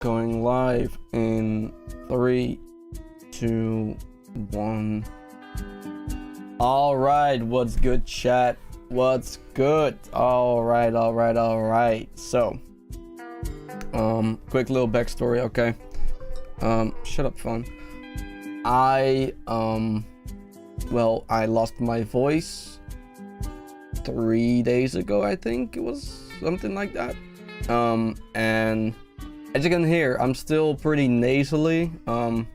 Going live in 3, 2, 1. All right, what's good, chat? What's good? All right. So, quick little backstory, okay? Shut up, phone. I lost my voice 3 days ago, I think it was something like that. And as you can hear, I'm still pretty nasally. I'm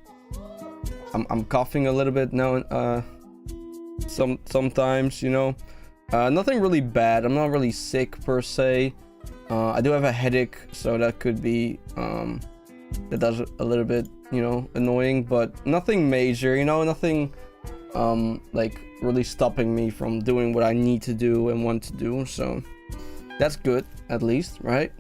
coughing a little bit now. Sometimes, you know. Nothing really bad. I'm not really sick per se. I do have a headache, so that could be that does a little bit, you know, annoying, but nothing major, you know, nothing like really stopping me from doing what I need to do and want to do. So that's good, at least, right?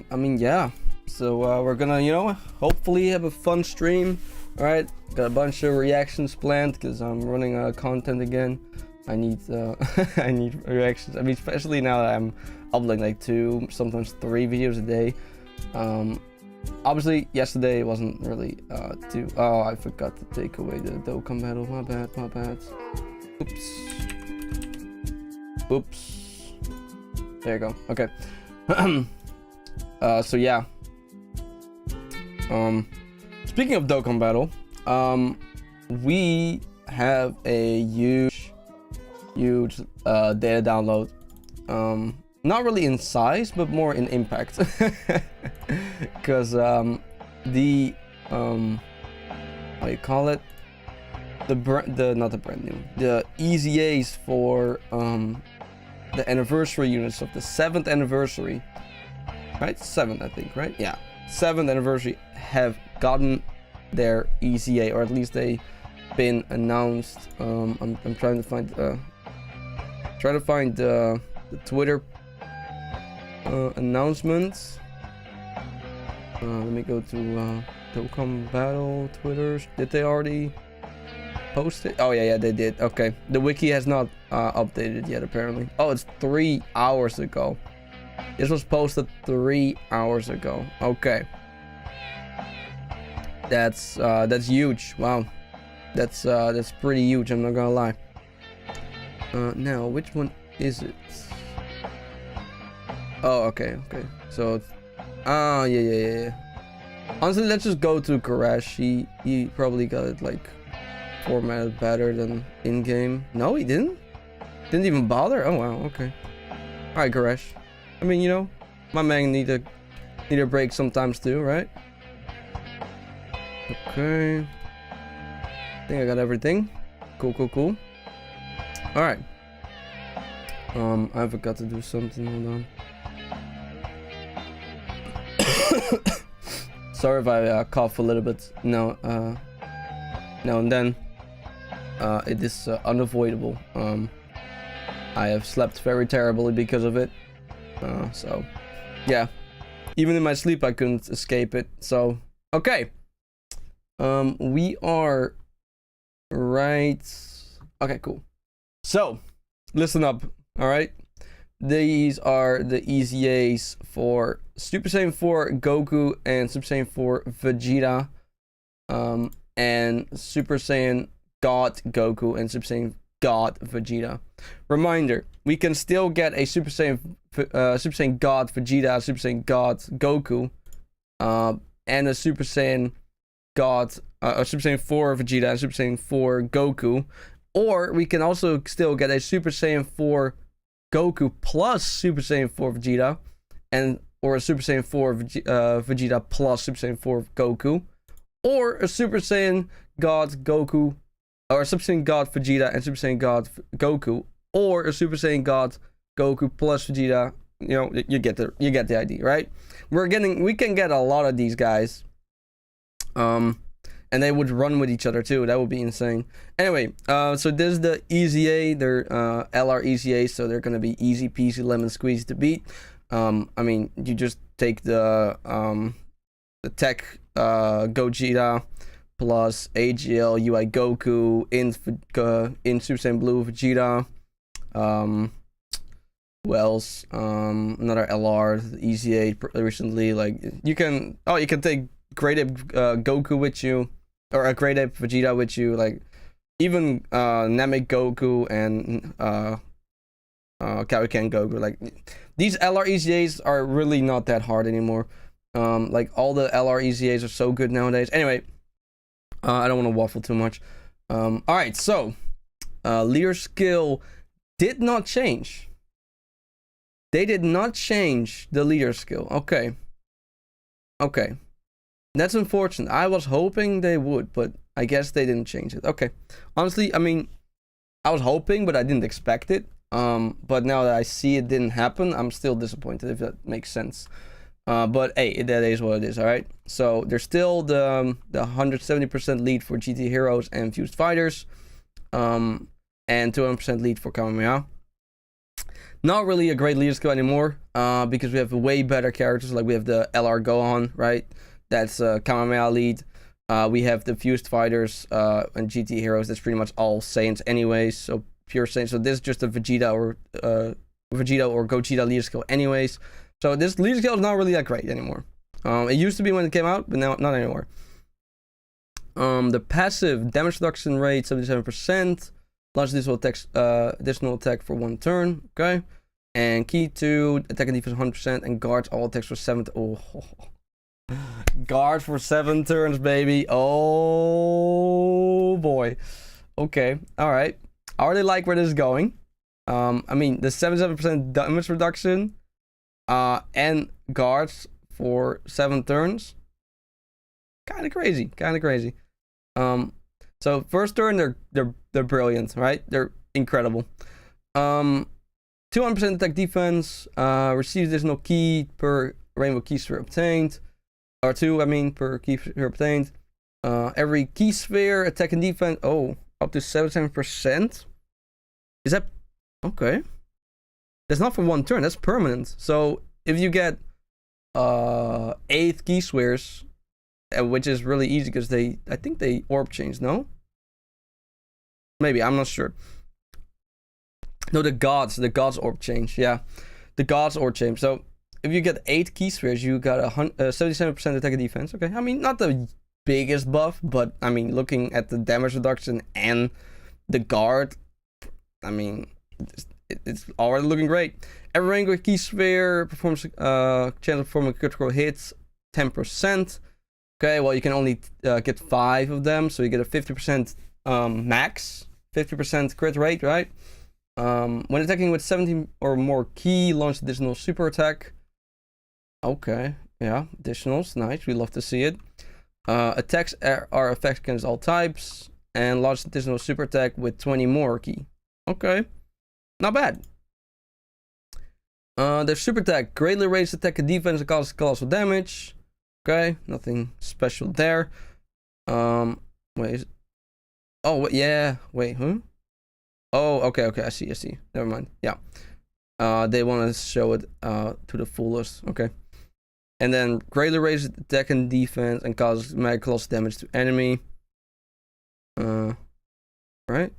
I mean, yeah. So we're gonna, you know, hopefully have a fun stream. All right, got a bunch of reactions planned because I'm running out of content again. I need I need reactions. I mean, especially now that I'm uploading like 2, sometimes 3 videos a day. Obviously yesterday it wasn't really too. Oh, I forgot to take away the Dokkan battle. My bad. Oops. There you go. Okay. So yeah. Speaking of Dokkan battle, we have a huge data download. Not really in size, but more in impact. Because how you call it? The EZAs for the anniversary units of the 7th anniversary, right? 7th, I think, right? Yeah, 7th anniversary have gotten their EZA, or at least they been announced. I'm trying to find the Twitter announcements. Let me go to Dokkan Battle Twitters. Did they already post it? Oh yeah, they did. Okay, the wiki has not updated yet apparently. Oh, it's 3 hours ago. This was posted 3 hours ago. Okay, that's huge. Wow, that's pretty huge. I'm not gonna lie. Now, which one is it? Oh, okay. So it's yeah. Honestly, let's just go to Karashi. He probably got it like formatted better than in game. No, he didn't even bother. Oh wow, okay. All right, Koresh. I mean, you know, my man need a break sometimes too, right? Okay, I think I got everything. Cool. All right. I forgot to do something. Hold on. Sorry if I cough a little bit now and then. It is unavoidable. I have slept very terribly because of it. So yeah, even in my sleep I couldn't escape it. So okay, we are right. Okay, cool. So listen up. All right, these are the EZAs for Super Saiyan 4 Goku and Super Saiyan 4 Vegeta, and Super Saiyan God Goku and Super Saiyan God Vegeta. Reminder: we can still get a Super Saiyan God Vegeta, Super Saiyan God Goku, and a Super Saiyan God, Super Saiyan 4 Vegeta and Super Saiyan 4 Goku, or we can also still get a Super Saiyan 4 Goku plus Super Saiyan 4 Vegeta, or a Super Saiyan 4 Vegeta plus Super Saiyan 4 Goku, or a Super Saiyan God Goku, or a Super Saiyan God Vegeta and Super Saiyan God Goku, or a Super Saiyan God Goku plus Vegeta. You know, you get the idea, right? We can get a lot of these guys, and they would run with each other too. That would be insane. Anyway, so this is the EZA. They're LR EZA, so they're gonna be easy peasy lemon squeezy to beat. I mean, you just take the tech Gogeta plus AGL UI Goku in Super Saiyan Blue Vegeta, Who else? Another LR, Easy 8 recently. Like you can take Great Ape Goku with you, or a Great Ape Vegeta with you. Like even Namek Goku and Kaioken Goku. Like these LR EZAs are really not that hard anymore. Like all the LR EZAs are so good nowadays. Anyway, I don't want to waffle too much. All right, so leader skill did not change. They did not change the leader skill. Okay. That's unfortunate. I was hoping they would, but I guess they didn't change it. Okay. Honestly, I mean, I was hoping, but I didn't expect it. But now that I see it didn't happen, I'm still disappointed, if that makes sense. But hey, that is what it is, alright? So there's still the 170% lead for GT Heroes and Fused Fighters. And 200% lead for Kamehameha. Not really a great leader skill anymore, because we have way better characters. Like we have the LR Gohan, right? That's Kamehameha lead. We have the Fused Fighters and GT Heroes. That's pretty much all Saiyans anyways, so pure Saiyans. So this is just a Vegeta or Gogeta leader skill anyways. So this leader skill is not really that great anymore. It used to be when it came out, but now not anymore. The passive damage reduction rate 77%. Launch additional attack for 1 turn. Okay. And key to attack and defense 100%, and guards all attacks for 7. Guards for 7 turns, baby. Oh boy. Okay. All right. I already like where this is going. I mean, the 77% damage reduction, and guards for 7 turns. Kind of crazy. So first turn, they're brilliant, right? They're incredible. 200% attack defense. Receives additional key per rainbow key sphere obtained. Or 2, I mean, per key sphere obtained. Every key sphere attack and defense. Oh, up to 77%. Is that okay? That's not for 1 turn. That's permanent. So if you get 8 key spheres, which is really easy because I think they orb change. No. Maybe, I'm not sure. No, the gods orb change. Yeah, the gods orb change. So if you get 8 key spheres, you got 77% attack and defense. Okay, I mean, not the biggest buff, but I mean, looking at the damage reduction and the guard, I mean, it's already looking great. Every rainbow key sphere performs chance of performing critical hits 10%. Okay, well, you can only get 5 of them, so you get a 50% max. 50% crit rate, right? When attacking with 17 or more key, launch additional super attack. Okay, yeah, additionals, nice. We love to see it. Attacks are effective against all types, and launch additional super attack with 20 more key. Okay, not bad. Their super attack greatly raises attack and defense and causes colossal damage. Okay, nothing special there. Wait. Oh, yeah. Wait, huh? Oh, okay. I see. Never mind. Yeah. They want to show it to the fullest. Okay. And then greatly raises attack and defense and causes mega colossal damage to enemy. Right?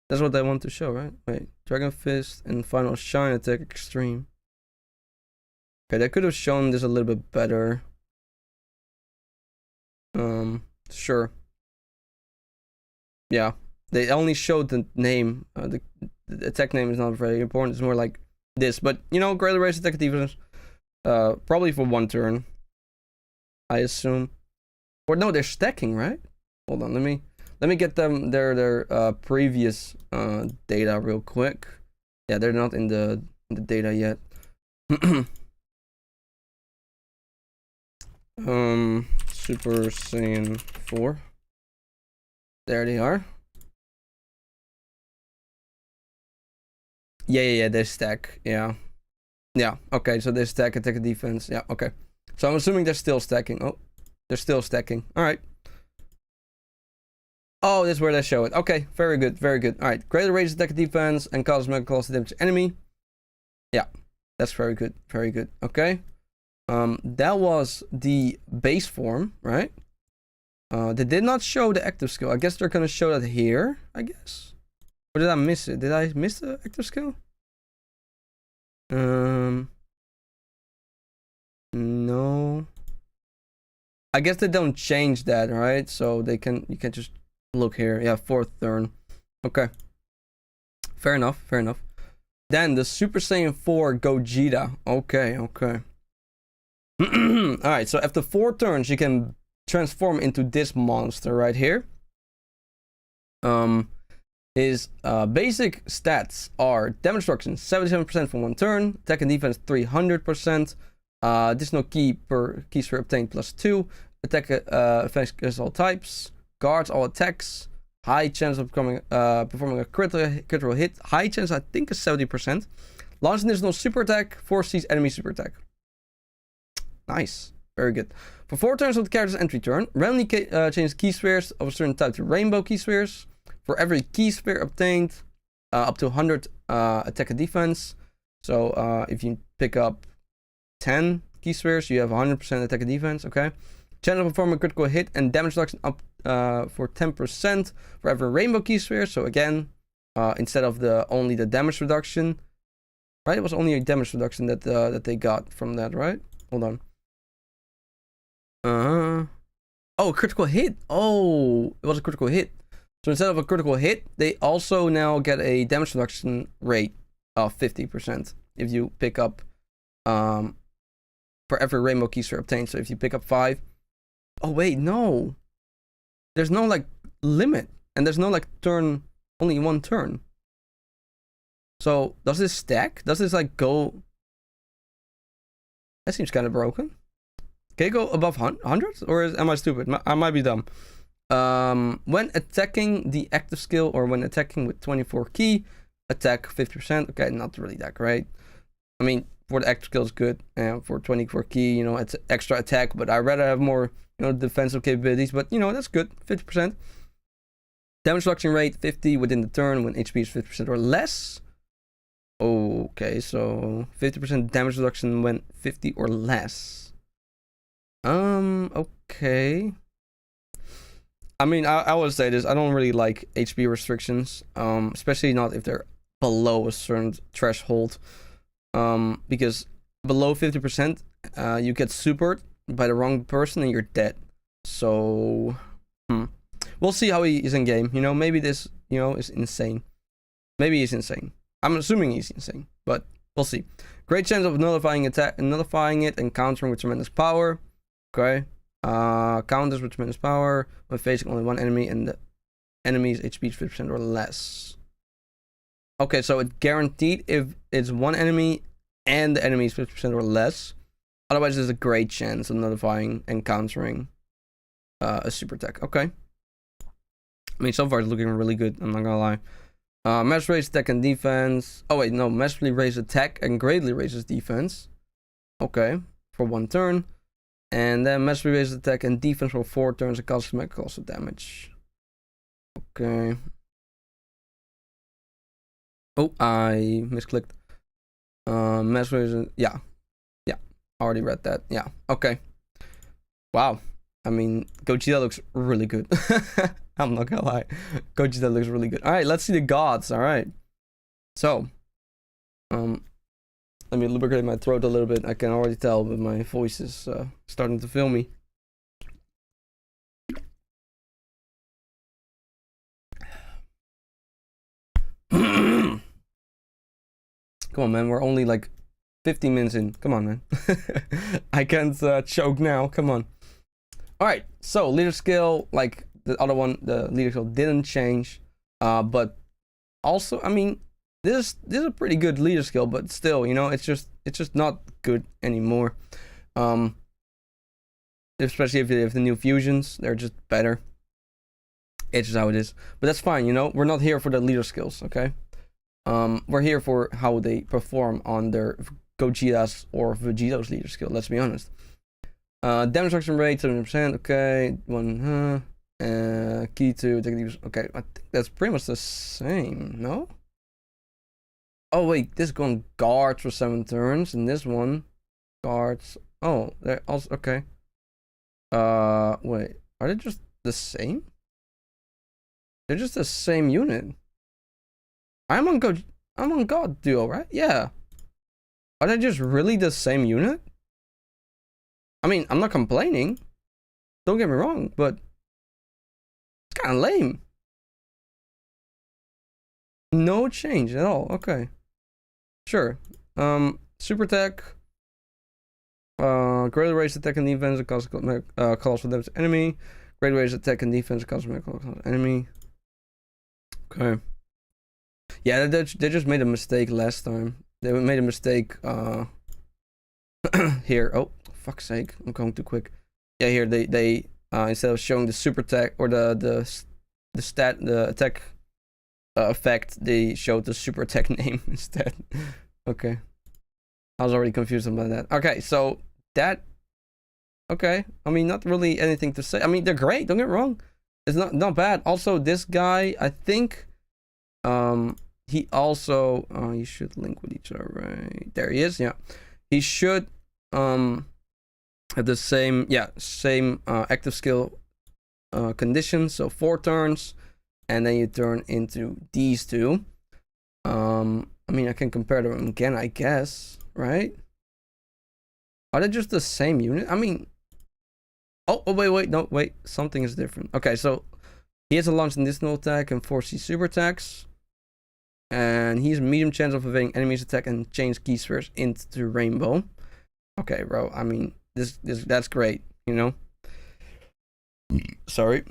That's what they want to show, right? Wait. Dragon Fist and Final Shine attack extreme. Okay, they could have shown this a little bit better. Sure. Yeah, they only showed the name. The attack name is not very important. It's more like this, but you know, greatly raised attack defense. Probably for 1 turn, I assume. Or no, they're stacking, right? Hold on, let me get them their previous data real quick. Yeah, they're not in the data yet. Super Saiyan 4. There they are. Yeah, they stack. Yeah. Okay, so they stack attack and defense. Yeah, okay. So I'm assuming they're still stacking. Oh, they're still stacking. All right. Oh, this is where they show it. Okay, very good. All right, greater raises attack and defense and causes mega colossal damage to enemy. Yeah, that's very good. Okay. That was the base form, right? They did not show the active skill. I guess they're gonna show that here, I guess. Or did I miss it? Did I miss the active skill? No. I guess they don't change that, right? So you can just look here. Yeah, 4th turn. Okay. Fair enough. Then the Super Saiyan 4 Gogeta. Okay. Alright, so after 4 turns, you can transform into this monster right here. His basic stats are damage reduction 77% for 1 turn, attack and defense 300%, additional key sphere obtained +2, attack affects all types, guards all attacks, high chance of performing a critical hit, high chance I think is 70%, launch an additional super attack, foresees enemy super attack. Nice, very good. For 4 turns of the character's entry turn, randomly change key spheres of a certain type to rainbow key spheres. For every key sphere obtained, up to 100 attack and defense. So if you pick up 10 key spheres, you have 100% attack and defense. Okay. Chance of performing a critical hit and damage reduction up for 10% for every rainbow key sphere. So again, instead of only the damage reduction, right? It was only a damage reduction that they got from that, right? Hold on. Oh, critical hit. Oh, it was a critical hit. So instead of a critical hit, they also now get a damage reduction rate of 50% if you pick up for every rainbow key sphere obtained. So if you pick up 5. Oh wait, no. There's no like limit, and there's no like turn, only 1 turn. So does this stack? Does this like go? That seems kind of broken. Can it go above 100? Or am I stupid? I might be dumb. When attacking the active skill or when attacking with 24 key, attack 50%. Okay, not really that great. I mean, for the active skill is good, and for 24 key, you know, it's extra attack, but I'd rather have more, you know, defensive capabilities, but you know, that's good. 50%. Damage reduction rate 50 within the turn when HP is 50% or less. Okay, so 50% damage reduction when 50 or less. Okay. I mean, I would say this. I don't really like HP restrictions, especially not if they're below a certain threshold. Because below 50%, you get supered by the wrong person and you're dead. So, we'll see how he is in game. You know, maybe this, you know, is insane. Maybe he's insane. I'm assuming he's insane, but we'll see. Great chance of nullifying it and countering with tremendous power. Okay. Counters with tremendous power when facing only one enemy and the enemy's HP is 50% or less. Okay, so it's guaranteed if it's one enemy and the enemy is 50% or less. Otherwise, there's a great chance of nullifying and countering a super attack. Okay. I mean, so far it's looking really good. I'm not gonna lie. Mass raise attack and defense. Oh wait, no. Massively raise attack and greatly raises defense. Okay, for 1 turn. And then massively raise attack and defense for 4 turns and cosmic cost of damage. Okay. Oh, I misclicked. Massively, yeah. I already read that. Yeah. Okay. Wow. I mean, Gogeta looks really good. I'm not gonna lie. Gogeta looks really good. Alright, let's see the gods. Alright. So, let me lubricate my throat a little bit. I can already tell, but my voice is starting to fail me. Come on, man. We're only like 15 minutes in. Come on, man. I can't choke now. Come on. Alright, so leader skill, like the other one, the leader skill didn't change. But also, I mean, this is a pretty good leader skill, but still, you know, it's just not good anymore. Especially if you have the new fusions, they're just better. It's just how it is. But that's fine, you know. We're not here for the leader skills, okay? We're here for how they perform on their Gogeta's or Vegeto's leader skill. Let's be honest. Damage reduction rate 70%. Okay, key to attack. Okay, I think that's pretty much the same. No. Oh wait, this going guards for 7 turns, and this one guards. Oh, they're also okay. Wait, are they just the same? They're just the same unit. I'm on God Duo, right? Yeah. Are they just really the same unit? I mean, I'm not complaining. Don't get me wrong, but it's kind of lame. No change at all. Okay. Sure. Super attack. Greater raise attack and defense calls for damage to enemy. Greater raise attack and defense calls for enemy. Okay. Yeah, they just made a mistake last time. They made a mistake here. Oh, fuck's sake. I'm going too quick. Yeah, here they instead of showing the super attack or the attack effect, they showed the super attack name instead. Okay. I was already confused about that. Okay, so that okay. I mean, not really anything to say. I mean, they're great, don't get me wrong. It's not bad. Also, this guy, I think he also you should link with each other, right? There he is. Yeah, he should have the same active skill conditions. So 4 turns, and then you turn into these two. I mean, I can compare them again, I guess, right? Are they just the same unit? I mean, oh wait, something is different. Okay, so he has a launch additional attack and 4C super attacks. And he's medium chance of evading enemies attack and change key spheres into rainbow. Okay, bro. I mean, that's great, you know. Sorry.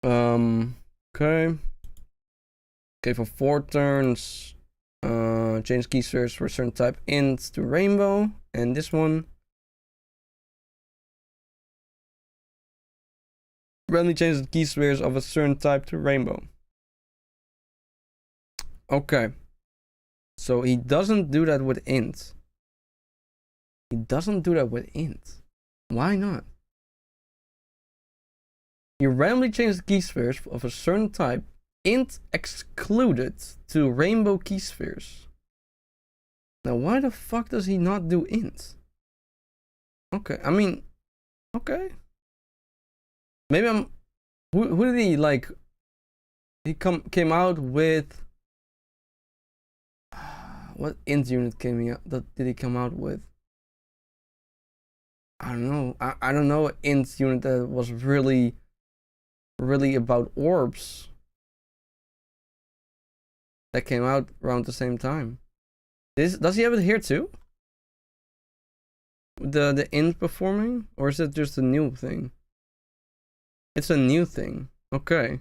Okay. Okay, for 4 turns, change key spheres for a certain type int to rainbow, and this one randomly changes the key spheres of a certain type to rainbow. Okay, so he doesn't do that with int. He doesn't do that with int. Why not? You randomly change the key spheres of a certain type, int excluded, to rainbow key spheres. Now, why the fuck does he not do int? Okay, I mean, okay. Maybe I'm. Who did he like? He came out with. What int unit did he come out with? I don't know. I don't know an int unit that was really about orbs. That came out around the same time. Does he have it here too? The int performing? Or is it just a new thing? It's a new thing. Okay.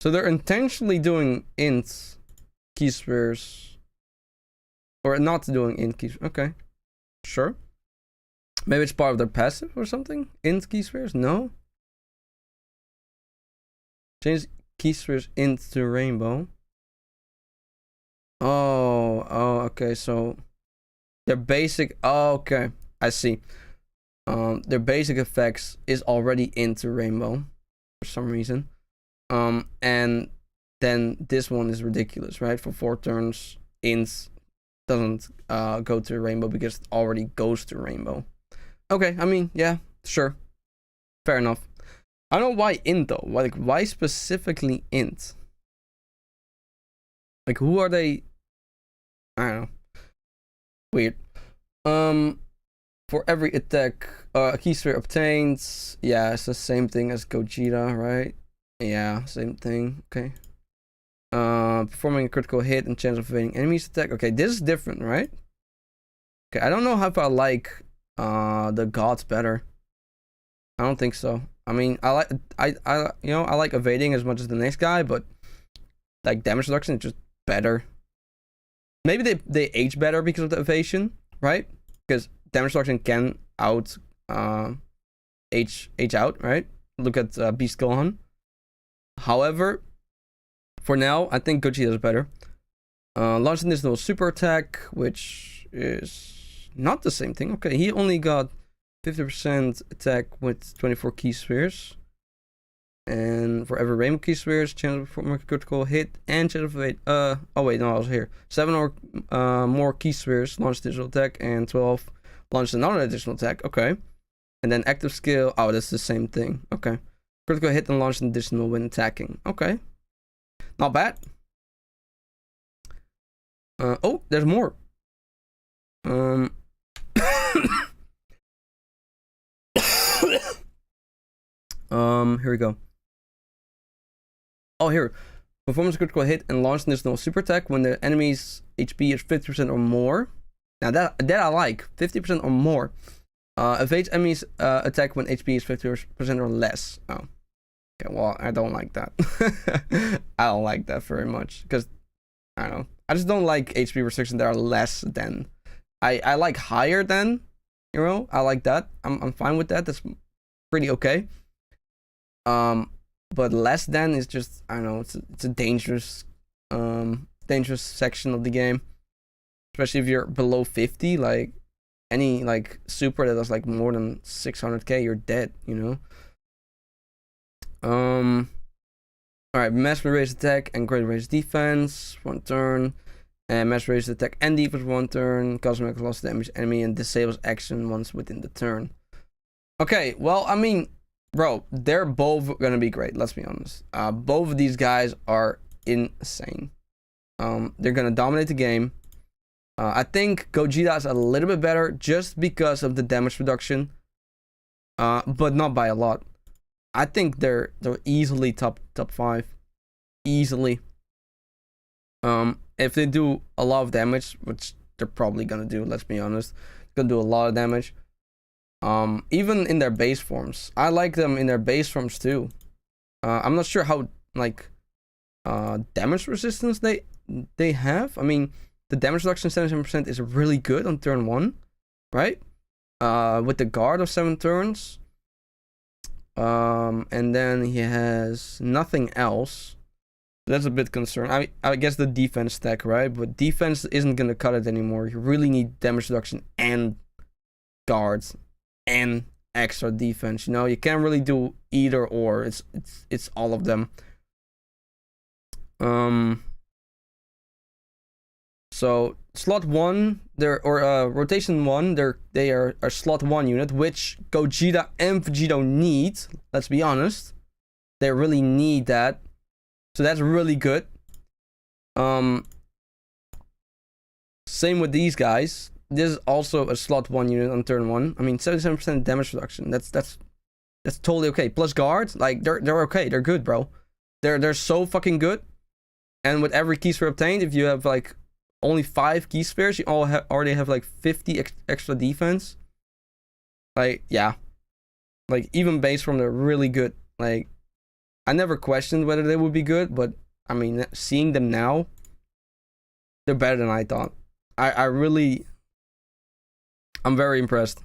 So they're intentionally doing int key spheres. Or not doing int key spheres. Okay. Sure. Maybe it's part of their passive or something? Int key spheres? No. Change key spheres into rainbow. Oh, okay. So their basic. Oh, okay. I see. Their basic effects is already into rainbow for some reason. And then this one is ridiculous, right? For 4 turns, int doesn't go to rainbow because it already goes to rainbow. Okay, I mean, yeah, sure. Fair enough. I don't know why int though. Why specifically int? Like, who are they? I don't know. Weird. For every attack, a key sphere obtained. Yeah, it's the same thing as Gogeta, right? Yeah, same thing. Okay. Performing a critical hit and chance of evading enemies attack. Okay, this is different, right? Okay, I don't know if I like the gods better. I don't think so. I mean, I like evading as much as the next guy, but like damage reduction is just better. Maybe they age better because of the evasion, right? Because damage reduction can age out, right? Look at Beast Gohan. However, for now, I think Gogeta is better. Launching this little super attack, which is not the same thing. Okay, he only got 50% attack with 24 key spheres. And for every rainbow key spheres, chance of performing a critical hit and chance of evade. Oh wait, no, I was here. 7 or more key spheres, launch additional attack, and 12 launch another additional attack. Okay. And then active skill. Oh, that's the same thing. Okay. Critical hit and launch an additional when attacking. Okay. Not bad. Oh, there's more. Here we go. Oh, here. Performance critical hit and launch additional super attack when the enemy's HP is 50% or more. Now that I like. 50% or more. Evades enemies attack when HP is 50% or less. Oh. Okay, well, I don't like that. I don't like that very much. Because, I don't know. I just don't like HP restrictions that are less than. I like higher than, you know? I like that. I'm fine with that. That's pretty okay. But less than is just, I don't know, it's a dangerous section of the game. Especially if you're below 50, like any like super that does like more than 600k, you're dead, you know. Alright, mass raised attack and great raised defense, 1 turn. And mass raised attack and defense 1 turn, cosmic loss damage enemy and disables action once within the turn. Okay, well, I mean, bro, they're both gonna be great, let's be honest. Both of these guys are insane. They're gonna dominate the game. I think Gogeta is a little bit better just because of the damage reduction. But not by a lot. I think they're easily top 5. Easily. If they do a lot of damage, which they're probably gonna do, let's be honest. Gonna do a lot of damage. Even in their base forms. I like them in their base forms too. I'm not sure how like damage resistance they have. I mean, the damage reduction 77% is really good on turn 1, right? With the guard of 7 turns. And then he has nothing else. That's a bit concerning. I guess the defense stack, right? But defense isn't gonna cut it anymore. You really need damage reduction and guards and extra defense. You know, you can't really do either or. It's all of them. So slot 1, rotation 1, they are slot 1 unit, which Gogeta and Vegito need. Let's be honest, they really need that. So that's really good. Same with these guys. This is also a slot 1 unit on turn 1. I mean, 77% damage reduction. That's totally okay. Plus guards, like they're okay. They're good, bro. They're so fucking good. And with every key sphere obtained, if you have like only 5 key spheres, you already have like 50 extra defense. Like, yeah. Like, even base form, they're really good. Like, I never questioned whether they would be good, but I mean, seeing them now, they're better than I thought. I'm very impressed.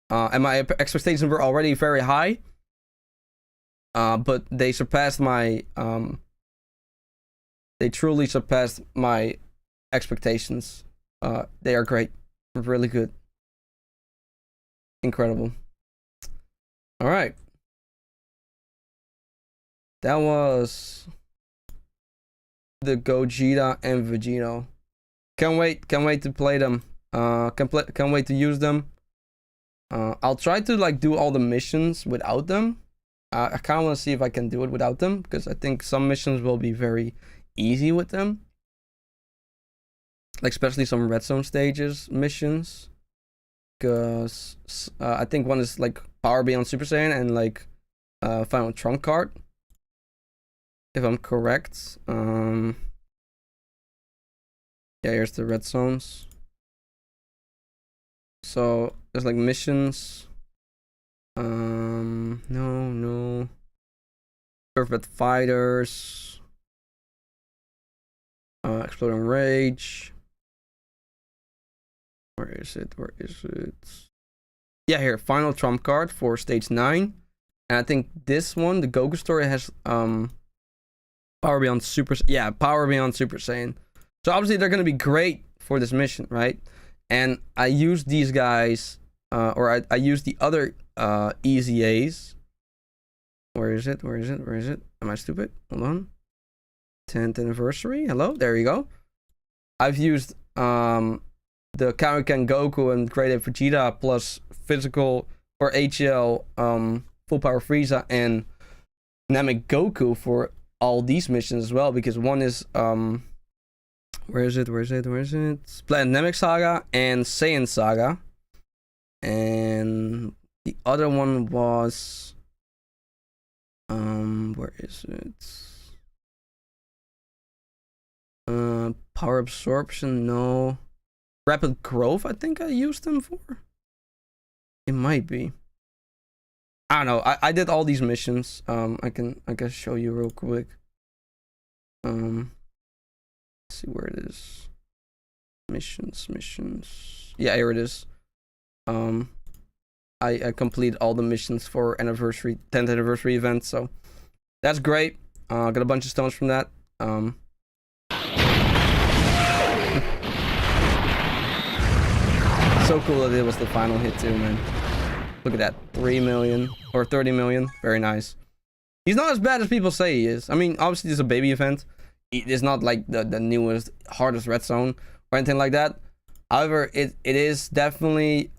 And my expectations were already very high. But they surpassed my, they truly surpassed my expectations. They are great. Really good. Incredible. Alright. That was the Gogeta and Vegito. Can't wait to play them. Can't wait to use them. I'll try to like do all the missions without them. I kind of want to see if I can do it without them, because I think some missions will be very easy with them. Like especially some red zone stages missions. Because I think one is like Power Beyond Super Saiyan and like Final Trump Card. If I'm correct. Yeah, here's the red zones. So there's like missions. No. Perfect Fighters. Exploding Rage. Where is it? Yeah, here, Final Trump Card for stage 9. And I think this one, the Goku story, has Power Beyond Super Saiyan. So obviously they're gonna be great for this mission, right? And I used these guys, or I used the other EZAs. Where is it? Am I stupid? Hold on. 10th anniversary. Hello, there you go. I've used the Kaioken Goku and Great Ape Vegeta plus physical or HL Full Power Frieza and Namek Goku for all these missions as well, because one is Where is it? Pandemic Saga and Saiyan Saga. And the other one was where is it? Power absorption, no. Rapid growth, I think I used them for. It might be. I don't know. I did all these missions. I can show you real quick. Let's see where it is. Missions. Yeah, here it is. I completed all the missions for 10th anniversary event, so that's great. Got a bunch of stones from that. So cool that it was the final hit too, man. Look at that, 3 million or 30 million. Very nice. He's not as bad as people say he is. I mean, obviously this is a baby event. It is not like the newest, hardest red zone or anything like that. However, it is definitely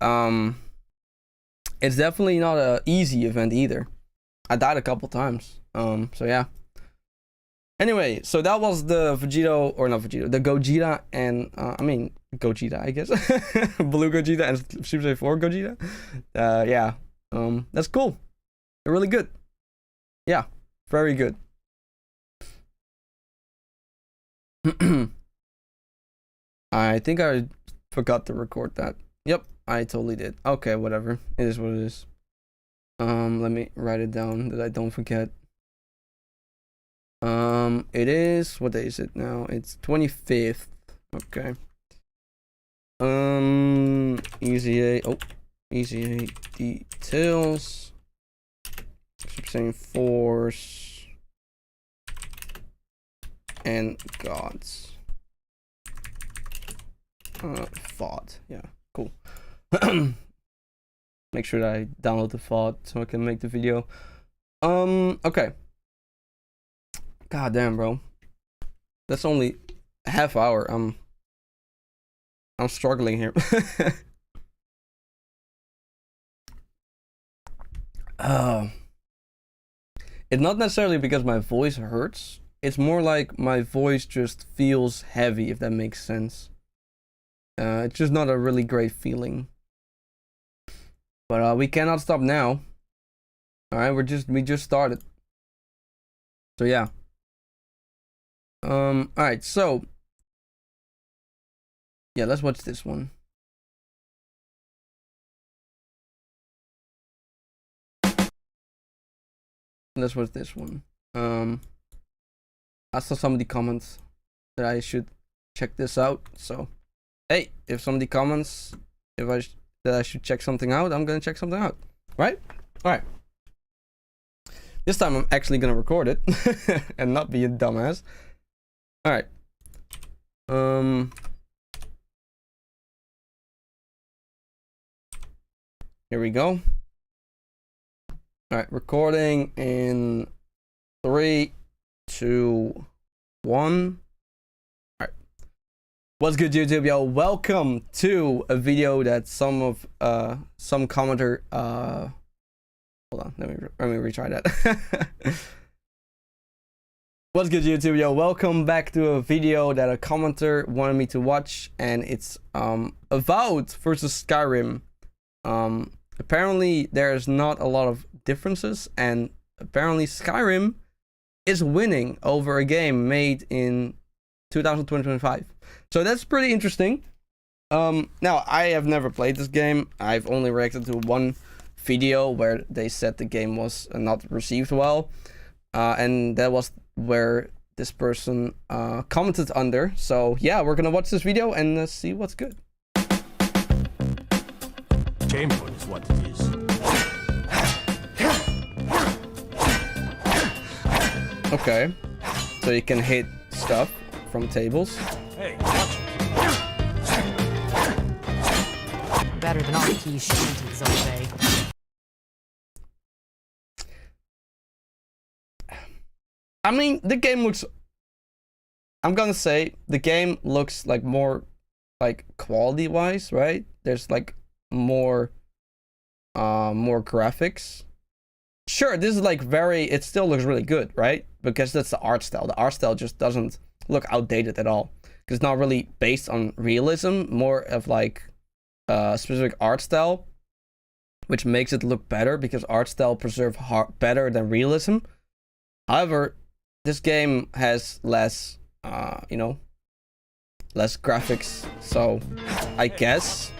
it's definitely not a easy event either. I died a couple times. So yeah. Anyway, so that was the Vegito, or not Vegito, the Gogeta and I mean Gogeta, I guess. Blue Gogeta and Super Saiyan 4 Gogeta. Yeah. That's cool. They're really good. Yeah, very good. I think I forgot to record that. Yep, I totally did. Okay, whatever. It is what it is. Let me write it down that I don't forget. It is, what day is it now? It's 25th. Okay. Easy A details. Super Saiyan Force and gods. FOD. Yeah, cool. Make sure that I download the FOD so I can make the video. Okay. God damn, bro. That's only a half hour. I'm struggling here. It's not necessarily because my voice hurts. It's more like my voice just feels heavy, if that makes sense. It's just not a really great feeling. But we cannot stop now. Alright, we just started. So yeah. Alright, so yeah, let's watch this one. Let's watch this one. I saw somebody comments that I should check this out. So, hey, if somebody comments that I should check something out, I'm gonna check something out. Right? All right. This time I'm actually gonna record it and not be a dumbass. All right. Here we go. All right, recording in 3, 2, 1. All right. What's good, YouTube? Yo, welcome to a video that some commenter hold on, let me retry that. What's good, YouTube? Yo, welcome back to a video that a commenter wanted me to watch, and it's Avowed versus Skyrim. Apparently there's not a lot of differences, and apparently Skyrim is winning over a game made in 2025. So that's pretty interesting. Now I have never played this game. I've only reacted to one video where they said the game was not received well, and that was where this person commented under. So yeah, we're gonna watch this video and see what's good. Game mode is what it is. Okay, so you can hit stuff from tables. Hey, watch it. Better than all the keys shanties all day. I mean, the game looks... I'm gonna say the game looks like more like quality-wise, right? There's like more graphics. Sure, this is like it still looks really good, right? Because that's the art style. The art style just doesn't look outdated at all. because it's not really based on realism, more of like a specific art style, which makes it look better because art style preserve better than realism. However, this game has less, less graphics, so I guess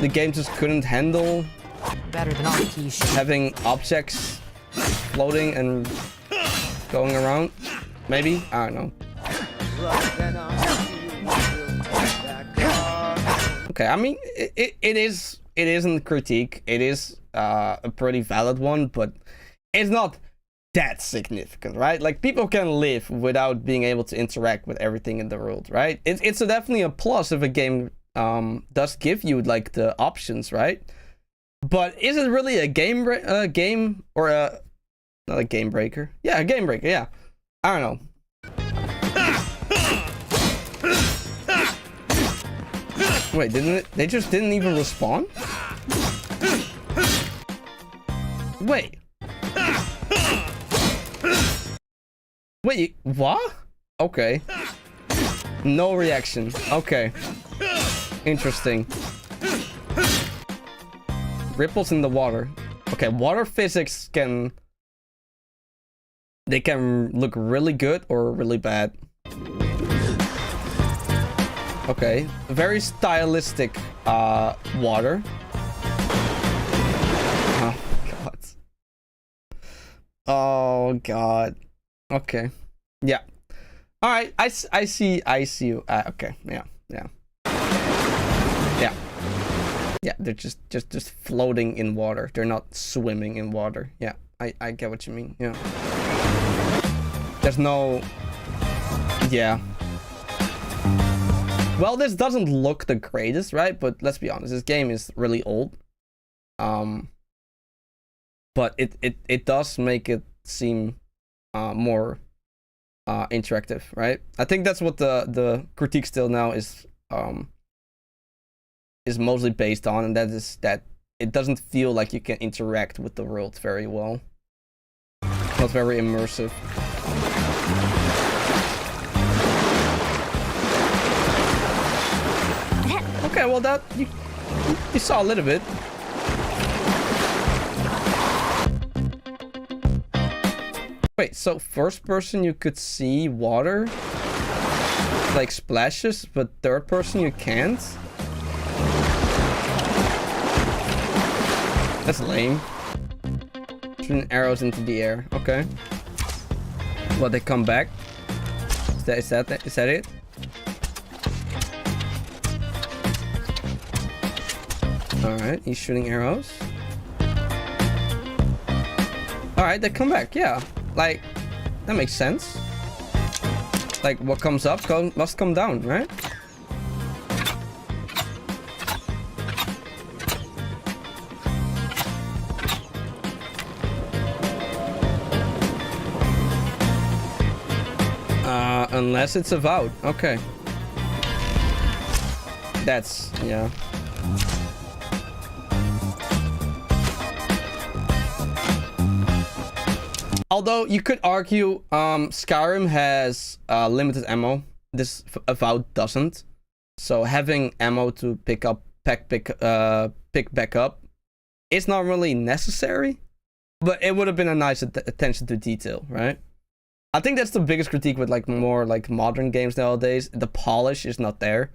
the game just couldn't handle Better than all the keys shown. having objects floating and going around. Maybe, I don't know. Okay, I mean, it isn't critique. It is a pretty valid one, but it's not that significant, right? Like, people can live without being able to interact with everything in the world, right? It's definitely a plus if a game does give you like the options, right? But is it really a game or a not a game breaker? Yeah, a game breaker. Yeah, I don't know. Wait, they just didn't even respawn? Wait. Wait, what? Okay. No reaction. Okay. Interesting. Ripples in the water. Okay, water physics can look really good or really bad. Okay, very stylistic water. Oh god. Oh god. Okay. Yeah. All right. I see you. Okay. Yeah. Yeah. They're just floating in water. They're not swimming in water. Yeah. I get what you mean. Yeah. There's no. Yeah. Well, this doesn't look the greatest, right? But let's be honest. This game is really old. But it does make it seem more interactive, right? I think that's what the critique still now is mostly based on, and that is that it doesn't feel like you can interact with the world very well. Not very immersive. Okay, well that you saw a little bit. Wait, so first person you could see water like splashes, but third person you can't? That's lame. Shooting arrows into the air. Okay. Well, they come back. Is that it? Alright, he's shooting arrows. Alright, they come back, yeah. Like, that makes sense. Like, what comes up must come down, right? Unless it's avowed. Okay. That's, yeah. Although you could argue Skyrim has limited ammo. This Avowed doesn't. So having ammo to pick back up is not really necessary. But it would have been a nice attention to detail, right? I think that's the biggest critique with like more like modern games nowadays. The polish is not there.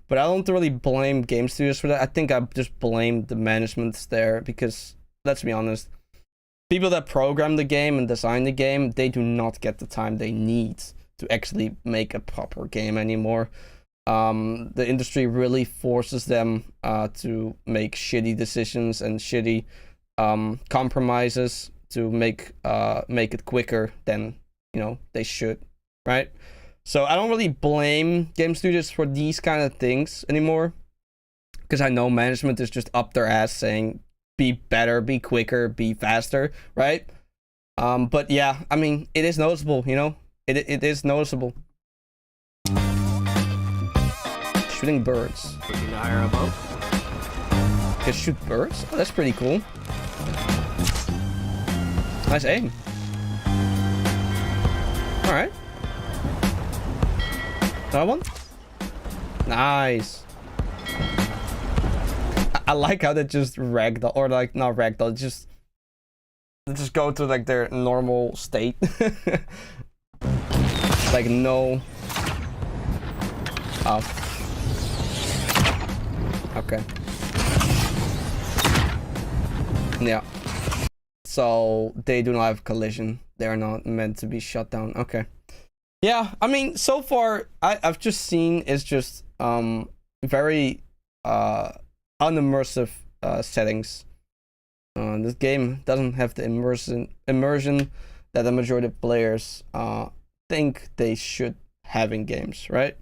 But I don't really blame game studios for that. I think I just blame the management there because, let's be honest, people that program the game and design the game, they do not get the time they need to actually make a proper game anymore. The industry really forces them to make shitty decisions and shitty compromises to make it quicker than they should, right? So I don't really blame game studios for these kind of things anymore, because I know management is just up their ass saying be better, be quicker, be faster, right? But yeah, I mean, it is noticeable, it is noticeable. Shooting birds. Looking to hire a boat? Just shoot birds? Oh, that's pretty cool. Nice aim. Alright. That one? Nice. I like how they just ragdoll, or like not ragdoll, just they just go to like their normal state. Like no. Oh. Okay. Yeah. So they do not have collision. They are not meant to be shut down. Okay. Yeah, I mean, so far I've just seen is just very unimmersive settings. This game doesn't have the immersion that the majority of players think they should have in games, right?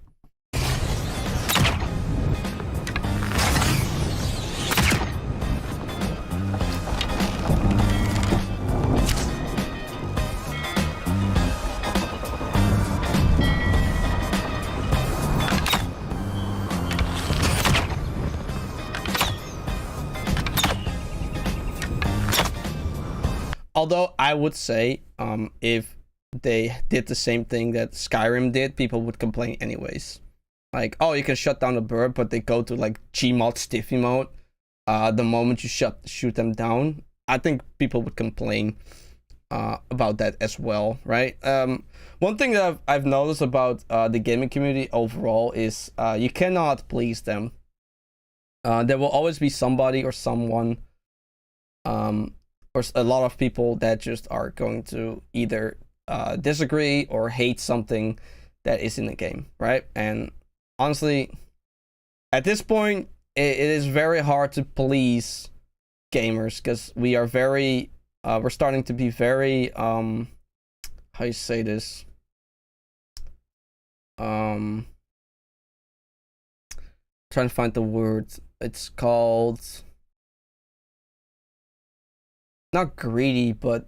Although I would say, if they did the same thing that Skyrim did, people would complain anyways. Like, oh, you can shut down a bird, but they go to like Gmod Stiffy mode the moment you shoot them down. I think people would complain about that as well, right? One thing that I've noticed about the gaming community overall is you cannot please them. There will always be somebody or someone, or a lot of people that just are going to either disagree or hate something that is in the game, right? And honestly, at this point, it is very hard to please gamers because we are very, we're starting to be very, how you say this? Trying to find the word. It's called, not greedy, but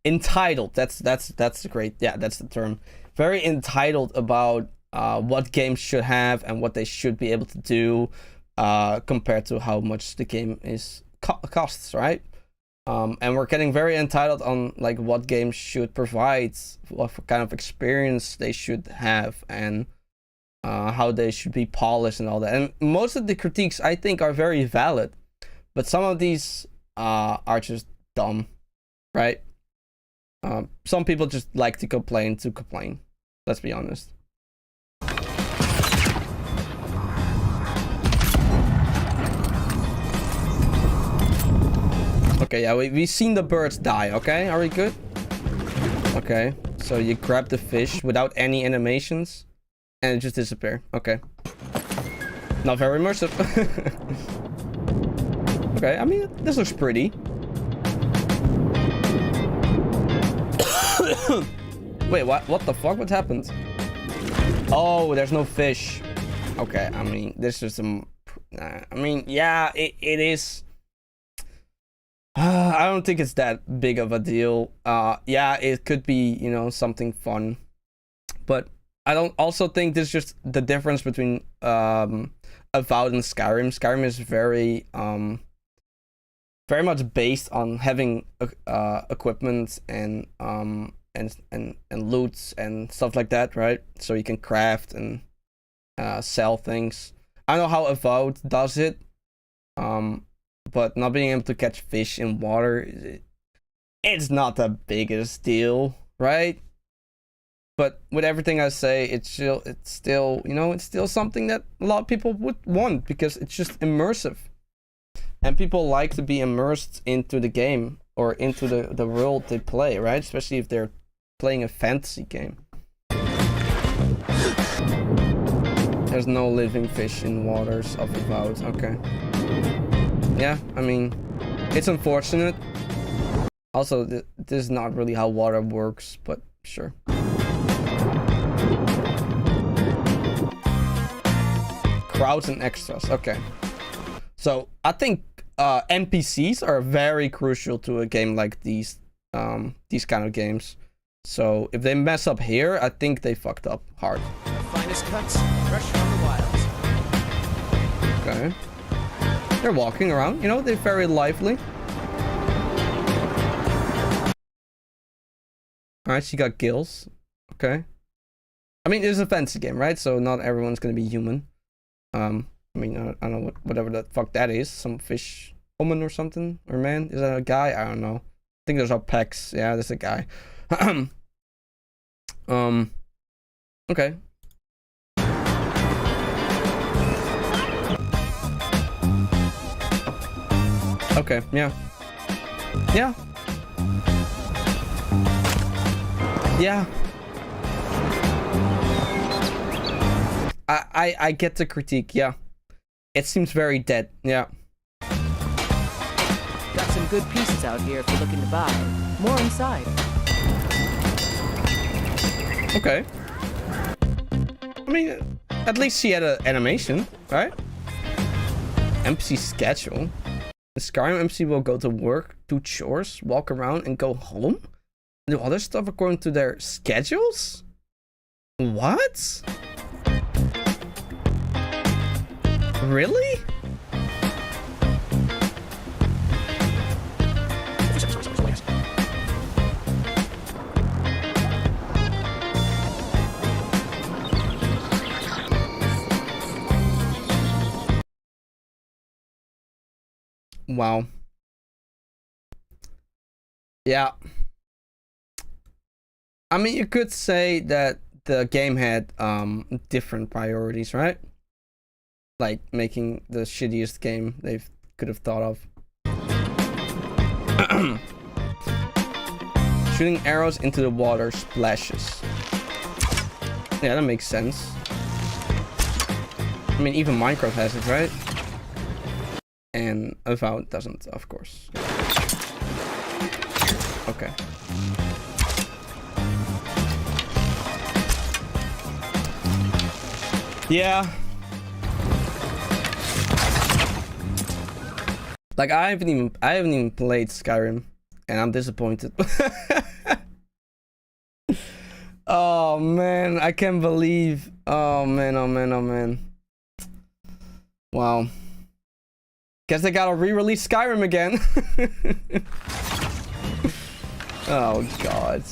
entitled. That's great. Yeah, that's the term. Very entitled about what games should have and what they should be able to do compared to how much the game is costs, right? And we're getting very entitled on like what games should provide, what kind of experience they should have, and how they should be polished and all that. And most of the critiques I think are very valid. But some of these are just dumb, right? Some people just like to complain. Let's be honest. Okay, yeah, we've seen the birds die, okay? Are we good? Okay, so you grab the fish without any animations, and it just disappears. Okay. Not very immersive. Okay, I mean, this looks pretty. Wait, what the fuck? What happened? Oh, there's no fish. Okay, I mean, this is some... I mean, yeah, it is... I don't think it's that big of a deal. Yeah, it could be, you know, something fun. But I don't also think there's just the difference between Avowed and Skyrim. Skyrim is very much based on having equipment and loots and stuff like that, right? So you can craft and sell things. I don't know how Avowed does it, but not being able to catch fish in water, it's not the biggest deal, right? But with everything I say, it's still, you know, it's still something that a lot of people would want because it's just immersive. And people like to be immersed into the game or into the world they play, right? Especially if they're playing a fantasy game. There's no living fish in waters of Avowed. Okay. Yeah, I mean, it's unfortunate. Also, this is not really how water works, but sure. Crowds and extras. Okay. So I think NPCs are very crucial to a game like these kind of games. So if they mess up here, I think they fucked up hard. The finest cuts, fresh from the wilds. Okay. They're walking around, you know, they're very lively. Alright, she got gills. Okay. I mean, it's a fantasy game, right? So not everyone's gonna be human. I mean, I don't know whatever the fuck that is. Some fish woman or something, or man? Is that a guy? I don't know. I think those are pecs. Yeah, that's a guy. Okay. Okay, yeah. Yeah. Yeah. I get the critique, yeah. It seems very dead, yeah. Got some good pieces out here if you're looking to buy. More inside. Okay. I mean, at least she had an animation, right? NPC schedule. The Skyrim NPC will go to work, do chores, walk around, and go home? Do other stuff according to their schedules? What? Really? Wow. Yeah. I mean, you could say that the game had different priorities, right? Like making the shittiest game they could have thought of. Shooting arrows into the water splashes. Yeah, that makes sense. I mean, even Minecraft has it, right? And Avowed doesn't, of course. Okay. Yeah. Like I haven't even played Skyrim, and I'm disappointed. Oh man, I can't believe. Oh man, oh man, oh man. Wow. Guess they gotta re-release Skyrim again. Oh god.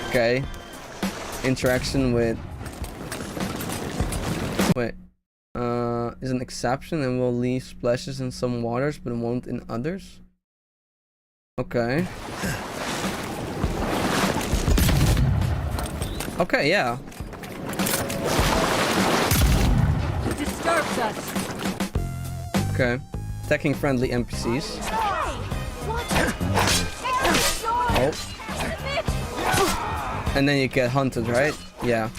Okay. Interaction with... Wait. Is an exception and will leave splashes in some waters but won't in others? Okay. Okay, yeah. It disturbs us. Okay. Attacking friendly NPCs. Oh. And then you get hunted, right? Yeah.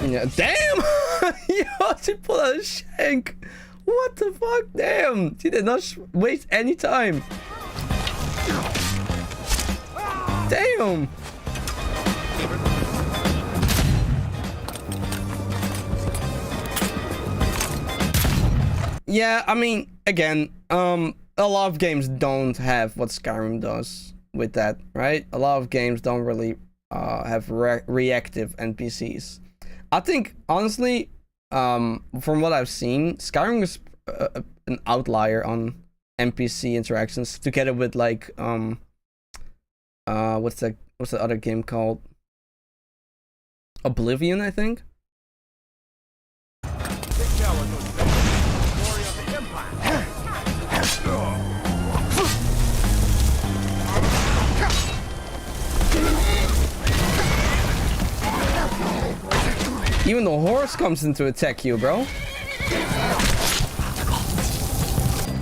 Yeah. Damn! Yo, she pulled out a shank. What the fuck? Damn! She did not waste any time. Damn! Yeah, I mean, again, a lot of games don't have what Skyrim does with that, right? A lot of games don't really have reactive NPCs. I think, honestly, from what I've seen, Skyrim is an outlier on NPC interactions, together with like what's the other game called? Oblivion, I think. Even the horse comes in to attack you, bro.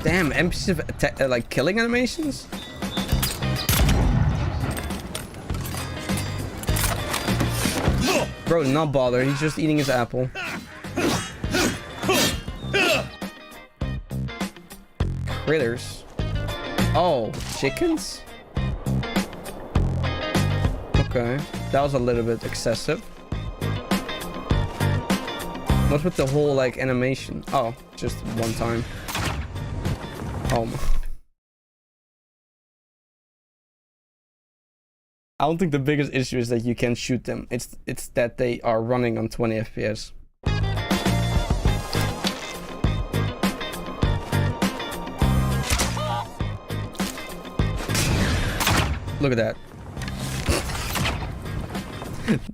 Damn, NPCs have like killing animations? Bro, not bother. He's just eating his apple. Critters. Oh, chickens? Okay. That was a little bit excessive. What's with the whole, like, animation? Oh, just one time. Oh. I don't think the biggest issue is that you can shoot them. It's that they are running on 20 FPS. Look at that.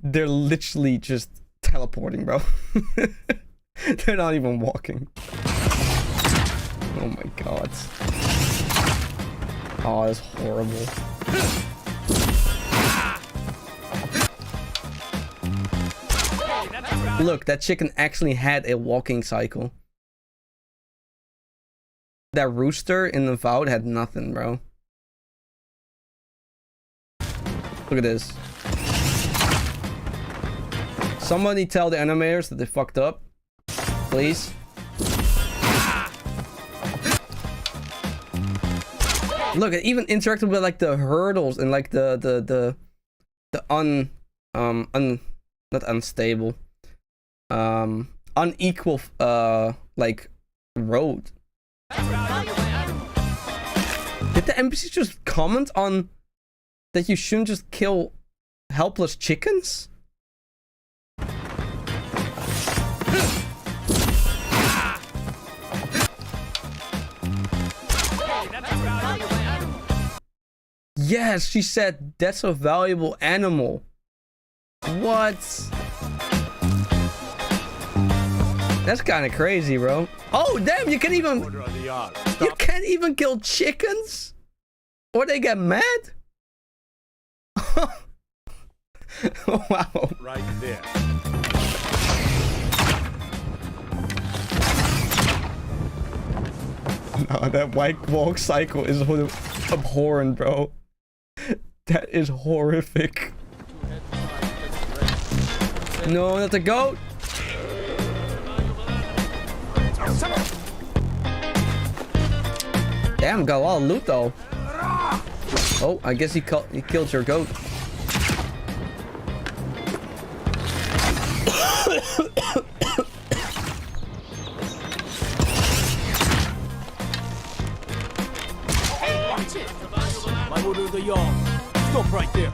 They're literally just teleporting, bro. They're not even walking. Oh my god. Oh, that's horrible. Look, that chicken actually had a walking cycle. That rooster in the VOD had nothing, bro. Look at this. Somebody tell the animators that they fucked up. Please. Look, it even interacted with like the hurdles and like the not unstable. Unequal like road. Did the NPC just comment on that you shouldn't just kill helpless chickens? Yes, she said that's a valuable animal. What? That's kind of crazy, bro. Oh, damn, you can even... You can't even kill chickens? Or they get mad? Wow. Right there. No, that white walk cycle is abhorrent, bro. That is horrific. No, not the goat. Damn, got a lot of loot though. Oh, I guess he killed your goat. Stop right there.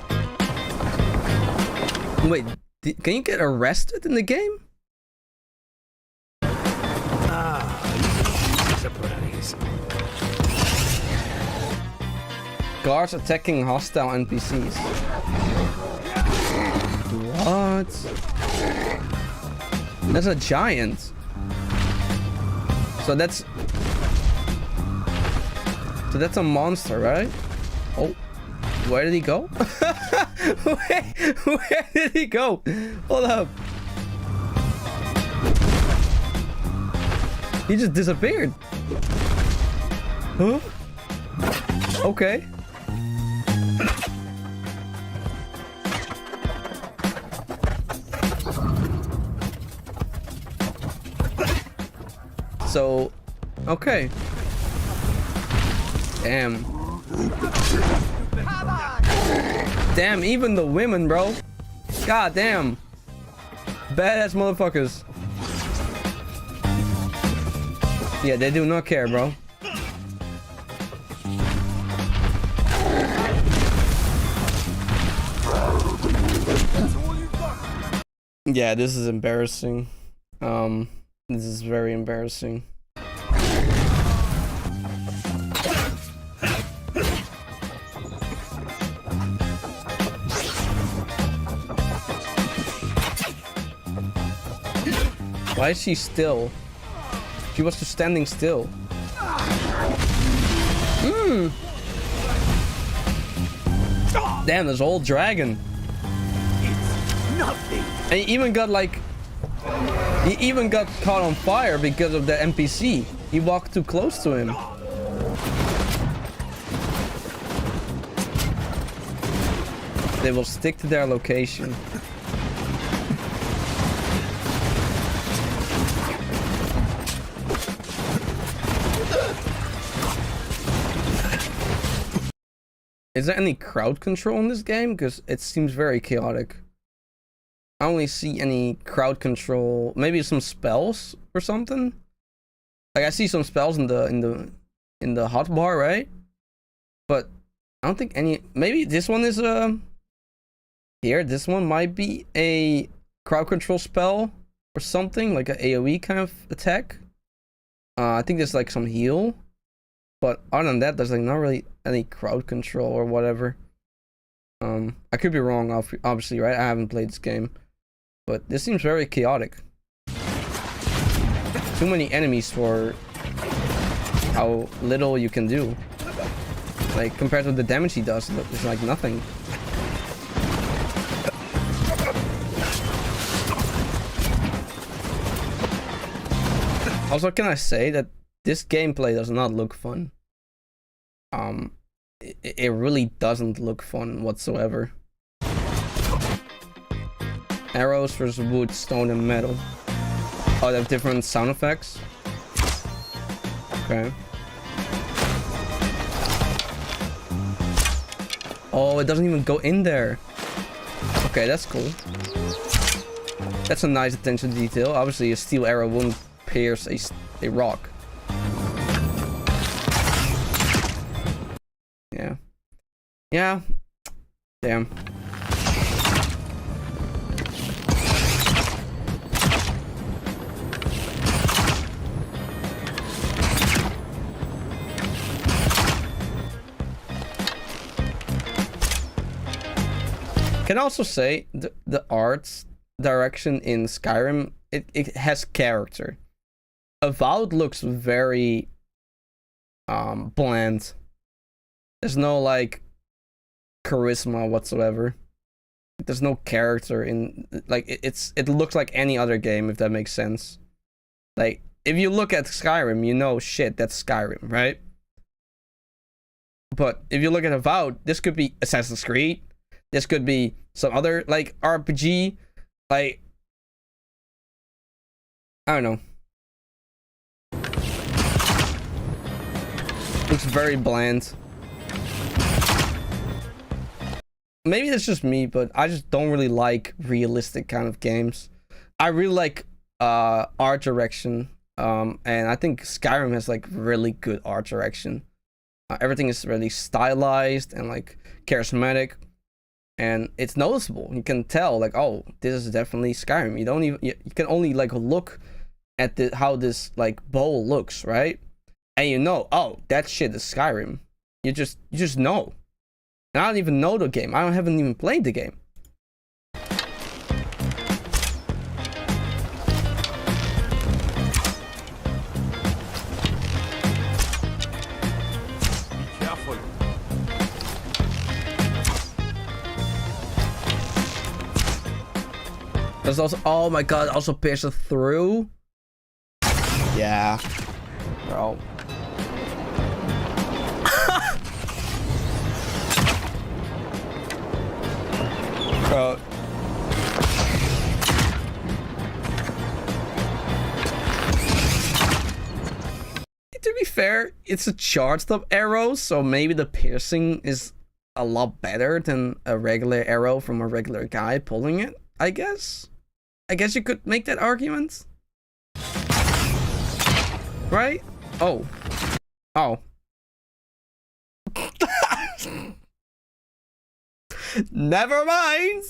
Wait, can you get arrested in the game? Surprise. Guards attacking hostile NPCs. What? That's a giant. So that's a monster, right? Oh, where did he go? where did he go? Hold up. He just disappeared. Huh? Okay. So, okay. Damn. Damn, even the women, bro. God damn. Badass motherfuckers. Yeah, they do not care, bro. Yeah, this is embarrassing. This is very embarrassing. Why is she still? She was just standing still. Damn, there's a whole dragon. It's nothing. And he even got like... He even got caught on fire because of the NPC. He walked too close to him. They will stick to their location. Is there any crowd control in this game? Because it seems very chaotic. I only see any crowd control. Maybe some spells or something. Like I see some spells in the hotbar, right? But I don't think any. Maybe this one is here, this one might be a crowd control spell or something, like an AoE kind of attack. I think there's like some heal, but other than that, there's like not really any crowd control or whatever. I could be wrong, obviously, right? I haven't played this game, but this seems very chaotic. Too many enemies for how little you can do. Like, compared to the damage he does, it's like nothing. Also, can I say that this gameplay does not look fun? It really doesn't look fun whatsoever. Arrows versus wood, stone, and metal. Oh, they have different sound effects. Okay. Oh, it doesn't even go in there. Okay, that's cool. That's a nice attention to detail. Obviously, a steel arrow won't pierce a rock. Yeah. Yeah. Damn. Can also say the art's direction in Skyrim, it has character. Avowed looks very bland. There's no like charisma whatsoever. There's no character in, like, it looks like any other game, if that makes sense. Like, if you look at Skyrim, you know, shit, that's Skyrim, right? But if you look at Avowed, this could be Assassin's Creed. This could be some other, like, RPG. Like, I don't know. Looks very bland. Maybe that's just me, but I just don't really like realistic kind of games. I really like art direction. And I think Skyrim has like really good art direction. Everything is really stylized and like charismatic. And it's noticeable. You can tell, like, oh, this is definitely Skyrim. You don't even, you can only like look at how this like bowl looks, right? And you know, oh, that shit is Skyrim. You just know. And I don't even know the game. I haven't even played the game. There's also, oh my god, also pierce it through. Yeah, bro. Bro. To be fair, it's a charged up arrow, so maybe the piercing is a lot better than a regular arrow from a regular guy pulling it, I guess. I guess you could make that argument. Right? Oh. Oh. Never mind.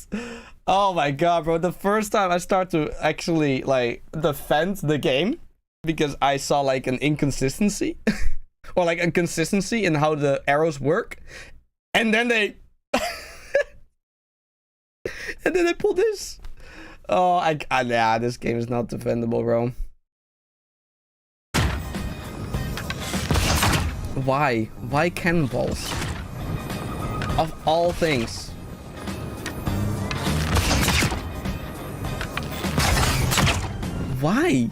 Oh my god, bro. The first time I start to actually like defend the game because I saw like an inconsistency or like a consistency in how the arrows work, and then they and then they pull this. Oh, yeah, this game is not defendable, bro. Why? Why cannonballs? Of all things. Why?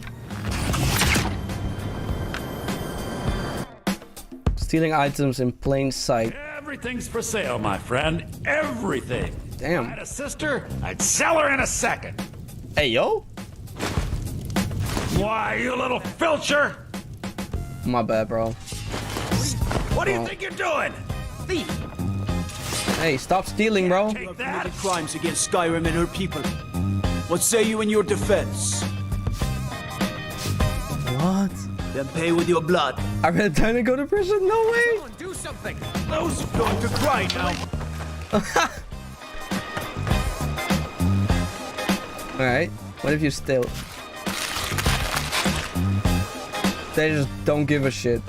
Stealing items in plain sight. Everything's for sale, my friend. Everything. Damn. If I had a sister, I'd sell her in a second. Hey, yo. Why, you little filcher? My bad, bro. What do you think you're doing? Thief! Hey, stop stealing, bro. Take that. Committed crimes against Skyrim and her people. What say you in your defense? What? Then pay with your blood. I read time to go to prison? No way. Someone do something! Those are going to cry now. Alright, what if you still... They just don't give a shit.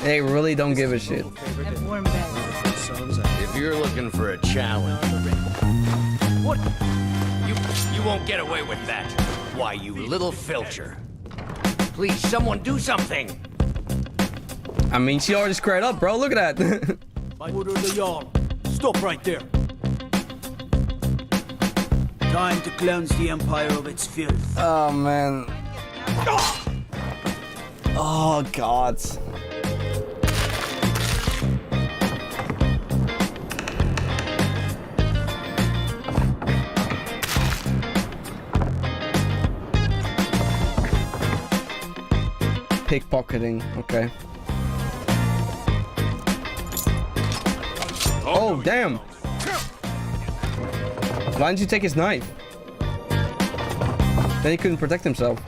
They really don't give a shit. If you're looking for a challenge... What? You won't get away with that. Why, you little filcher. Please, someone do something. I mean, she already squared up, bro. Look at that. By order of the Jarl. Stop right there. Time to cleanse the Empire of its filth. Oh, man. Oh, God. Pickpocketing, okay. Oh, damn. Why didn't you take his knife? Then he couldn't protect himself.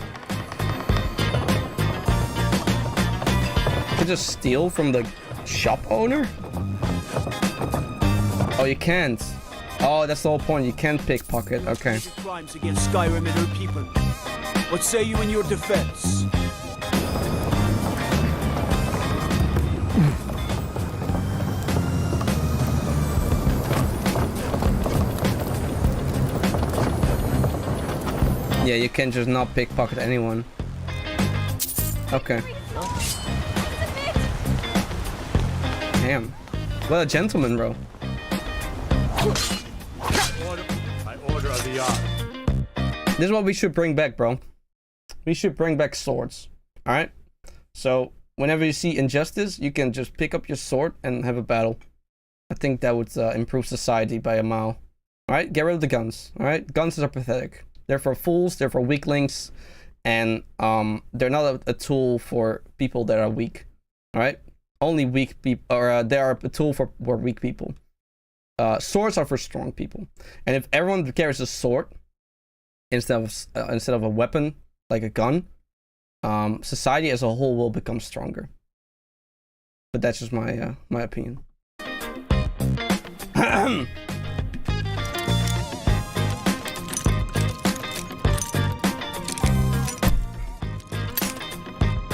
You could just steal from the shop owner? Oh, you can't. Oh, that's the whole point. You can't pickpocket. Okay. Crimes against Skyrim and her people. What say you in your defense? Yeah, you can just not pickpocket anyone. Okay. Damn. What a gentleman, bro. By order of the Jarl. This is what we should bring back, bro. We should bring back swords. Alright? So, whenever you see injustice, you can just pick up your sword and have a battle. I think that would improve society by a mile. Alright? Get rid of the guns. Alright? Guns are pathetic. They're for fools, they're for weaklings, and they're not a tool for people that are weak. Alright? Only weak people, or they are a tool for weak people. Swords are for strong people. And if everyone carries a sword instead of a weapon, like a gun, society as a whole will become stronger. But that's just my my opinion.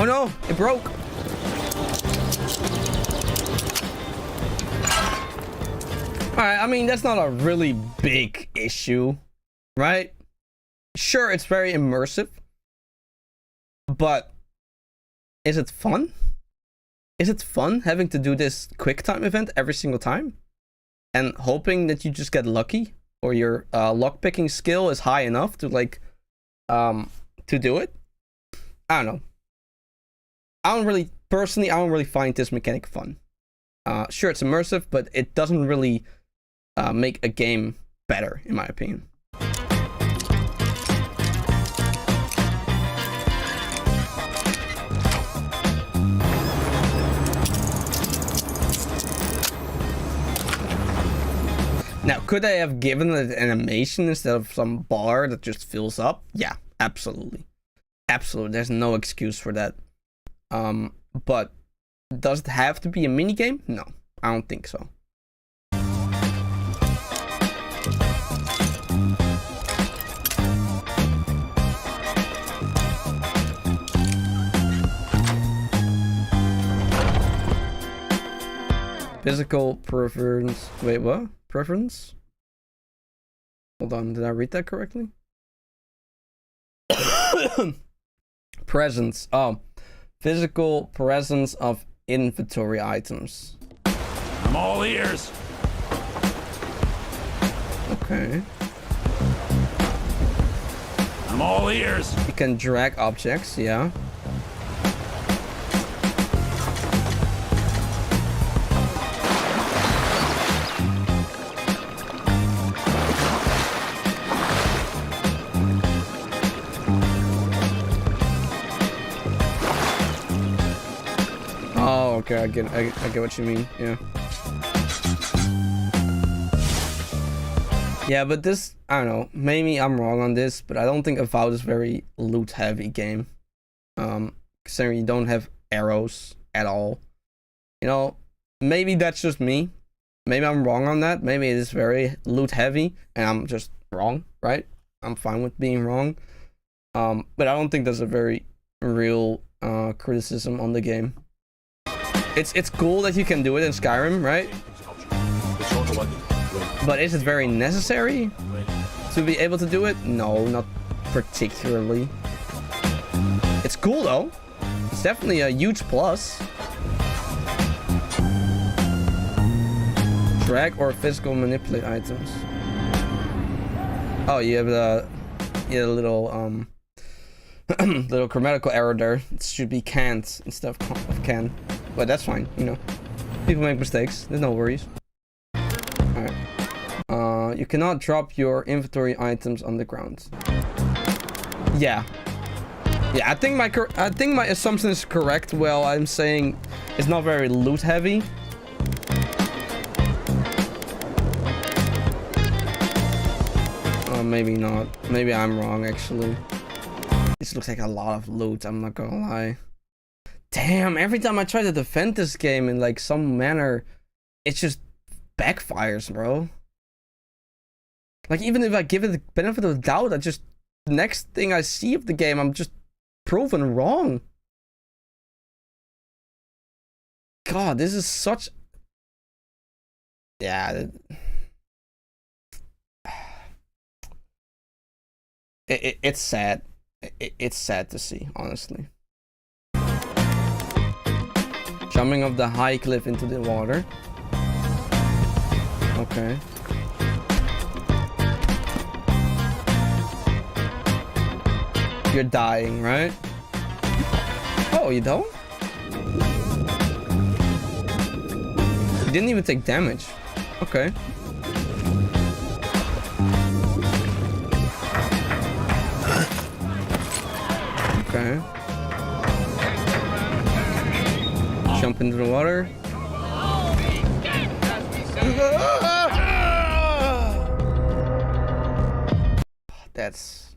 Oh no, it broke. Alright, I mean, that's not a really big issue, right? Sure, it's very immersive, but is it fun? Is it fun having to do this quick time event every single time? And hoping that you just get lucky, or your lockpicking skill is high enough to, like, to do it? I don't know. I don't really find this mechanic fun. Sure, it's immersive, but it doesn't really make a game better, in my opinion. Now, could I have given it an animation instead of some bar that just fills up? Yeah, absolutely. Absolutely, there's no excuse for that. But does it have to be a minigame? No, I don't think so. Physical preference. Wait, what? Preference? Hold on, did I read that correctly? Presence. Oh. Physical presence of inventory items. I'm all ears. Okay. I'm all ears. You can drag objects, yeah. Okay, I get what you mean, yeah. Yeah, but this, I don't know, maybe I'm wrong on this, but I don't think Avowed is a very loot-heavy game. Considering you don't have arrows at all. You know, maybe that's just me. Maybe I'm wrong on that. Maybe it is very loot heavy and I'm just wrong, right? I'm fine with being wrong. But I don't think there's a very real criticism on the game. It's cool that you can do it in Skyrim, right? But is it very necessary to be able to do it? No, not particularly. It's cool though. It's definitely a huge plus. Drag or physical manipulate items. Oh, you have a little little grammatical error there. It should be can't instead of can, but that's fine. You know, people make mistakes. There's no worries. All right. You cannot drop your inventory items on the ground. Yeah. Yeah, I think my assumption is correct. Well, I'm saying it's not very loot heavy. Maybe not. Maybe I'm wrong, actually. This looks like a lot of loot, I'm not gonna lie. Damn, every time I try to defend this game in like some manner, it just backfires, bro. Like, even if I give it the benefit of the doubt, I just, the next thing I see of the game, I'm just proven wrong. God, this is such... Yeah. It's sad. It's sad to see, honestly. Jumping off the high cliff into the water. Okay. You're dying, right? Oh, you don't? You didn't even take damage. Okay. Okay. Jump into the water. That's...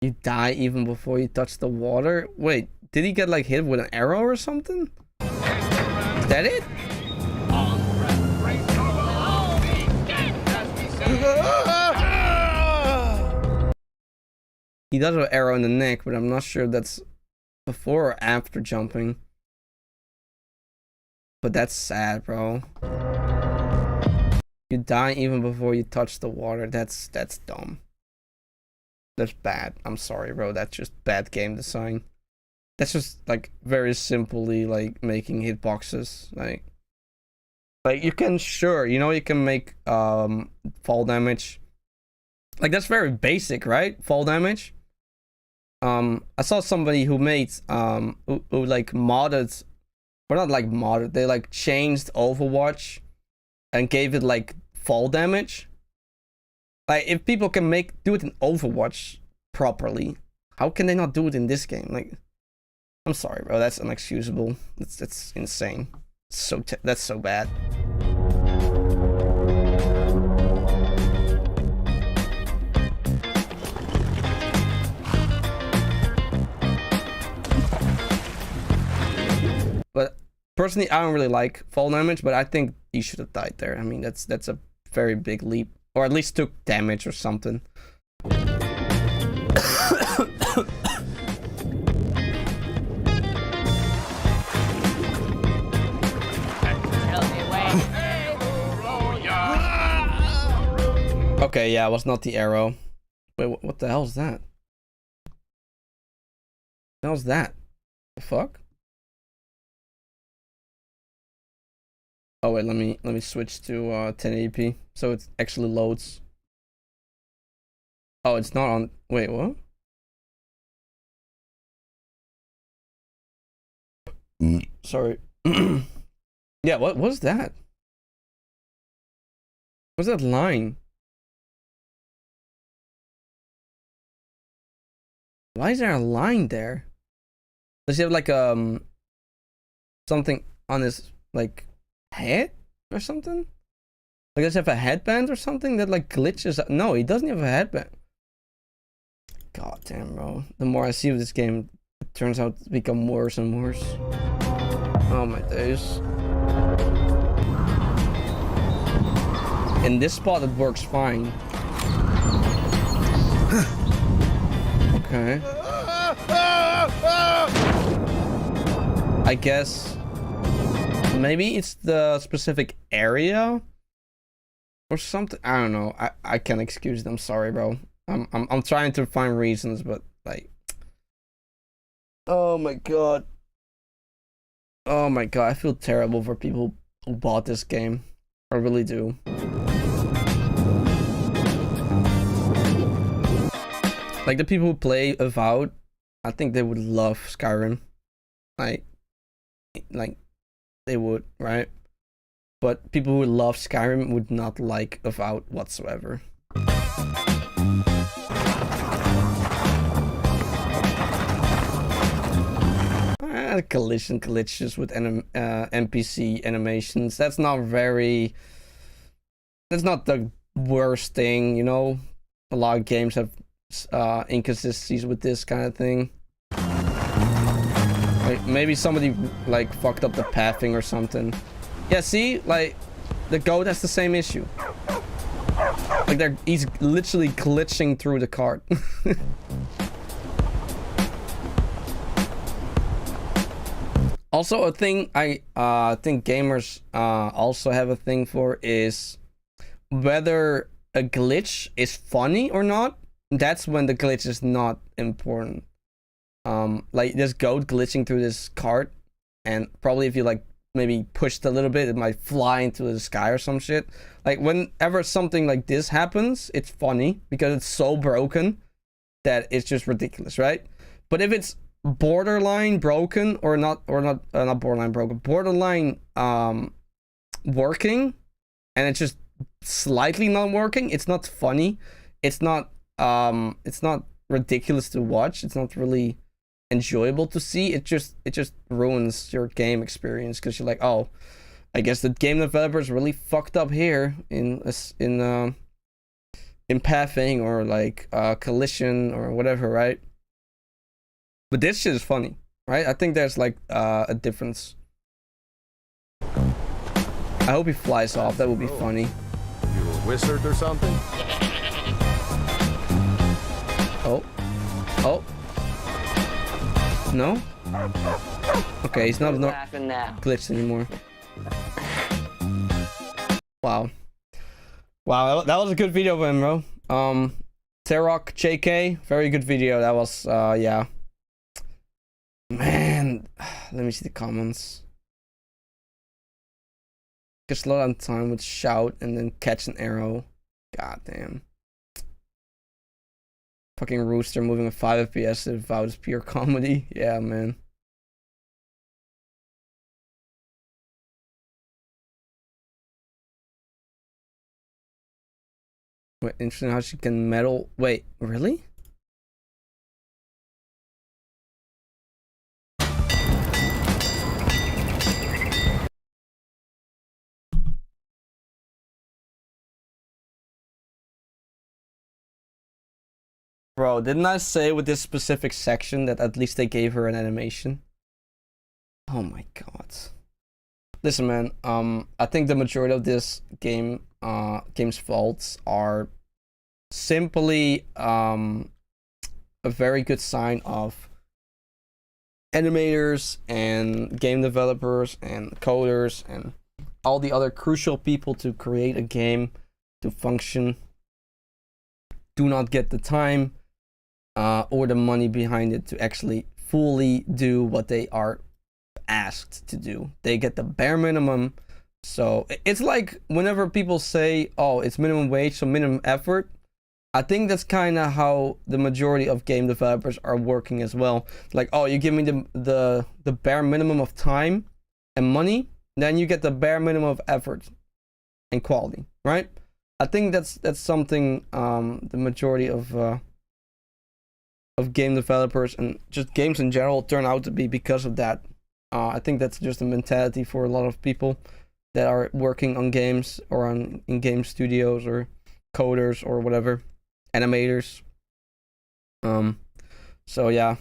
You die even before you touch the water? Wait, did he get like hit with an arrow or something? Is that it? He does have an arrow in the neck, but I'm not sure if that's before or after jumping. But that's sad, bro. You die even before you touch the water. That's dumb. That's bad. I'm sorry, bro. That's just bad game design. That's just like very simply like making hitboxes. Like you can, sure, you know, you can make fall damage. Like that's very basic, right? Fall damage. I saw somebody who made who like modded, or not like modded, they like changed Overwatch and gave it like fall damage. Like, if people can do it in Overwatch properly, how can they not do it in this game? Like, I'm sorry, bro, that's inexcusable. That's insane. That's so bad. But personally, I don't really like fall damage, but I think he should have died there. I mean, that's a very big leap, or at least took damage or something. Okay, yeah, it was not the arrow. Wait, what the hell is that? What the hell is that? The fuck? Oh wait, let me switch to 1080p so it actually loads. Oh, it's not on. Wait, what? Sorry. Yeah, what was that? What's that line? Why is there a line there? Does he have like something on his like head or something? Like, does he have a headband or something that like glitches? No, he doesn't have a headband. God damn, bro. The more I see of this game, it turns out to become worse and worse. Oh my days. in this spot it works fine. Okay. I guess maybe it's the specific area or something. I don't know. I can't excuse them. Sorry, bro. I'm trying to find reasons, but like, oh my god. Oh my god, I feel terrible for people who bought this game. I really do. Like the people who play Avowed, I think they would love Skyrim. Like they would, right? But people who love Skyrim would not like Avowed whatsoever. Collision glitches with NPC animations. That's not the worst thing, you know. A lot of games have inconsistencies with this kind of thing. Like maybe somebody like fucked up the pathing or something. Yeah, see, like the goat has the same issue. Like he's literally glitching through the cart. Also, a thing I think gamers also have a thing for is whether a glitch is funny or not. That's when the glitch is not important. Like this goat glitching through this cart, and probably if you like maybe pushed a little bit, it might fly into the sky or some shit. Like whenever something like this happens, it's funny because it's so broken that it's just ridiculous, right? But if it's borderline broken or not borderline broken, borderline working, and it's just slightly not working, it's not funny, it's not ridiculous to watch, it's not really enjoyable to see. It just ruins your game experience because you're like, oh, I guess the game developers really fucked up here in pathing or like collision or whatever, right? But this shit is funny, right? I think there's like a difference. I hope he flies off. That would be funny. You a wizard or something? Oh. Oh. No? Okay, he's not glitched anymore. Wow. Wow, that was a good video of him, bro. Terok JK, very good video. That was, yeah. Man, let me see the comments. Can slow down time with shout and then catch an arrow. God damn. Fucking Rooster moving at 5 FPS if Avowed is pure comedy. Yeah, man. Wait, interesting how she can metal. Wait, really? Bro, didn't I say with this specific section that at least they gave her an animation? Oh my god. Listen, man, I think the majority of this game's faults are simply a very good sign of animators and game developers and coders and all the other crucial people to create a game to function do not get the time or the money behind it to actually fully do what they are asked to do. They get the bare minimum. So it's like whenever people say, oh, it's minimum wage, so minimum effort, I think that's kind of how the majority of game developers are working as well. Like, oh, you give me the bare minimum of time and money, then you get the bare minimum of effort and quality, right? I think that's something the majority of game developers and just games in general turn out to be because of that. I think that's just a mentality for a lot of people that are working on games or in game studios or coders or whatever, animators. So yeah,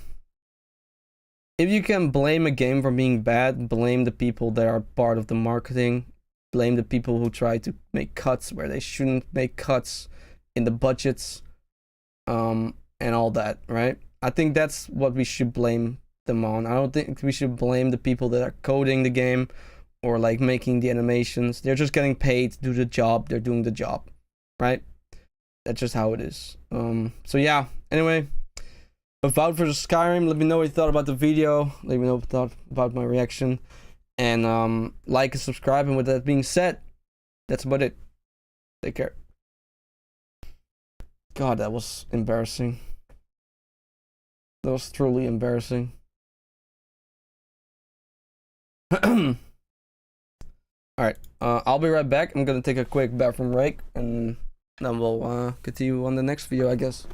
if you can blame a game for being bad, blame the people that are part of the marketing blame the people who try to make cuts where they shouldn't make cuts in the budgets, and all that, right? I think that's what we should blame them on. I don't think we should blame the people that are coding the game or like making the animations. They're just getting paid to do the job. They're doing the job, right? That's just how it is. So yeah, anyway, Avowed versus Skyrim. Let me know what you thought about the video. Let me know what you thought about my reaction. And like and subscribe. And with that being said, that's about it. Take care. God, that was embarrassing. That was truly embarrassing. Alright, I'll be right back. I'm gonna take a quick bathroom break, and then we'll continue on the next video, I guess.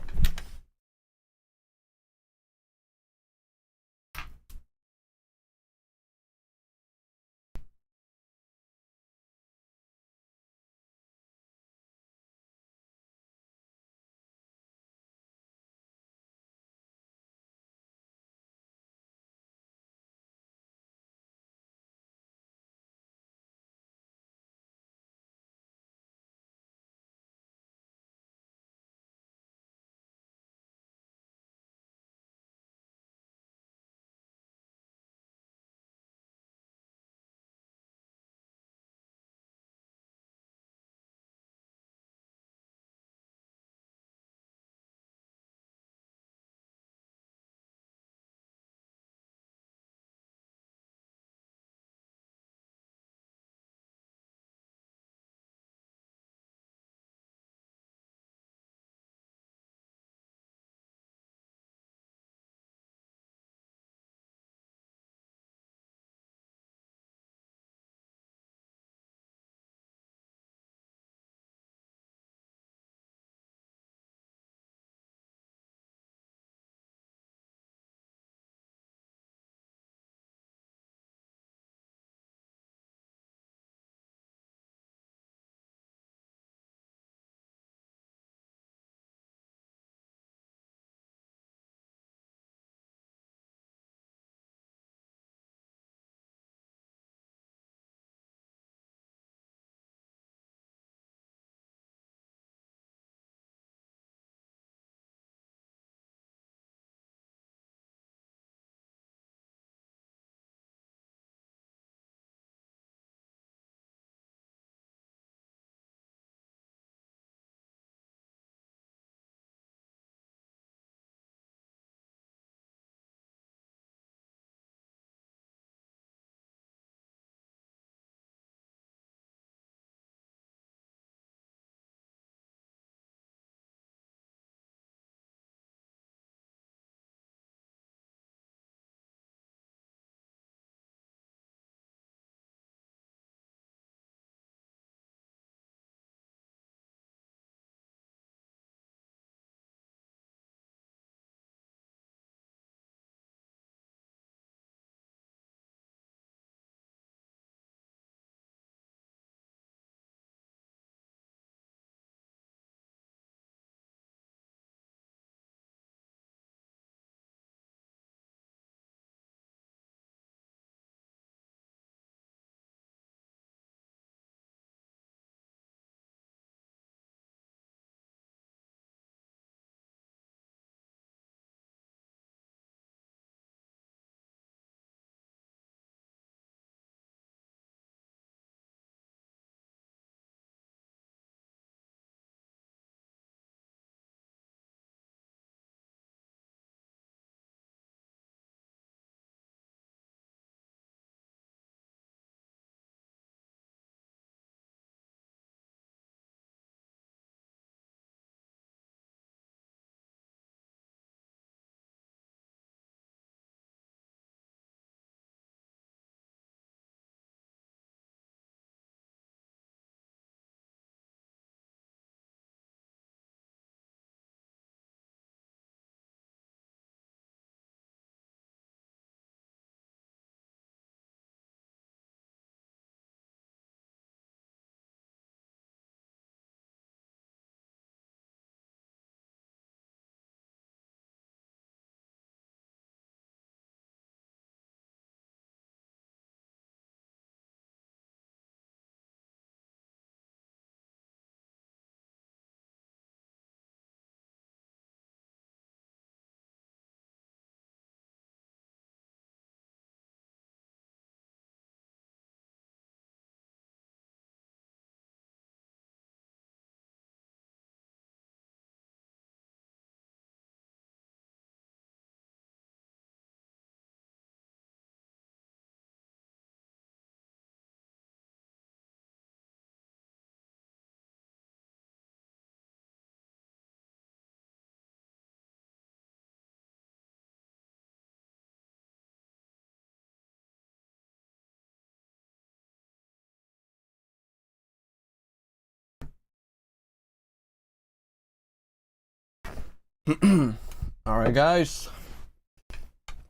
Alright, guys.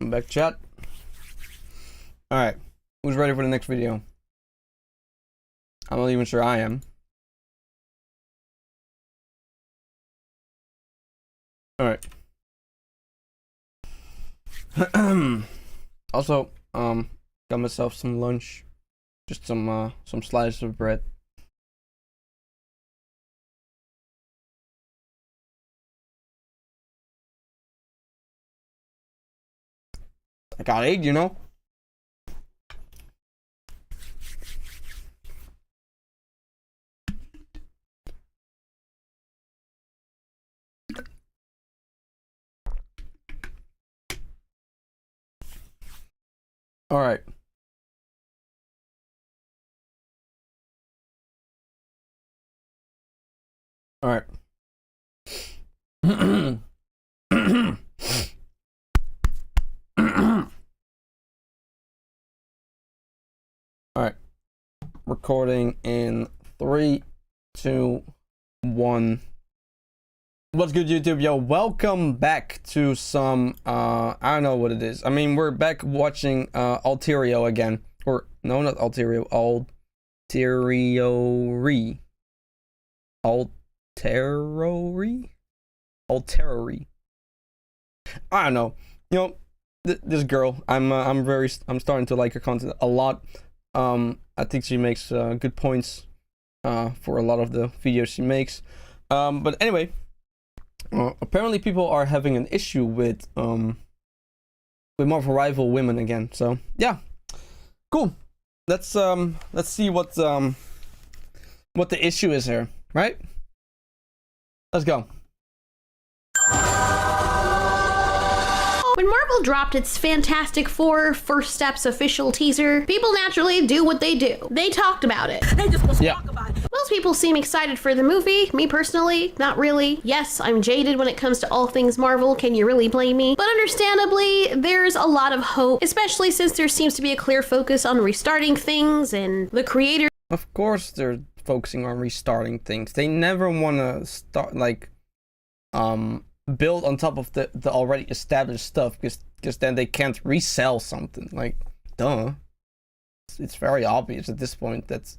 I'm back, chat. Alright. Who's ready for the next video? I'm not even sure I am. Alright. Also, got myself some lunch. Just some slices of bread. I got 8, you know? All right. All right. All right. Recording in 3, 2, 1. What's good, YouTube? Yo, welcome back to some I don't know what it is. I mean, we're back watching Alterio again. Or no, not Alterio, Alteriory. Alteriory. I don't know. You know, this girl, I'm starting to like her content a lot. I think she makes good points for a lot of the videos she makes. But anyway, apparently people are having an issue with Marvel Rival women again. So yeah, cool. Let's see what the issue is here, right? Let's go. When Marvel dropped its Fantastic Four First Steps official teaser, people naturally do what they do. They talked about it. They just want to talk about it. Most people seem excited for the movie. Me personally, not really. Yes, I'm jaded when it comes to all things Marvel. Can you really blame me? But understandably, there's a lot of hope, especially since there seems to be a clear focus on restarting things and the creator. Of course they're focusing on restarting things. They never want to start like build on top of the already established stuff because then they can't resell something. Like, duh. It's very obvious at this point that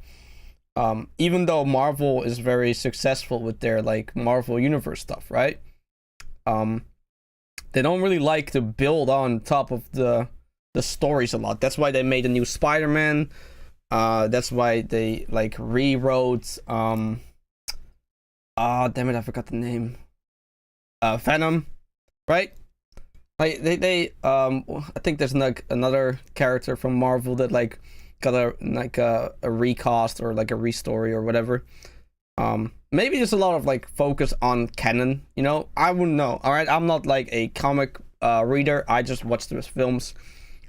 even though Marvel is very successful with their like Marvel Universe stuff, right? They don't really like to build on top of the stories a lot. That's why they made a new Spider-Man. That's why they like rewrote damn it, I forgot the name. Venom, right? Like they I think there's like another character from Marvel that like got a recast or like a restory or whatever. Maybe there's a lot of like focus on canon, you know? I wouldn't know. All right, I'm not like a comic reader. I just watch those films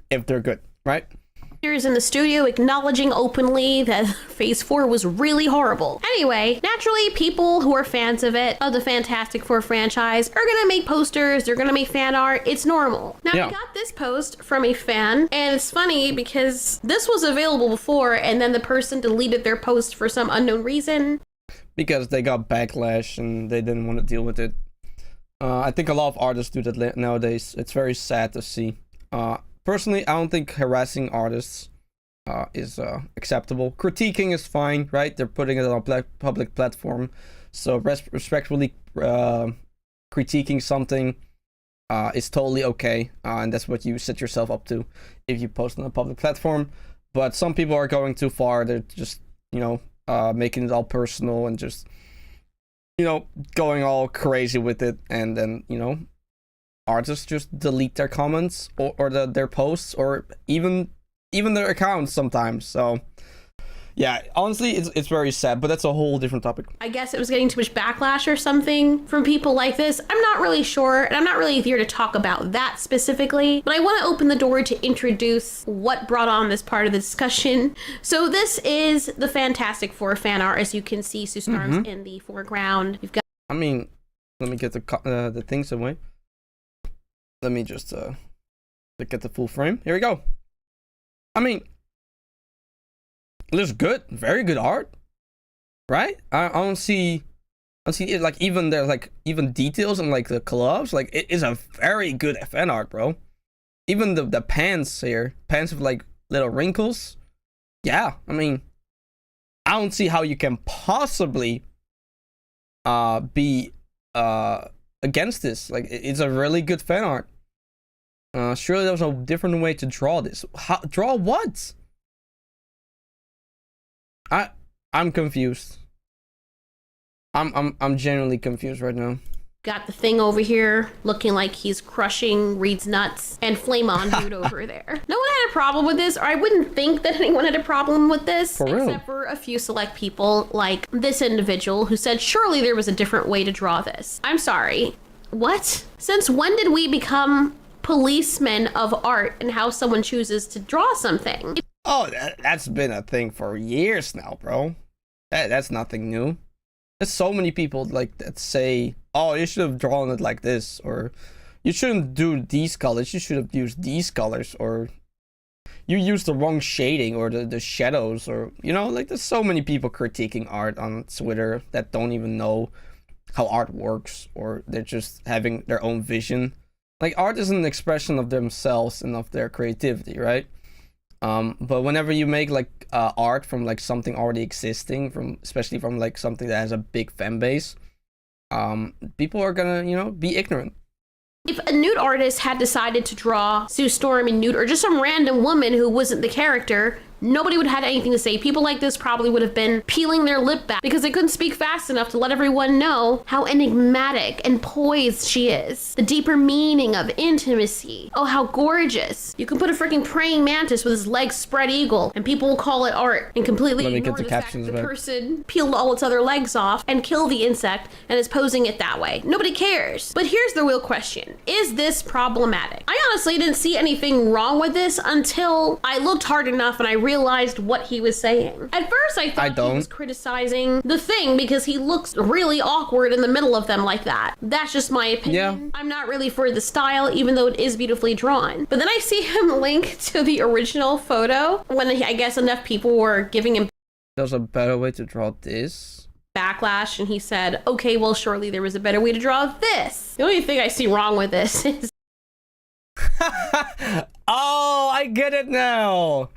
if they're good, right? In the studio acknowledging openly that Phase 4 was really horrible. Anyway, naturally, people who are fans of the Fantastic Four franchise, are gonna make posters, they're gonna make fan art, it's normal. Now, I got this post from a fan, and it's funny because this was available before, and then the person deleted their post for some unknown reason. Because they got backlash and they didn't want to deal with it. I think a lot of artists do that nowadays. It's very sad to see. Personally, I don't think harassing artists is acceptable. Critiquing is fine, right? They're putting it on a public platform. So respectfully critiquing something is totally okay. And that's what you set yourself up to if you post on a public platform. But some people are going too far. They're just, you know, making it all personal and just, you know, going all crazy with it. And then, you know, artists just delete their comments or their posts or even their accounts sometimes. So yeah, honestly, it's very sad, but that's a whole different topic. I guess it was getting too much backlash or something from people like this. I'm not really sure, and I'm not really here to talk about that specifically, but I want to open the door to introduce what brought on this part of the discussion. So this is the Fantastic Four fan art, as you can see, Sue Storm's in the foreground. You've got. I mean, let me get the things away. Let me just get the full frame. Here we go. I mean, it looks good. Very good art, right? I don't see And see, like even there's like even details and like the gloves, like it is a very good fan art, bro. Even the pants here, pants with like little wrinkles. Yeah, I mean, I don't see how you can possibly be against this. Like it's a really good fan art. Surely there was a different way to draw this. How, draw what? I'm confused. I'm genuinely confused right now. Got the thing over here looking like he's crushing Reed's nuts, and Flame On dude over there. No one had a problem with this, or I wouldn't think that anyone had a problem with this, For real. except for a few select people like this individual who said surely there was a different way to draw this. I'm sorry. What? Since when did we become policemen of art and how someone chooses to draw something? Oh, that's been a thing for years now, bro. That's nothing new. There's so many people like that say, oh, you should have drawn it like this, or you shouldn't do these colors, you should have used these colors, or you used the wrong shading or the shadows, or, you know, like there's so many people critiquing art on Twitter that don't even know how art works, or they're just having their own vision. Like art is an expression of themselves and of their creativity, right? But whenever you make like art from like something already existing, from especially from like something that has a big fan base, people are gonna, you know, be ignorant. If a nude artist had decided to draw Sue Storm in nude, or just some random woman who wasn't the character, nobody would have had anything to say. People like this probably would have been peeling their lip back because they couldn't speak fast enough to let everyone know how enigmatic and poised she is. The deeper meaning of intimacy. Oh, how gorgeous. You can put a freaking praying mantis with his legs spread eagle and people will call it art and completely Let me ignore get the the fact captions that the back. person peeled all its other legs off and killed the insect and is posing it that way. Nobody cares. But here's the real question. Is this problematic? I honestly didn't see anything wrong with this until I looked hard enough and I realized what he was saying. At first I thought he was criticizing the thing because he looks really awkward in the middle of them like that. That's just my opinion. Yeah. I'm not really for the style, even though it is beautifully drawn. But then I see him link to the original photo when I guess enough people were giving him There's a better way to draw this. backlash, and he said, okay, well, surely there was a better way to draw this. The only thing I see wrong with this is Oh, I get it now.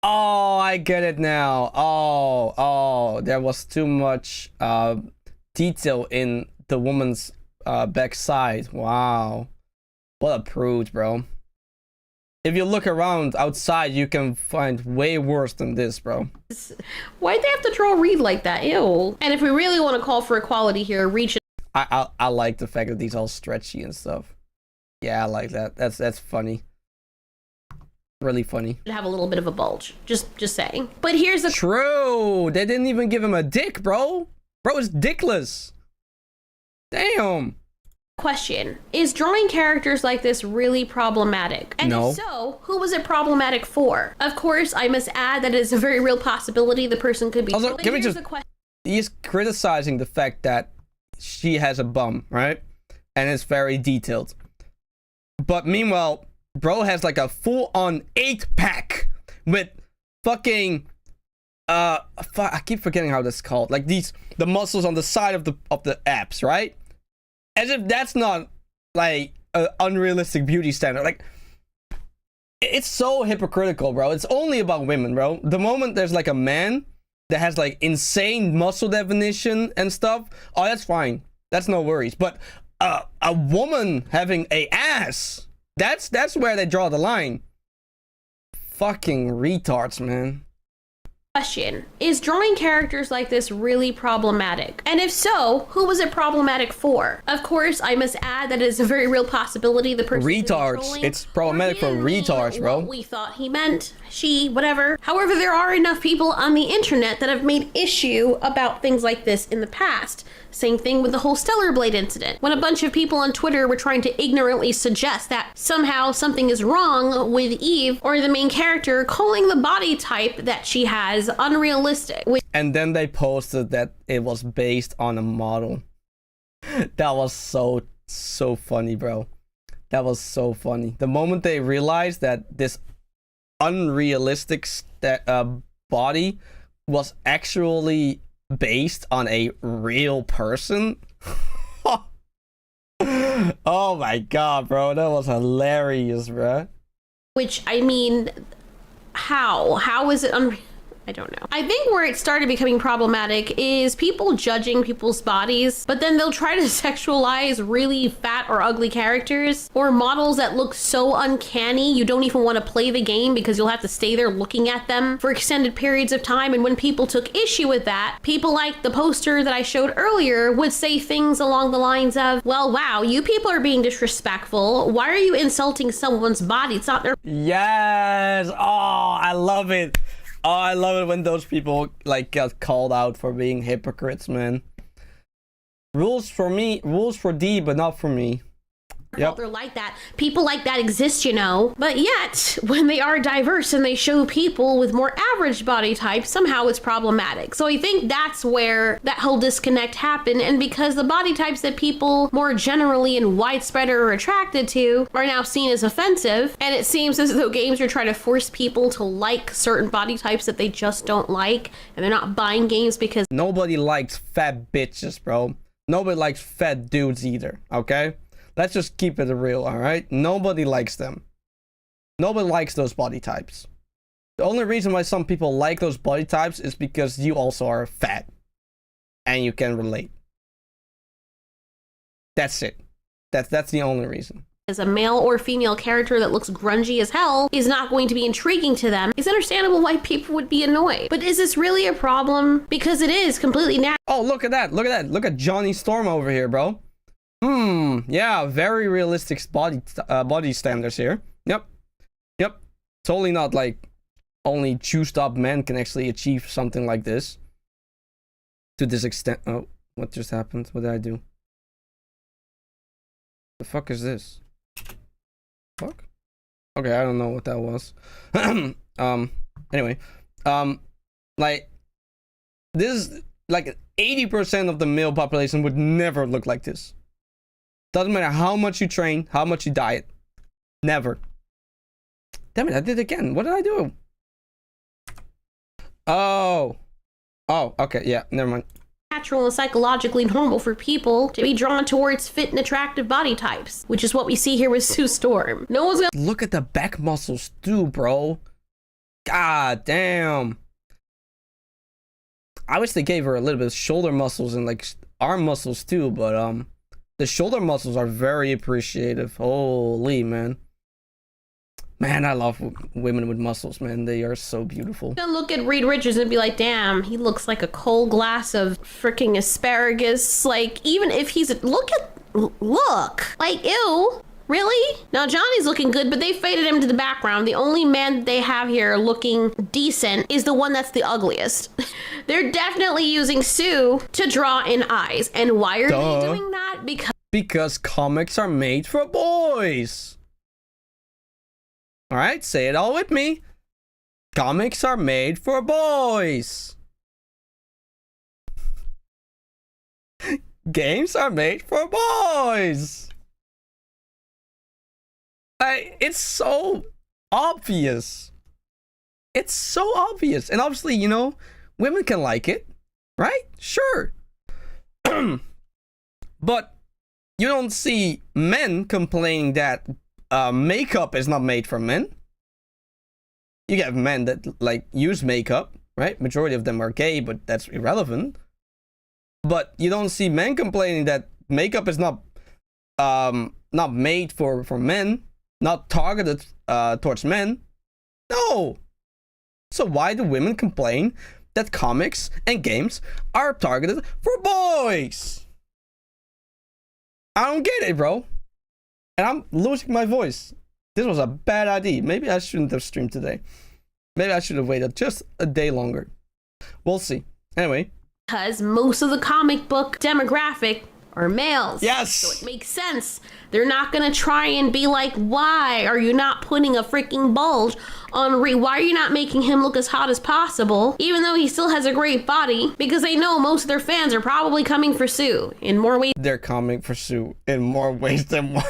Oh, I get it now. Oh, there was too much detail in the woman's backside. Wow. What a prude, bro. If you look around outside, you can find way worse than this, bro. why'd they have to draw Reed like that? Ew. And if we really want to call for equality here, Reed should I like the fact that these all stretchy and stuff. Yeah, I like that. That's funny. Really funny. have a little bit of a bulge. Just saying. But here's the True. They didn't even give him a dick, bro. Bro is dickless. Damn. question. Is drawing characters like this really problematic? And No. if so, who was it problematic for? Of course, I must add that it is a very real possibility the person could be. Also, But can we here's just- the question. He's criticizing the fact that she has a bum, right? And it's very detailed. But meanwhile, bro has like a full-on 8-pack with fucking I keep forgetting how that's called. Like the muscles on the side of the abs, right? As if that's not like an unrealistic beauty standard. Like it's so hypocritical, bro. It's only about women, bro. The moment there's like a man that has like insane muscle definition and stuff, oh, that's fine. That's no worries. But a woman having a ass, that's where they draw the line. Fucking retards, man. Question. Is drawing characters like this really problematic? And if so, who was it problematic for? Of course, I must add that it is a very real possibility the person Retards. It's problematic for retards, bro. What we thought he meant, she, whatever. However, there are enough people on the internet that have made issue about things like this in the past. Same thing with the whole Stellar Blade incident, when a bunch of people on Twitter were trying to ignorantly suggest that somehow something is wrong with Eve or the main character, calling the body type that she has unrealistic. And then they posted that it was based on a model. That was so funny, bro. That was so funny. The moment they realized that this unrealistic body was actually based on a real person? Oh my god, bro, that was hilarious, bro. Which, I mean, how is it unreal? I don't know. I think where it started becoming problematic is people judging people's bodies, but then they'll try to sexualize really fat or ugly characters or models that look so uncanny you don't even want to play the game because you'll have to stay there looking at them for extended periods of time. And when people took issue with that, people like the poster that I showed earlier would say things along the lines of, well, wow, you people are being disrespectful. Why are you insulting someone's body? It's not their— Yes! Oh, I love it. Oh, I love it when those people like get called out for being hypocrites, man. Rules for me, rules for D, but not for me. Yep. They're like that. People like that exist, you know. But yet, when they are diverse and they show people with more average body types, somehow it's problematic. So I think that's where that whole disconnect happened. And because the body types that people more generally and widespread are attracted to are now seen as offensive, and it seems as though games are trying to force people to like certain body types that they just don't like, and they're not buying games because nobody likes fat bitches, bro. Nobody likes fat dudes either, okay? Let's just keep it real, alright? Nobody likes them. Nobody likes those body types. The only reason why some people like those body types is because you also are fat. And you can relate. That's it. That's the only reason. as a male or female character that looks grungy as hell is not going to be intriguing to them, it's understandable why people would be annoyed. But is this really a problem? Because it is completely natural. Oh, look at that. Look at that. Look at Johnny Storm over here, bro. Yeah, very realistic body standards here. Yep. Totally not like only juiced up men can actually achieve something like this. To this extent. Oh, what just happened? What did I do? The fuck is this? Fuck? Okay, I don't know what that was. Anyway. Like, this, like 80% of the male population would never look like this. Doesn't matter how much you train, how much you diet. Never. Damn it, I did it again. What did I do? Oh, okay, yeah, never mind. Natural and psychologically normal for people to be drawn towards fit and attractive body types, which is what we see here with Sue Storm. No one's gonna look at the back muscles too, bro. God damn. I wish they gave her a little bit of shoulder muscles and like arm muscles too, but the shoulder muscles are very appreciative. Holy man. Man, I love women with muscles, man. They are so beautiful. gonna look at Reed Richards and be like, damn, he looks like a cold glass of freaking asparagus. Like, even if he's look, like, ew. Really? Now Johnny's looking good, but they faded him to the background. The only man that they have here looking decent is the one that's the ugliest. They're definitely using Sue to draw in eyes. And why are they doing that? Because comics are made for boys. All right, say it all with me. Comics are made for boys. Games are made for boys. It's so obvious. It's so obvious. And obviously, you know, women can like it, right? Sure. But you don't see men complaining that makeup is not made for men. You get men that like use makeup, right? Majority of them are gay, but that's irrelevant. But you don't see men complaining that makeup is not made for men, not targeted towards men. No. So why do women complain that comics and games are targeted for boys? I don't get it, bro. And I'm losing my voice. This was a bad idea. Maybe I shouldn't have streamed today. Maybe I should have waited just a day longer. We'll see. Anyway. Because most of the comic book demographic are males. Yes. So it makes sense. They're not going to try and be like, why are you not putting a freaking bulge on Reed? Why are you not making him look as hot as possible? Even though he still has a great body. Because they know most of their fans are probably coming for Sue in more ways. They're coming for Sue in more ways than one.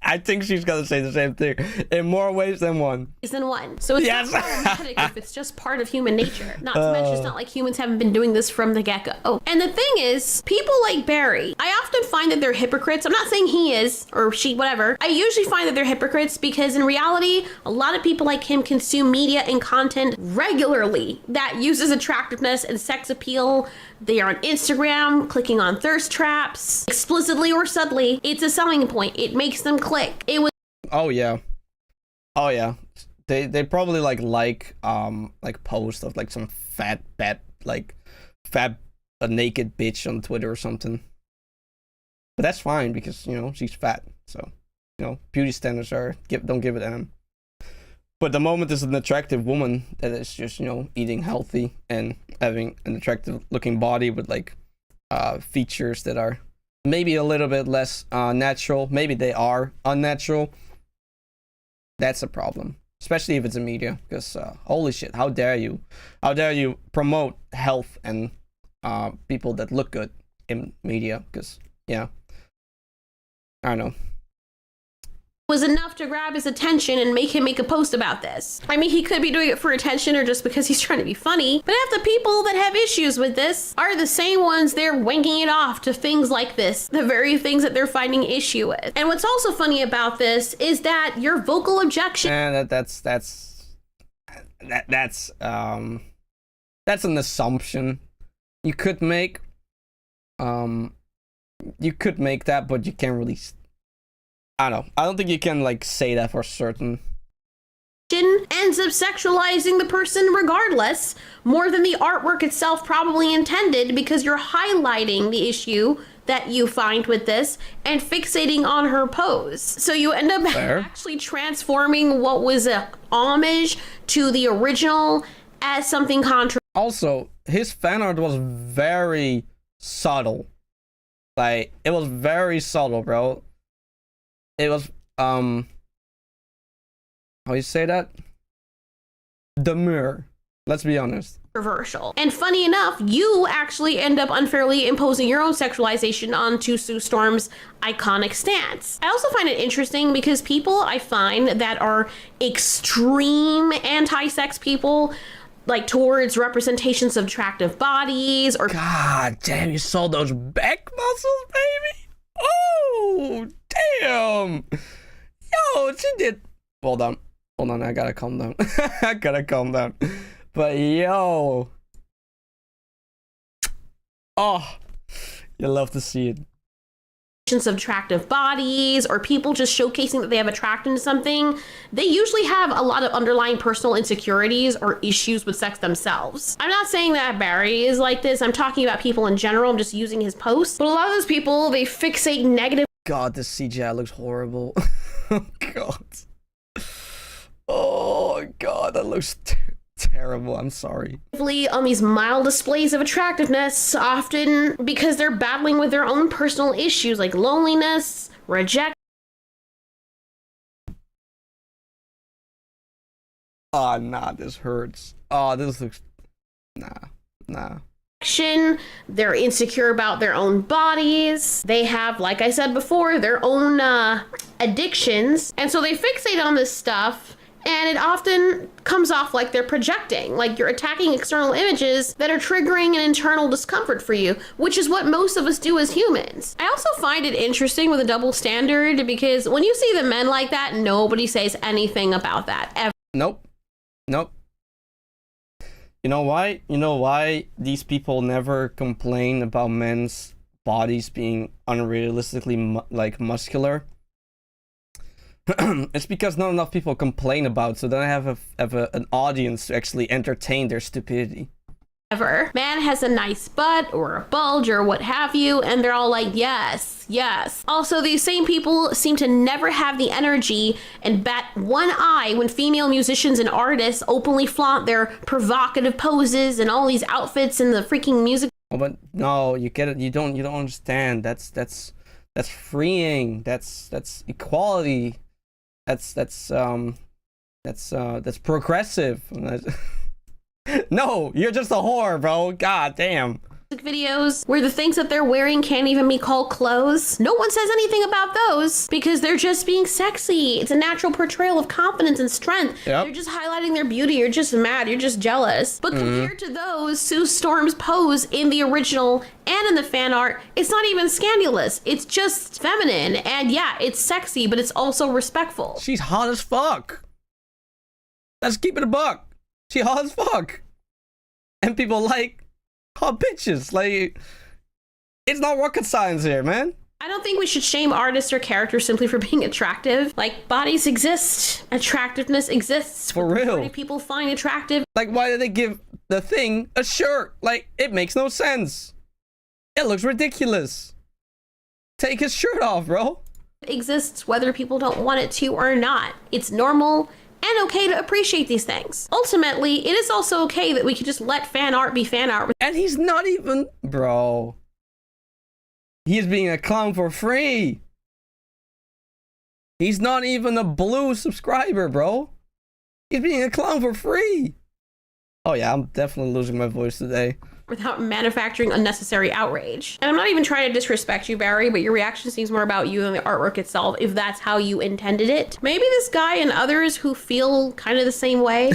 I think she's gonna say the same thing in more ways than one. Than one. So it's Yes. not problematic if it's just part of human nature. Not to mention it's not like humans haven't been doing this from the get-go. Oh, and the thing is, people like Barry, I often find that they're hypocrites. I'm not saying he is, or she, whatever. I usually find that they're hypocrites because in reality, a lot of people like him consume media and content regularly that uses attractiveness and sex appeal. They are on Instagram, clicking on thirst traps, explicitly or subtly. It's a selling point. It makes them click. It was Oh yeah. Oh yeah. They probably like post of like some fat a naked bitch on Twitter or something. But that's fine because, you know, she's fat. So, you know, beauty standards don't give it a them. But the moment there's an attractive woman that is just, you know, eating healthy and having an attractive looking body with like features that are maybe a little bit less natural, maybe they are unnatural, that's a problem. Especially if it's in media, because holy shit, how dare you promote health and people that look good in media? Because yeah, I don't know. Was enough to grab his attention and make him make a post about this. I mean, he could be doing it for attention or just because he's trying to be funny, but half the people that have issues with this are the same ones they're wanking it off to things like this, the very things that they're finding issue with. And what's also funny about this is that your vocal objection And that's an assumption you could make. You could make that, but you can't really. I don't know. I don't think you can like say that for certain. ends up sexualizing the person regardless, more than the artwork itself probably intended, because you're highlighting the issue that you find with this and fixating on her pose. So you end up actually transforming what was a homage to the original as something controversial. Also, his fan art was very subtle. Like, it was very subtle, bro. It was, how you say that? Demure. Let's be honest. Controversial. And funny enough, you actually end up unfairly imposing your own sexualization onto Sue Storm's iconic stance. I also find it interesting because people I find that are extreme anti-sex people, like towards representations of attractive bodies or God damn, you saw those back muscles, baby? Oh, damn. Yo, she did. Hold on, I gotta calm down. I gotta calm down. But yo. Oh, you love to see it. of attractive bodies or people just showcasing that they have attraction to something, they usually have a lot of underlying personal insecurities or issues with sex themselves. I'm not saying that Barry is like this. I'm talking about people in general. I'm just using his posts. But a lot of those people, they fixate negative. God, this CGI looks horrible. Oh, God. Oh, God, that looks terrible. I'm sorry. On these mild displays of attractiveness, often because they're battling with their own personal issues like loneliness, rejection. Oh, nah, this hurts. Oh, this looks... Nah. They're insecure about their own bodies. They have, like I said before, their own addictions. And so they fixate on this stuff. And it often comes off like they're projecting, like you're attacking external images that are triggering an internal discomfort for you, which is what most of us do as humans. I also find it interesting with a double standard because when you see the men like that, nobody says anything about that ever. Nope. You know why? You know why these people never complain about men's bodies being unrealistically muscular? It's because not enough people complain about it, so then I have an audience to actually entertain their stupidity. Man has a nice butt or a bulge or what have you, and they're all like, yes. Also, these same people seem to never have the energy and bat one eye when female musicians and artists openly flaunt their provocative poses and all these outfits and the freaking music. Oh, but no, you get it. You don't understand. That's freeing. That's equality. That's progressive. No, you're just a whore, bro. God damn. music videos where the things that they're wearing can't even be called clothes. No one says anything about those because they're just being sexy. It's a natural portrayal of confidence and strength. Yep. They're just highlighting their beauty. You're just mad. You're just jealous. But compared to those, Sue Storm's pose in the original and in the fan art, it's not even scandalous. It's just feminine. And yeah, it's sexy, but it's also respectful. She's hot as fuck. Let's keep it a buck. She hot as fuck. And people like hot bitches. Like, it's not rocket science here, man. I don't think we should shame artists or characters simply for being attractive. Like, bodies exist. Attractiveness exists. For What the real. majority of people find attractive Like, why did they give the thing a shirt? Like, it makes no sense. It looks ridiculous. Take his shirt off, bro. exists whether people don't want it to or not. It's normal and okay to appreciate these things. Ultimately, it is also okay that we could just let fan art be fan art. And he's not even... Bro. He is being a clown for free. He's not even a blue subscriber, bro. He's being a clown for free. Oh yeah, I'm definitely losing my voice today. Without manufacturing unnecessary outrage. And I'm not even trying to disrespect you, Barry, but your reaction seems more about you than the artwork itself, if that's how you intended it. Maybe this guy and others who feel kind of the same way.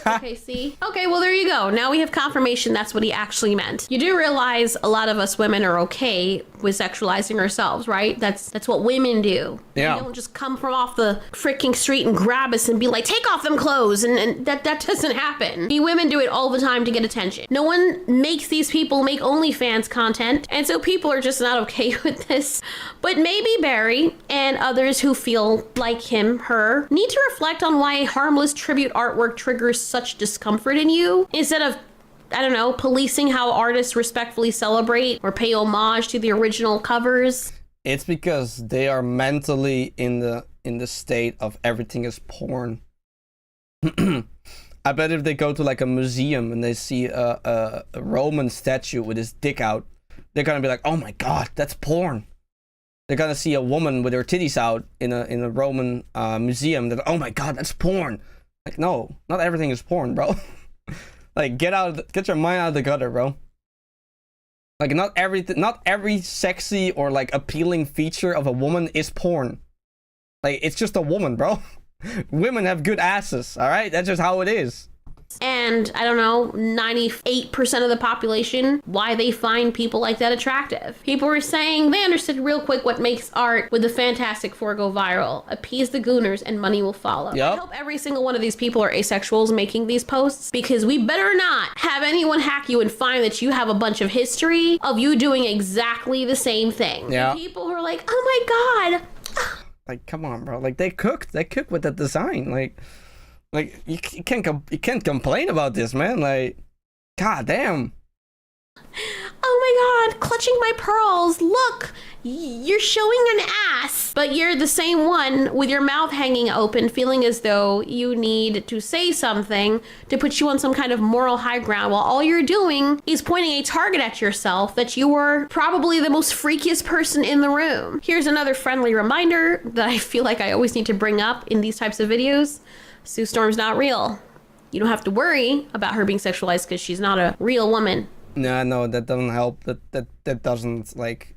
Okay, see? Okay, well, there you go. Now we have confirmation that's what he actually meant. You do realize a lot of us women are okay with sexualizing ourselves, right? That's what women do. Yeah. They don't just come from off the freaking street and grab us and be like, take off them clothes, and that doesn't happen. We women do it all the time to get attention. No one makes these people make OnlyFans content, and so people are just not okay with this. But maybe Barry and others who feel like him, her, need to reflect on why harmless tribute artwork triggers such discomfort in you, instead of, I don't know, policing how artists respectfully celebrate or pay homage to the original covers. It's because they are mentally in the state of everything is porn. I bet if they go to like a museum and they see a Roman statue with his dick out, they're gonna be like, "Oh my god, that's porn." They're gonna see a woman with her titties out in a Roman museum. They're like, "Oh my god, that's porn." Like, no, not everything is porn, bro. Like, get your mind out of the gutter, bro. Like, not every sexy or like appealing feature of a woman is porn. Like, it's just a woman, bro. Women have good asses, all right? That's just how it is. And I don't know, 98% of the population, why they find people like that attractive. People were saying they understood real quick what makes art with the Fantastic Four go viral. Appease the gooners and money will follow. Yep. I hope every single one of these people are asexuals making these posts, because we better not have anyone hack you and find that you have a bunch of history of you doing exactly the same thing. Yeah. And people who are like, oh my god. Like, come on, bro. Like, they cooked with that design. Like you can't complain about this, man. Like, god damn. Oh my god, clutching my pearls. Look, you're showing an ass, but you're the same one with your mouth hanging open, feeling as though you need to say something to put you on some kind of moral high ground, while all you're doing is pointing a target at yourself that you were probably the most freakiest person in the room. Here's another friendly reminder that I feel like I always need to bring up in these types of videos. Sue Storm's not real. You don't have to worry about her being sexualized because she's not a real woman. No, that doesn't help. That doesn't like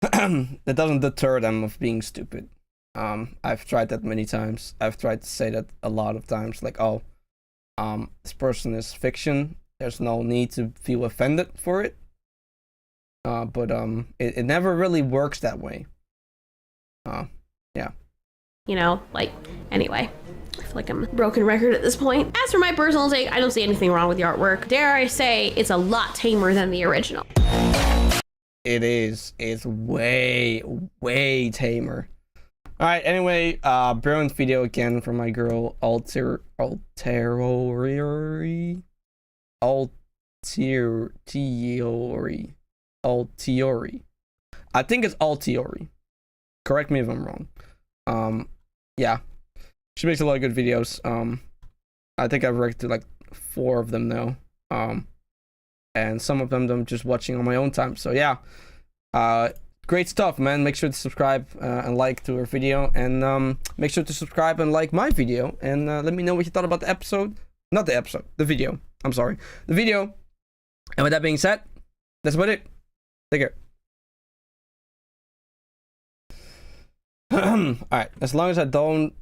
that doesn't deter them of being stupid. I've tried that many times. I've tried to say that a lot of times, like, oh, this person is fiction. There's no need to feel offended for it. But it never really works that way. Yeah. You know, like, anyway. I feel like I'm a broken record at this point. As for my personal take, I don't see anything wrong with the artwork. Dare I say, it's a lot tamer than the original. It is. It's way, way tamer. Alright, anyway, brilliant video again from my girl, Altiori. I think it's Altiori. Correct me if I'm wrong. Yeah. She makes a lot of good videos. I think I've reacted to like 4 of them now. And some of them I'm just watching on my own time. So yeah, great stuff, man. Make sure to subscribe and like to her video, and make sure to subscribe and like my video, and let me know what you thought about the episode. Not the episode, the video. I'm sorry, the video. And with that being said, That's about it. Take care. Alright, as long as I don't...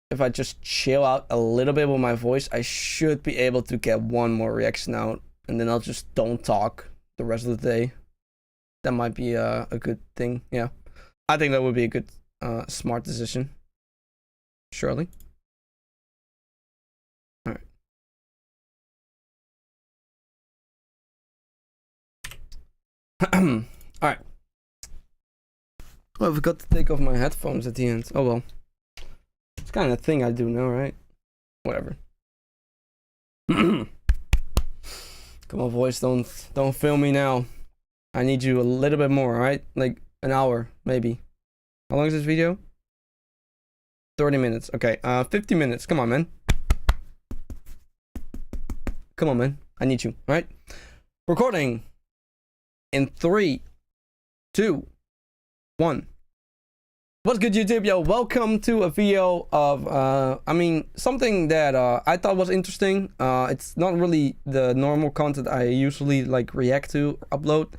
If I just chill out a little bit with my voice, I should be able to get one more reaction out. And then I'll just don't talk the rest of the day. That might be a good thing, yeah. I think that would be a good, smart decision. Surely. Alright. Alright. Oh, I forgot to take off my headphones at the end. Oh well. It's kind of a thing I do now, right? Whatever. Come on, voice, don't film me now. I need you a little bit more, alright? Like an hour, maybe. How long is this video? 30 minutes. Okay, 50 minutes. Come on, man. Come on, man. I need you, alright? Recording in 3, 2, 1. What's good, YouTube? Yo, welcome to a video of, something that I thought was interesting. It's not really the normal content I usually like react to, upload.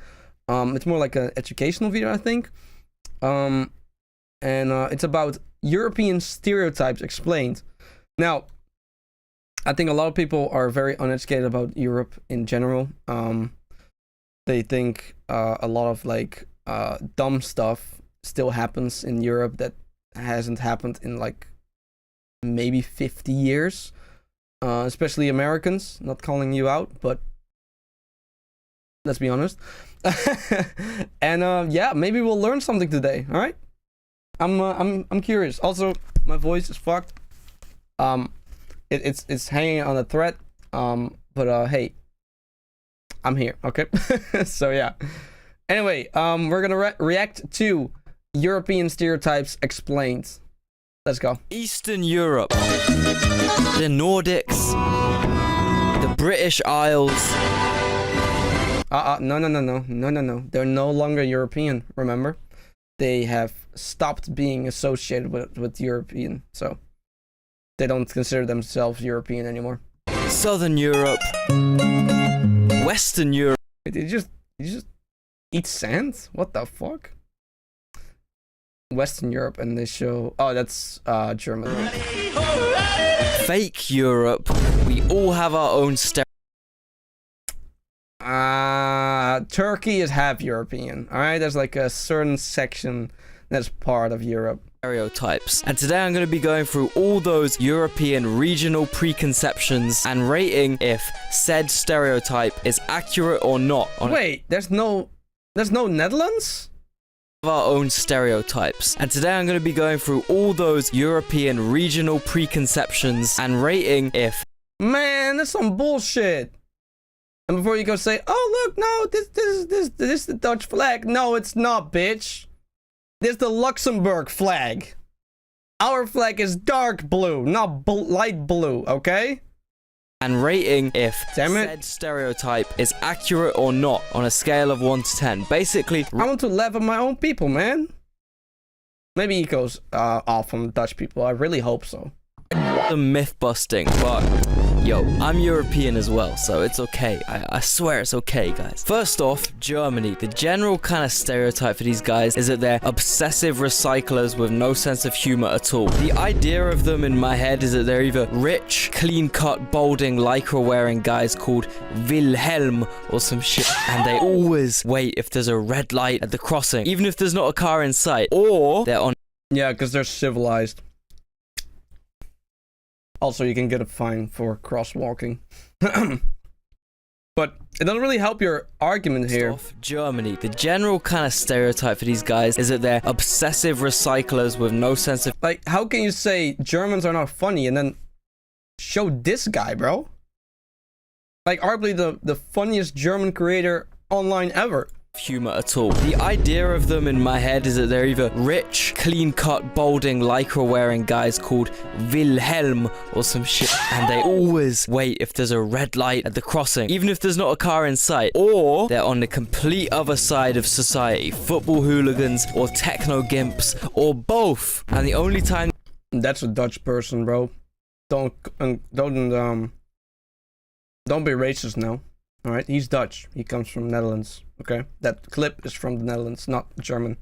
It's more like an educational video, I think. It's about European stereotypes explained. Now, I think a lot of people are very uneducated about Europe in general. They think a lot of like dumb stuff still happens in Europe that hasn't happened in like maybe 50 years. Especially Americans, not calling you out, but let's be honest. And yeah, maybe we'll learn something today, all right? I'm curious. Also, my voice is fucked. It's hanging on a thread. But hey, I'm here, okay? So yeah. Anyway, we're gonna react to European stereotypes explained. Let's go. Eastern Europe, the Nordics, the British Isles. No. They're no longer European, remember? They have stopped being associated with European, so they don't consider themselves European anymore. Southern Europe, Western Europe. Wait, did you just eat sand? What the fuck? Western Europe, and they show... Oh, that's Germany. Fake Europe. We all have our own Turkey is half European, alright? There's like a certain section that's part of Europe. stereotypes. And today I'm going to be going through all those European regional preconceptions and rating if said stereotype is accurate or not. Wait, there's no Netherlands? Our own stereotypes. And today I'm going to be going through all those European regional preconceptions and rating if... Man, that's some bullshit. And before you go say, oh look, no, this is the Dutch flag. No, it's not, bitch. This is the Luxembourg flag. Our flag is dark blue, not light blue, okay? And rating if said stereotype is accurate or not on a scale of 1 to 10. Basically, I want to laugh at my own people, man. Maybe he goes off on Dutch people. I really hope so. The myth busting, but yo, I'm European as well, so it's okay. I swear it's okay, guys. First off, Germany. The general kind of stereotype for these guys is that they're obsessive recyclers with no sense of humor at all. The idea of them in my head is that they're either rich, clean-cut, balding, lycra-wearing guys called Wilhelm or some shit, and they always wait if there's a red light at the crossing, even if there's not a car in sight, or they're on... Yeah, because they're civilized. Also, you can get a fine for crosswalking. But it doesn't really help your argument here. Germany. The general kind of stereotype for these guys is that they're obsessive recyclers with no sense of... Like, how can you say Germans are not funny and then show this guy, bro? Like, arguably the funniest German creator online ever. Humor at all. The idea of them in my head is that they're either rich, clean-cut, balding, lycra-wearing guys called Wilhelm or some shit, and they always wait if there's a red light at the crossing, even if there's not a car in sight, or they're on the complete other side of society, football hooligans or techno gimps or both. And the only time... That's a Dutch person, bro. Don't be racist now. All right, he's Dutch. He comes from Netherlands. Okay, that clip is from the Netherlands, not German.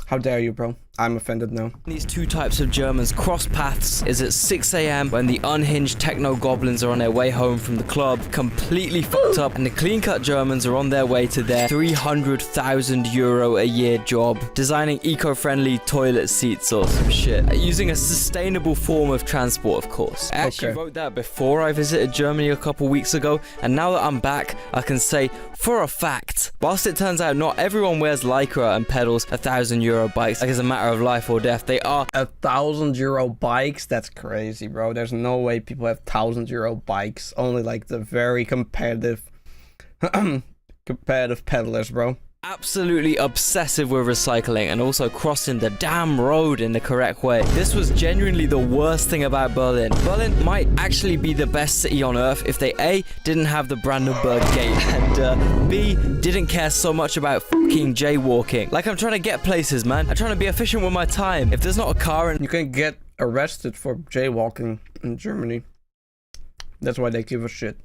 How dare you, bro? I'm offended now. These two types of Germans cross paths is at 6 a.m. when the unhinged techno goblins are on their way home from the club, completely fucked up, and the clean-cut Germans are on their way to their 300,000 euro a year job, designing eco-friendly toilet seats or some shit, using a sustainable form of transport, of course. I actually wrote that before I visited Germany a couple weeks ago, and now that I'm back, I can say for a fact, whilst it turns out not everyone wears lycra and pedals 1,000 euro bikes like it's a matter of life or death, they are 1,000 euro bikes. That's crazy, bro. There's no way people have 1,000 euro bikes. Only like the very competitive peddlers, bro. absolutely obsessive with recycling and also crossing the damn road in the correct way. This was genuinely the worst thing about Berlin. Berlin might actually be the best city on earth if they A, didn't have the Brandenburg Gate, and B, didn't care so much about fucking jaywalking. Like, I'm trying to get places, man. I'm trying to be efficient with my time. If there's not a car and you can get arrested for jaywalking in Germany. That's why they give a shit.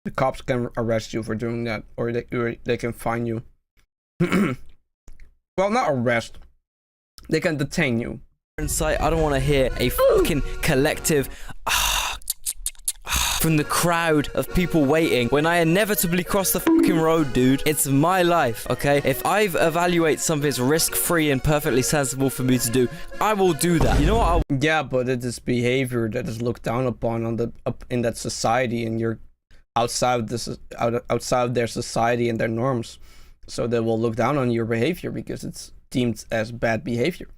The cops can arrest you for doing that, or they can fine you. Well, not arrest. They can detain you. in sight, I don't want to hear a fucking collective from the crowd of people waiting when I inevitably cross the fucking road, dude. It's my life, okay? If I evaluate something that's risk-free and perfectly sensible for me to do, I will do that. You know what? Yeah, but it is behavior that is looked down upon in that society, and you're outside their society and their norms, so they will look down on your behavior because it's deemed as bad behavior.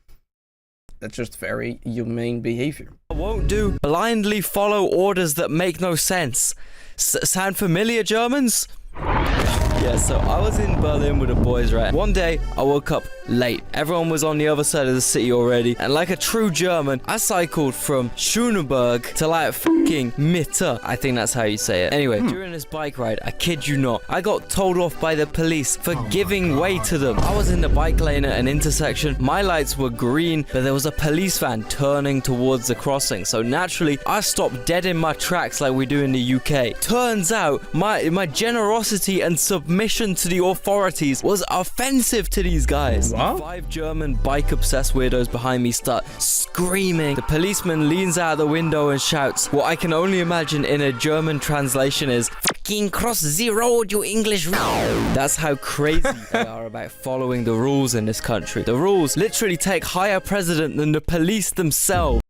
That's just very humane behavior. I won't do blindly follow orders that make no sense. Sound familiar, Germans? Yeah, so I was in Berlin with the boys, right? One day, I woke up late. Everyone was on the other side of the city already. And like a true German, I cycled from Schöneberg to like fucking Mitte. I think that's how you say it. Anyway, during this bike ride, I kid you not, I got told off by the police for giving way to them. I was in the bike lane at an intersection. My lights were green, but there was a police van turning towards the crossing. So naturally, I stopped dead in my tracks like we do in the UK. Turns out, my generosity and submission to the authorities was offensive to these guys. What? 5 German bike-obsessed weirdos behind me start screaming. The policeman leans out the window and shouts, what I can only imagine in a German translation is, fucking cross the road, you English. That's how crazy they are about following the rules in this country. The rules literally take higher precedent than the police themselves.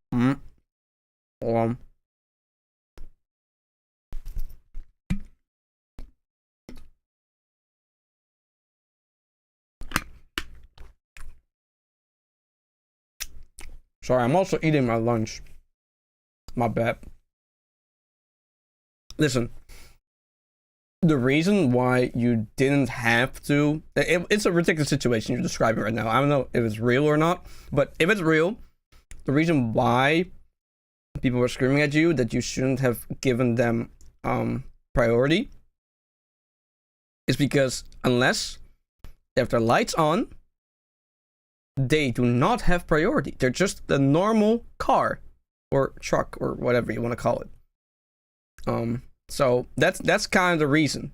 Sorry, I'm also eating my lunch. My bad. Listen, the reason why you didn't have to... it's a ridiculous situation you're describing right now. I don't know if it's real or not, but if it's real, the reason why people were screaming at you that you shouldn't have given them priority is because unless they have their lights on, they do not have priority. They're just a normal car or truck or whatever you want to call it. So that's kind of the reason.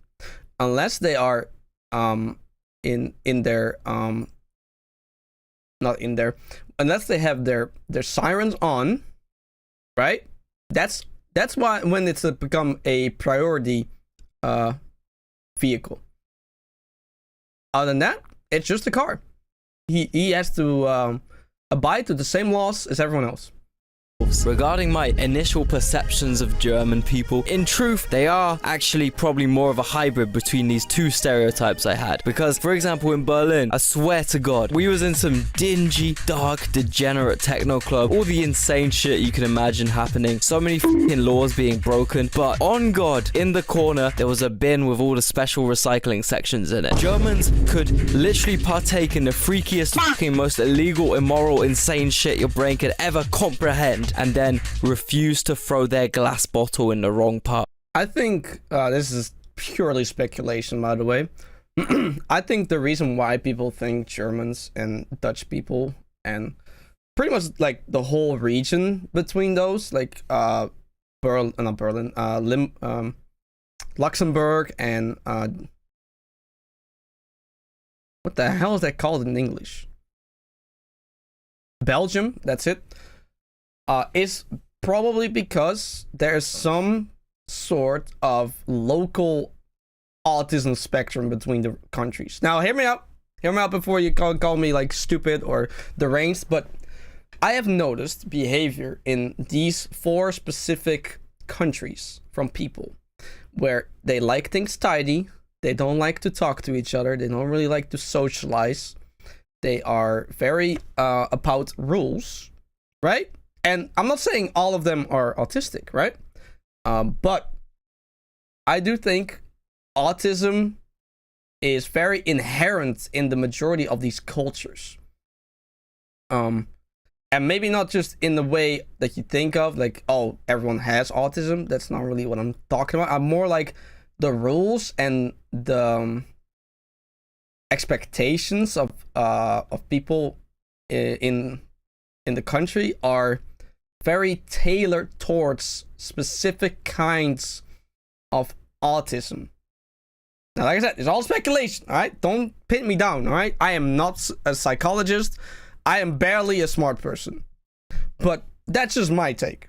Unless they are in their not in their, unless they have their sirens on, right? That's why when it's become a priority vehicle. Other than that, it's just a car. He has to abide to the same laws as everyone else. Regarding my initial perceptions of German people, in truth, they are actually probably more of a hybrid between these two stereotypes I had. Because, for example, in Berlin, I swear to God, we was in some dingy, dark, degenerate techno club. All the insane shit you can imagine happening. So many fucking laws being broken. But on God, in the corner, there was a bin with all the special recycling sections in it. Germans could literally partake in the freakiest, fucking most illegal, immoral, insane shit your brain could ever comprehend, and then refuse to throw their glass bottle in the wrong part. I think this is purely speculation, by the way. I think the reason why people think Germans and Dutch people and pretty much like the whole region between those, like Luxembourg and what the hell is that called in English? Belgium, that's it. Is probably because there's some sort of local autism spectrum between the countries. Now, hear me out. Hear me out before you call me like stupid or deranged, but I have noticed behavior in these 4 specific countries from people where they like things tidy, they don't like to talk to each other, they don't really like to socialize, they are very about rules, right? And I'm not saying all of them are autistic, right? But I do think autism is very inherent in the majority of these cultures. And maybe not just in the way that you think of, like, oh, everyone has autism. That's not really what I'm talking about. I'm more like the rules and the expectations of people in the country are very tailored towards specific kinds of autism. Now, like I said, it's all speculation, all right? Don't pin me down, all right? I am not a psychologist. I am barely a smart person. But that's just my take.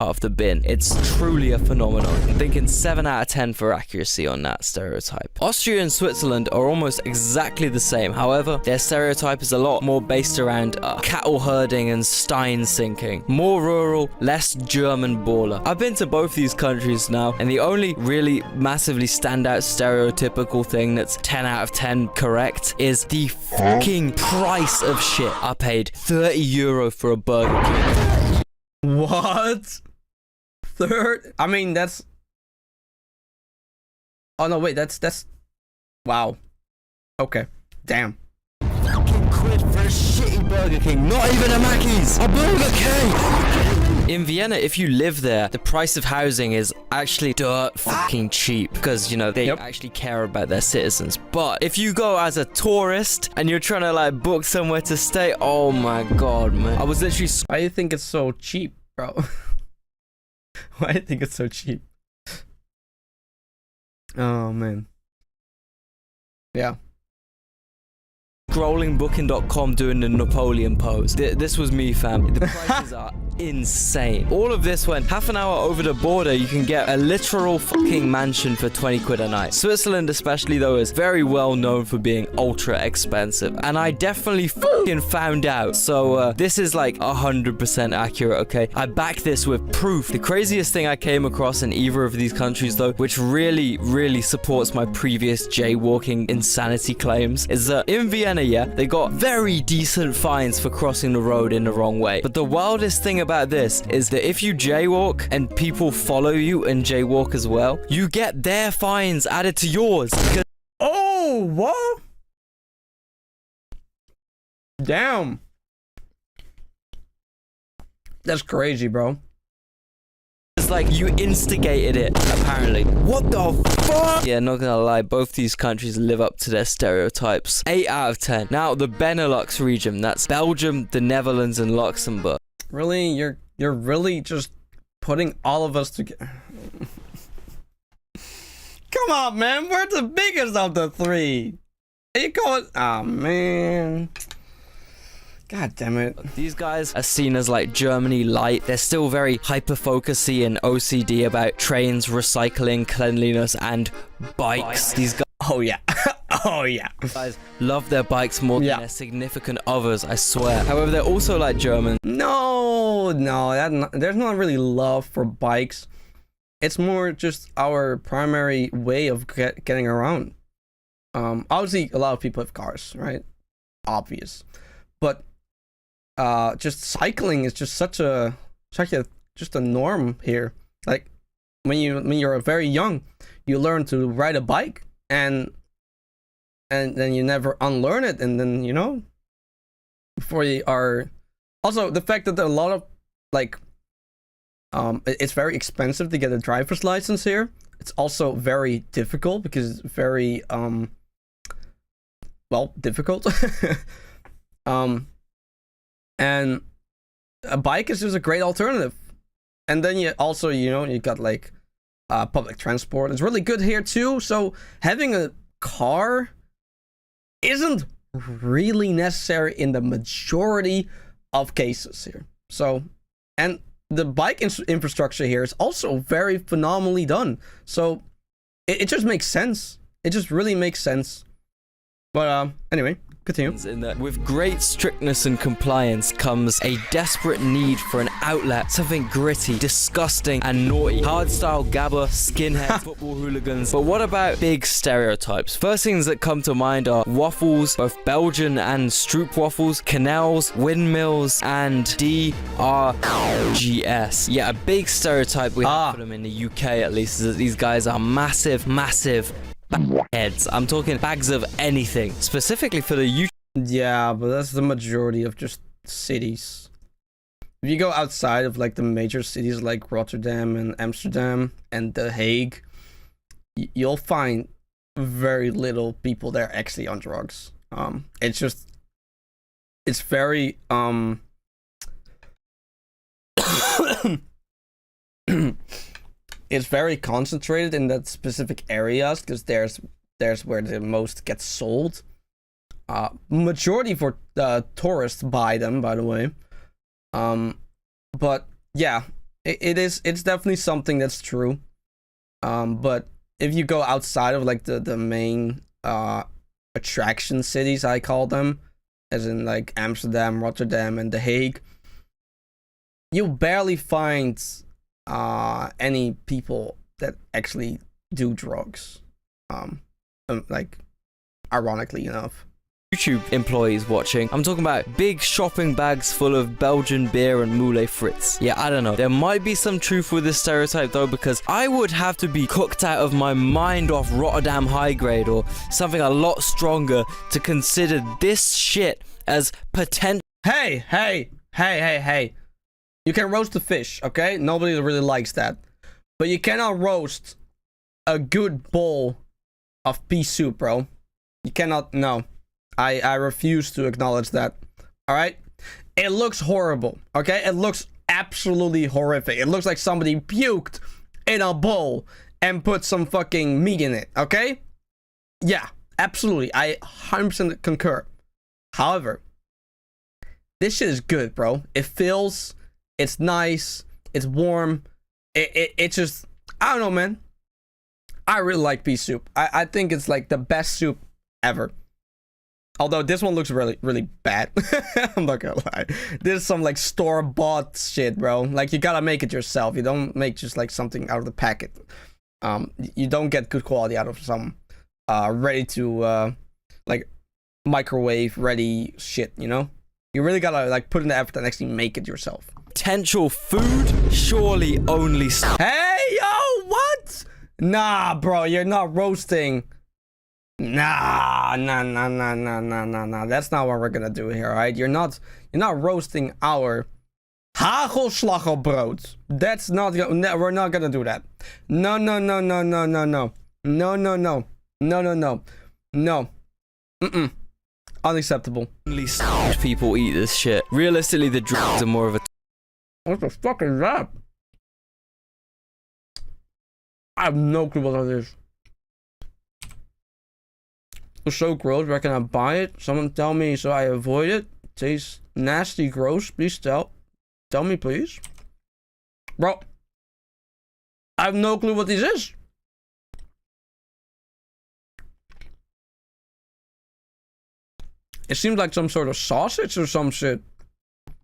Of the bin. It's truly a phenomenon. I'm thinking 7 out of 10 for accuracy on that stereotype. Austria and Switzerland are almost exactly the same. However, their stereotype is a lot more based around cattle herding and stein sinking. More rural, less German baller. I've been to both these countries now, and the only really massively standout stereotypical thing that's 10 out of 10 correct is the fucking price of shit. I paid €30 for a Burger King. What? Third? I mean, that's... Oh, no, wait, that's... Wow. Okay. Damn. Fucking quid for a shitty Burger King. Not even a Mackey's. A Burger King. In Vienna, if you live there, the price of housing is actually dirt fucking cheap because, you know, they actually care about their citizens. But if you go as a tourist and you're trying to like book somewhere to stay, oh my god, man. I was literally... Why do you think it's so cheap, bro? Why do you think it's so cheap? Oh, man. Yeah. Scrolling booking.com doing the Napoleon pose. This was me, fam. The prices are insane. All of this went half an hour over the border. You can get a literal fucking mansion for 20 quid a night. Switzerland especially though is very well known for being ultra expensive, and I definitely fucking found out. So this is like 100% accurate, okay? I back this with proof. The craziest thing I came across in either of these countries though, which really supports my previous jaywalking insanity claims, is that in Vienna, yeah, they got very decent fines for crossing the road in the wrong way. But the wildest thing about this is that if you jaywalk and people follow you and jaywalk as well, you get their fines added to yours. Oh, what? Damn. That's crazy, bro. It's like you instigated it, apparently. What the fuck? Yeah, not gonna lie, both these countries live up to their stereotypes. 8 out of 10. Now, the Benelux region, that's Belgium, the Netherlands, and Luxembourg. Really? You're really just putting all of us together? Come on, man. We're the biggest of the 3. Are you going? Oh, man. God damn it. These guys are seen as like Germany light. They're still very hyper-focusy and OCD about trains, recycling, cleanliness, and bikes. These guys... Oh, yeah. Oh, yeah. Guys love their bikes more than their significant others, I swear. However, they're also like German. No, there's not really love for bikes. It's more just our primary way of getting around. Obviously, a lot of people have cars, right? Obvious. But just cycling is just such a norm here. Like when you're very young, you learn to ride a bike, and then you never unlearn it, and then, you know, before you are... Also, the fact that there are a lot of, like, it's very expensive to get a driver's license here. It's also very difficult because it's very, well, difficult. And a bike is just a great alternative. And then you also, you know, you got, like, public transport is really good here too. So having a car isn't really necessary in the majority of cases here. So, and the bike infrastructure here is also very phenomenally done. So it just makes sense. It just really makes sense. But anyway, continue. In that with great strictness and compliance comes a desperate need for an outlet, something gritty, disgusting, and naughty. Hardstyle gabber, skinhead, football hooligans. But what about big stereotypes? First things that come to mind are waffles, both Belgian and Stroop waffles, canals, windmills, and DRGS. Yeah, a big stereotype we have for them in the UK at least is that these guys are massive heads. I'm talking bags of anything, specifically for the UK. Yeah, but that's the majority of just cities. If you go outside of like the major cities like Rotterdam and Amsterdam and The Hague, you'll find very little people there actually on drugs. It's very it's very concentrated in that specific areas because there's where the most gets sold. Majority for tourists buy them, by the way. But yeah, it's definitely something that's true. But if you go outside of like the main attraction cities, I call them, as in like Amsterdam, Rotterdam, and The Hague, you'll barely find any people that actually do drugs. Like, ironically enough. YouTube employees watching. I'm talking about big shopping bags full of Belgian beer and moule frites. Yeah, I don't know. There might be some truth with this stereotype though, because I would have to be cooked out of my mind off Rotterdam High Grade or something a lot stronger to consider this shit as potential. Hey. You can roast the fish, okay? Nobody really likes that. But you cannot roast a good bowl of pea soup, bro. You cannot, no. I refuse to acknowledge that. Alright? It looks horrible, okay? It looks absolutely horrific. It looks like somebody puked in a bowl and put some fucking meat in it, okay? Yeah, absolutely. I 100% concur. However, this shit is good, bro. It fills, it's nice, it's warm. It just, I don't know, man. I really like pea soup. I think it's like the best soup ever. Although this one looks really, really bad. I'm not gonna lie. This is some like store-bought shit, bro. Like, you gotta make it yourself. You don't make just like something out of the packet. You don't get good quality out of some ready to like microwave ready shit, you know? You really gotta like put in the effort and actually make it yourself. Potential food? Surely only. Hey, yo, what? Nah, bro, you're not roasting. Nah. That's not what we're gonna do here, alright? You're not roasting our hagelslagelbrood. That's not. We're not gonna do that. No. Unacceptable. Only people eat this shit. Realistically, the drugs are more of a. What the fuck is that? I have no clue what that is. It's so gross. Where can I buy it? Someone tell me so I avoid it. Tastes nasty, gross. Please tell me, please. Bro, I have no clue what this is. It seems like some sort of sausage or some shit.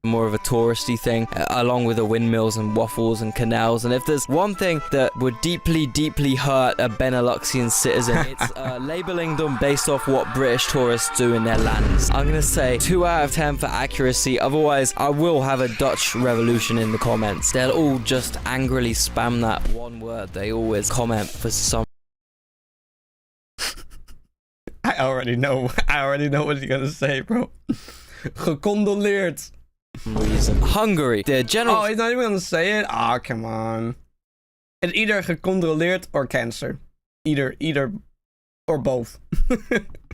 More of a touristy thing, along with the windmills and waffles and canals. And if there's one thing that would deeply hurt a Beneluxian citizen, it's labeling them based off what British tourists do in their lands. I'm gonna say 2 out of 10 for accuracy, otherwise I will have a Dutch revolution in the comments. They'll all just angrily spam that one word they always comment for some. I already know what you're gonna say, bro. Gecondoleerd. Reason. Hungary. The general. Oh, he's not even gonna say it? Ah, come on. It's either gecontroleerd or cancer. Either or both.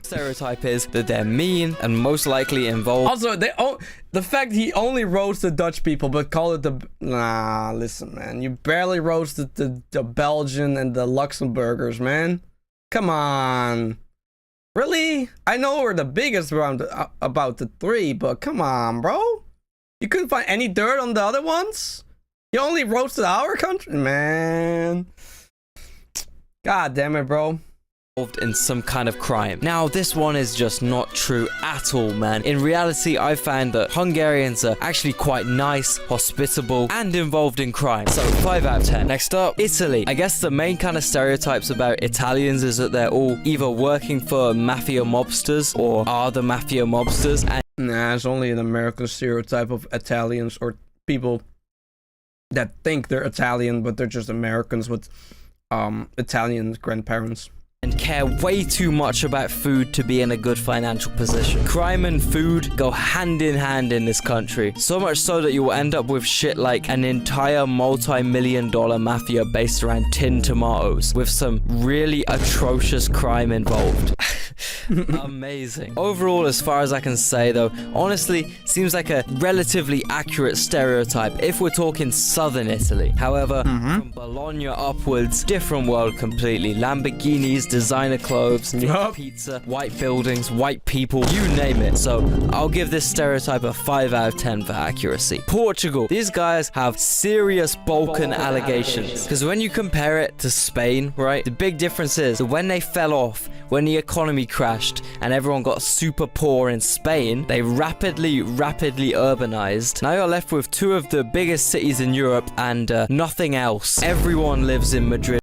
Stereotype is that they're mean and most likely involved. Also, the fact he only roasted Dutch people, but called it the... Nah, listen, man. You barely roasted the Belgian and the Luxembourgers, man. Come on. Really? I know we're the biggest around about the three, but come on, bro. You couldn't find any dirt on the other ones? You only roasted our country? Man. God damn it, bro. In some kind of crime. Now, this one is just not true at all, man. In reality, I found that Hungarians are actually quite nice, hospitable, and involved in crime. So, 5 out of 10. Next up, Italy. I guess the main kind of stereotypes about Italians is that they're all either working for mafia mobsters or are the mafia mobsters. And nah, it's only an American stereotype of Italians or people that think they're Italian, but they're just Americans with Italian grandparents. And care way too much about food to be in a good financial position. Crime and food go hand in hand in this country. So much so that you will end up with shit like an entire multi-million-dollar mafia based around tinned tomatoes with some really atrocious crime involved. Amazing. Overall, as far as I can say though, honestly, seems like a relatively accurate stereotype if we're talking southern Italy. However, from Bologna upwards, different world completely. Lamborghinis, designer clothes, pizza, white buildings, white people, you name it. So I'll give this stereotype a 5 out of 10 for accuracy. Portugal. These guys have serious Balkan allegations. Because when you compare it to Spain, right, the big difference is that when they fell off, when the economy crashed and everyone got super poor in Spain, they rapidly urbanized. Now you're left with two of the biggest cities in Europe and nothing else. Everyone lives in Madrid.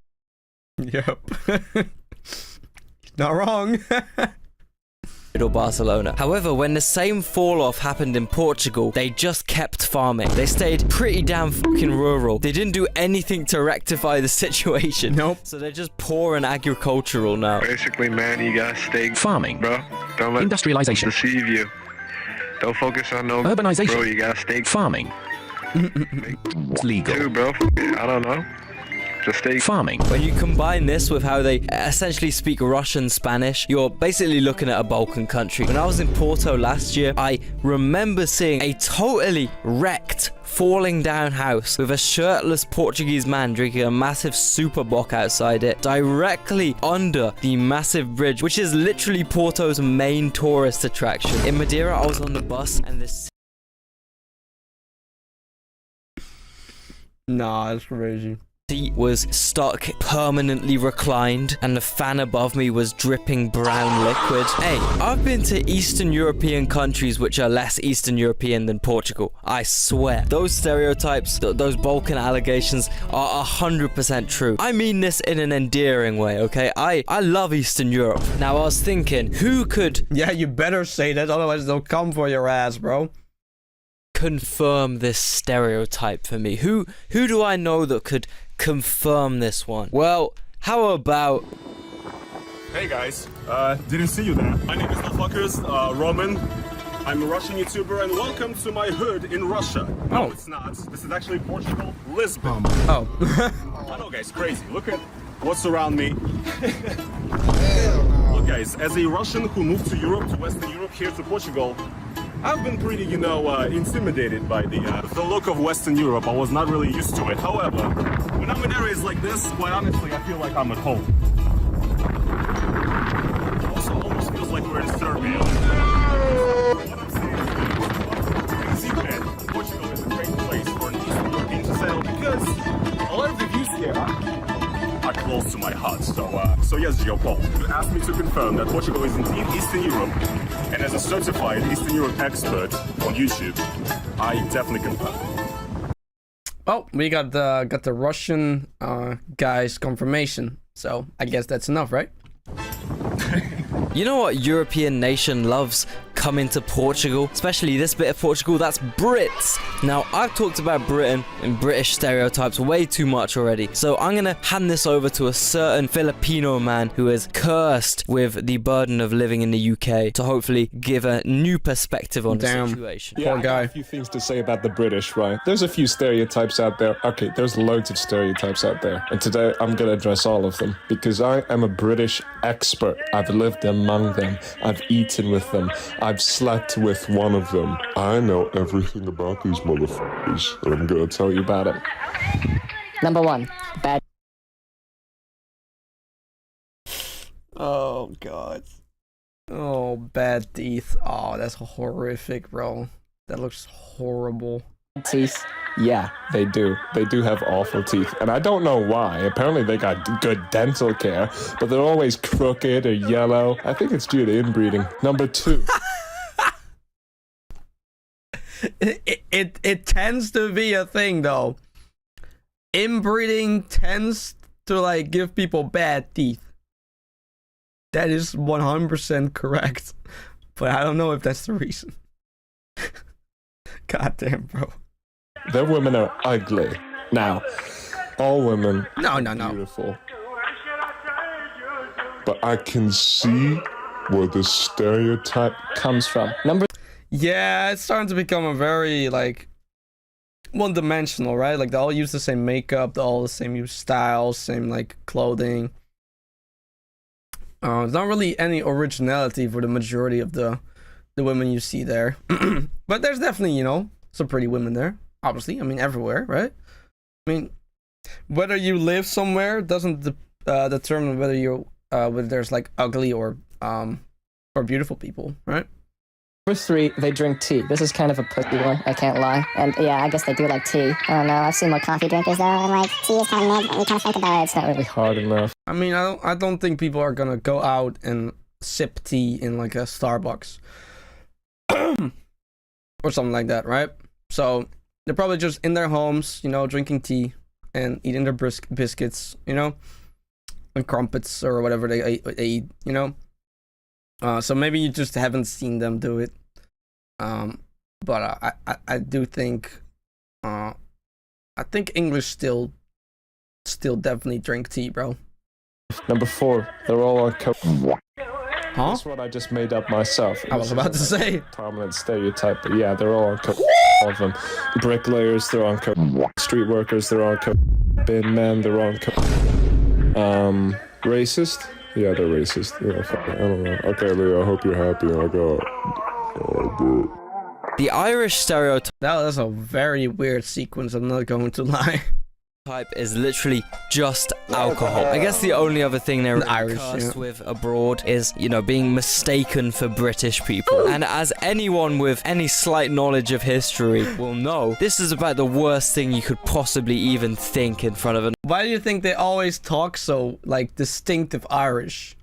Yep. Not wrong. Or Barcelona. However, when the same fall off happened in Portugal, they just kept farming. They stayed pretty damn fucking rural. They didn't do anything to rectify the situation. Nope. So they're just poor and agricultural now. Basically, man, you gotta stay farming, bro. Don't let industrialization deceive you. Don't focus on no urbanization, bro. You gotta stay farming. It's legal, dude, bro. I don't know. Just stay farming. When you combine this with how they essentially speak Russian Spanish, you're basically looking at a Balkan country. When I was in Porto last year, I remember seeing a totally wrecked, falling down house with a shirtless Portuguese man drinking a massive super bock outside it, directly under the massive bridge, which is literally Porto's main tourist attraction. In Madeira, I was on the bus and this... Nah, that's crazy. Seat was stuck permanently reclined and the fan above me was dripping brown liquid. Hey, I've been to Eastern European countries which are less Eastern European than Portugal. I swear. Those stereotypes, those Balkan allegations are 100% true. I mean this in an endearing way, okay? I love Eastern Europe. Now I was thinking, who could... Yeah, you better say that, otherwise they'll come for your ass, bro. Confirm this stereotype for me. Who do I know that could confirm this one? Well, how about... Hey guys, didn't see you there. My name is Motherfuckers, Roman. I'm a Russian YouTuber and welcome to my hood in Russia. No, it's not. This is actually Portugal, Lisbon. Oh. I know guys, crazy. Look at what's around me. Look guys, as a Russian who moved to Europe, to Western Europe, here to Portugal, I've been pretty, you know, intimidated by the look of Western Europe. I was not really used to it. However, when I'm in areas like this, quite honestly, I feel like I'm at home. It also almost feels like we're in Serbia. What I'm saying is, Portugal is a great place for an Eastern European to settle because a lot of the views here are close to my heart. So yes, Gio Paul, you asked me to confirm that Portugal is indeed Eastern Europe, and as a certified Eastern Europe expert on YouTube, I definitely confirm. Oh, we got the Russian guy's confirmation, so I guess that's enough, right? You know what European nation loves come into Portugal, especially this bit of Portugal, that's Brits. Now, I've talked about Britain and British stereotypes way too much already, so I'm gonna hand this over to a certain Filipino man who is cursed with the burden of living in the UK to hopefully give a new perspective on the situation. Yeah, I got a few things to say about the British, right? There's a few stereotypes out there. Okay, there's loads of stereotypes out there. And today I'm gonna address all of them because I am a British expert. I've lived among them. I've eaten with them. I've slept with one of them. I know everything about these motherfuckers, and I'm gonna tell you about it. Number 1, bad. Oh god. Oh, bad teeth. Oh, that's horrific, bro. That looks horrible. Teeth. Yeah, they do. They do have awful teeth. And I don't know why. Apparently they got good dental care, but they're always crooked or yellow. I think it's due to inbreeding. Number 2. It tends to be a thing, though. Inbreeding tends to, like, give people bad teeth. That is 100% correct. But I don't know if that's the reason. God damn, bro. Their women are ugly. Now, all women are beautiful. But I can see where the stereotype comes from. Yeah, it's starting to become a very, like, one-dimensional, right? Like, they all use the same makeup, they all the same use styles, same, like, clothing. There's not really any originality for the majority of the women you see there. But there's definitely, you know, some pretty women there. Obviously, I mean, everywhere, right? I mean, whether you live somewhere doesn't determine whether you're whether there's like ugly or beautiful people, right? Number 3, they drink tea. This is kind of a pussy one, I can't lie. And yeah, I guess they do like tea. I don't know, I've seen more coffee drinkers though, and like tea is kind of mid, when you kind of think about it, it's not really hard enough. I mean, I don't think people are gonna go out and sip tea in like a Starbucks or something like that, right? So they're probably just in their homes, you know, drinking tea and eating their biscuits, you know, and crumpets or whatever they eat, you know. So maybe you just haven't seen them do it. But I do think I think English still definitely drink tea, bro. Number 4, they're all on coke. Huh? That's what I just made up myself. I was about to say. Prominent stereotype, but yeah, they're all on coke. All of them. Bricklayers, they're on coke. Street workers, they're on coke. Bin men, they're on coke. Racist? Yeah, they're racist. Yeah, fuck it. I don't know. Okay, Leo, I hope you're happy. I got... The Irish stereotype. That is a very weird sequence, I'm not going to lie. Is literally just alcohol. I guess the only other thing they're really cursed with abroad is, you know, being mistaken for British people. And as anyone with any slight knowledge of history will know, this is about the worst thing you could possibly even think in front of an... Why do you think they always talk so, like, distinctive Irish?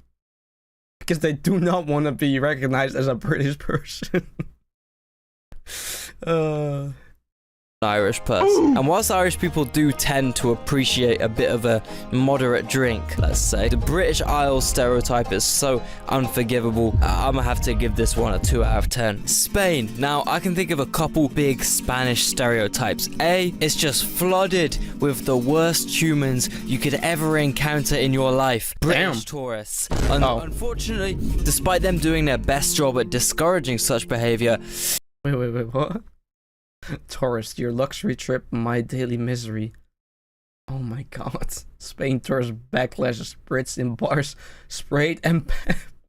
Because they do not want to be recognized as a British person. Irish person. And whilst Irish people do tend to appreciate a bit of a moderate drink, let's say, the British Isles stereotype is so unforgivable. I'm gonna have to give this one a 2 out of 10. Spain. Now, I can think of a couple big Spanish stereotypes. A, it's just flooded with the worst humans you could ever encounter in your life. British tourists. Unfortunately, despite them doing their best job at discouraging such behavior... Wait, what? Tourist, your luxury trip, my daily misery. Oh my god. Spain tourist backlashes Brits in bars, sprayed and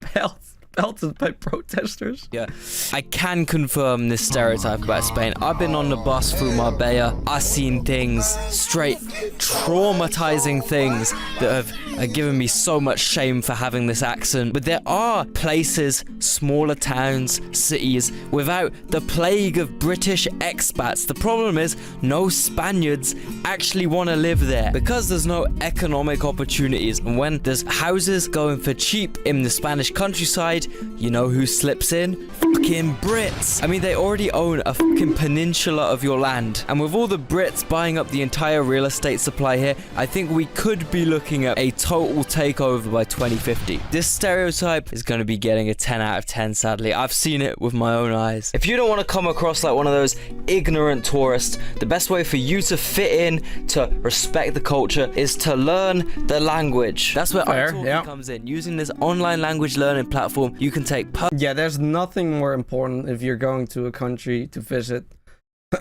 pelted by protesters. Yeah, I can confirm this stereotype about Spain. I've been on the bus through Marbella. I've seen things, straight traumatizing things that have given me so much shame for having this accent. But there are places, smaller towns, cities, without the plague of British expats. The problem is, no Spaniards actually want to live there because there's no economic opportunities. And when there's houses going for cheap in the Spanish countryside, side, you know who slips in? Fucking Brits. I mean, they already own a fucking peninsula of your land. And with all the Brits buying up the entire real estate supply here, I think we could be looking at a total takeover by 2050. This stereotype is going to be getting a 10 out of 10, sadly. I've seen it with my own eyes. If you don't want to come across like one of those ignorant tourists, the best way for you to fit in, to respect the culture, is to learn the language. That's where iTalki comes in. Using this online language learning platform, you can take... Yeah, there's nothing more important if you're going to a country to visit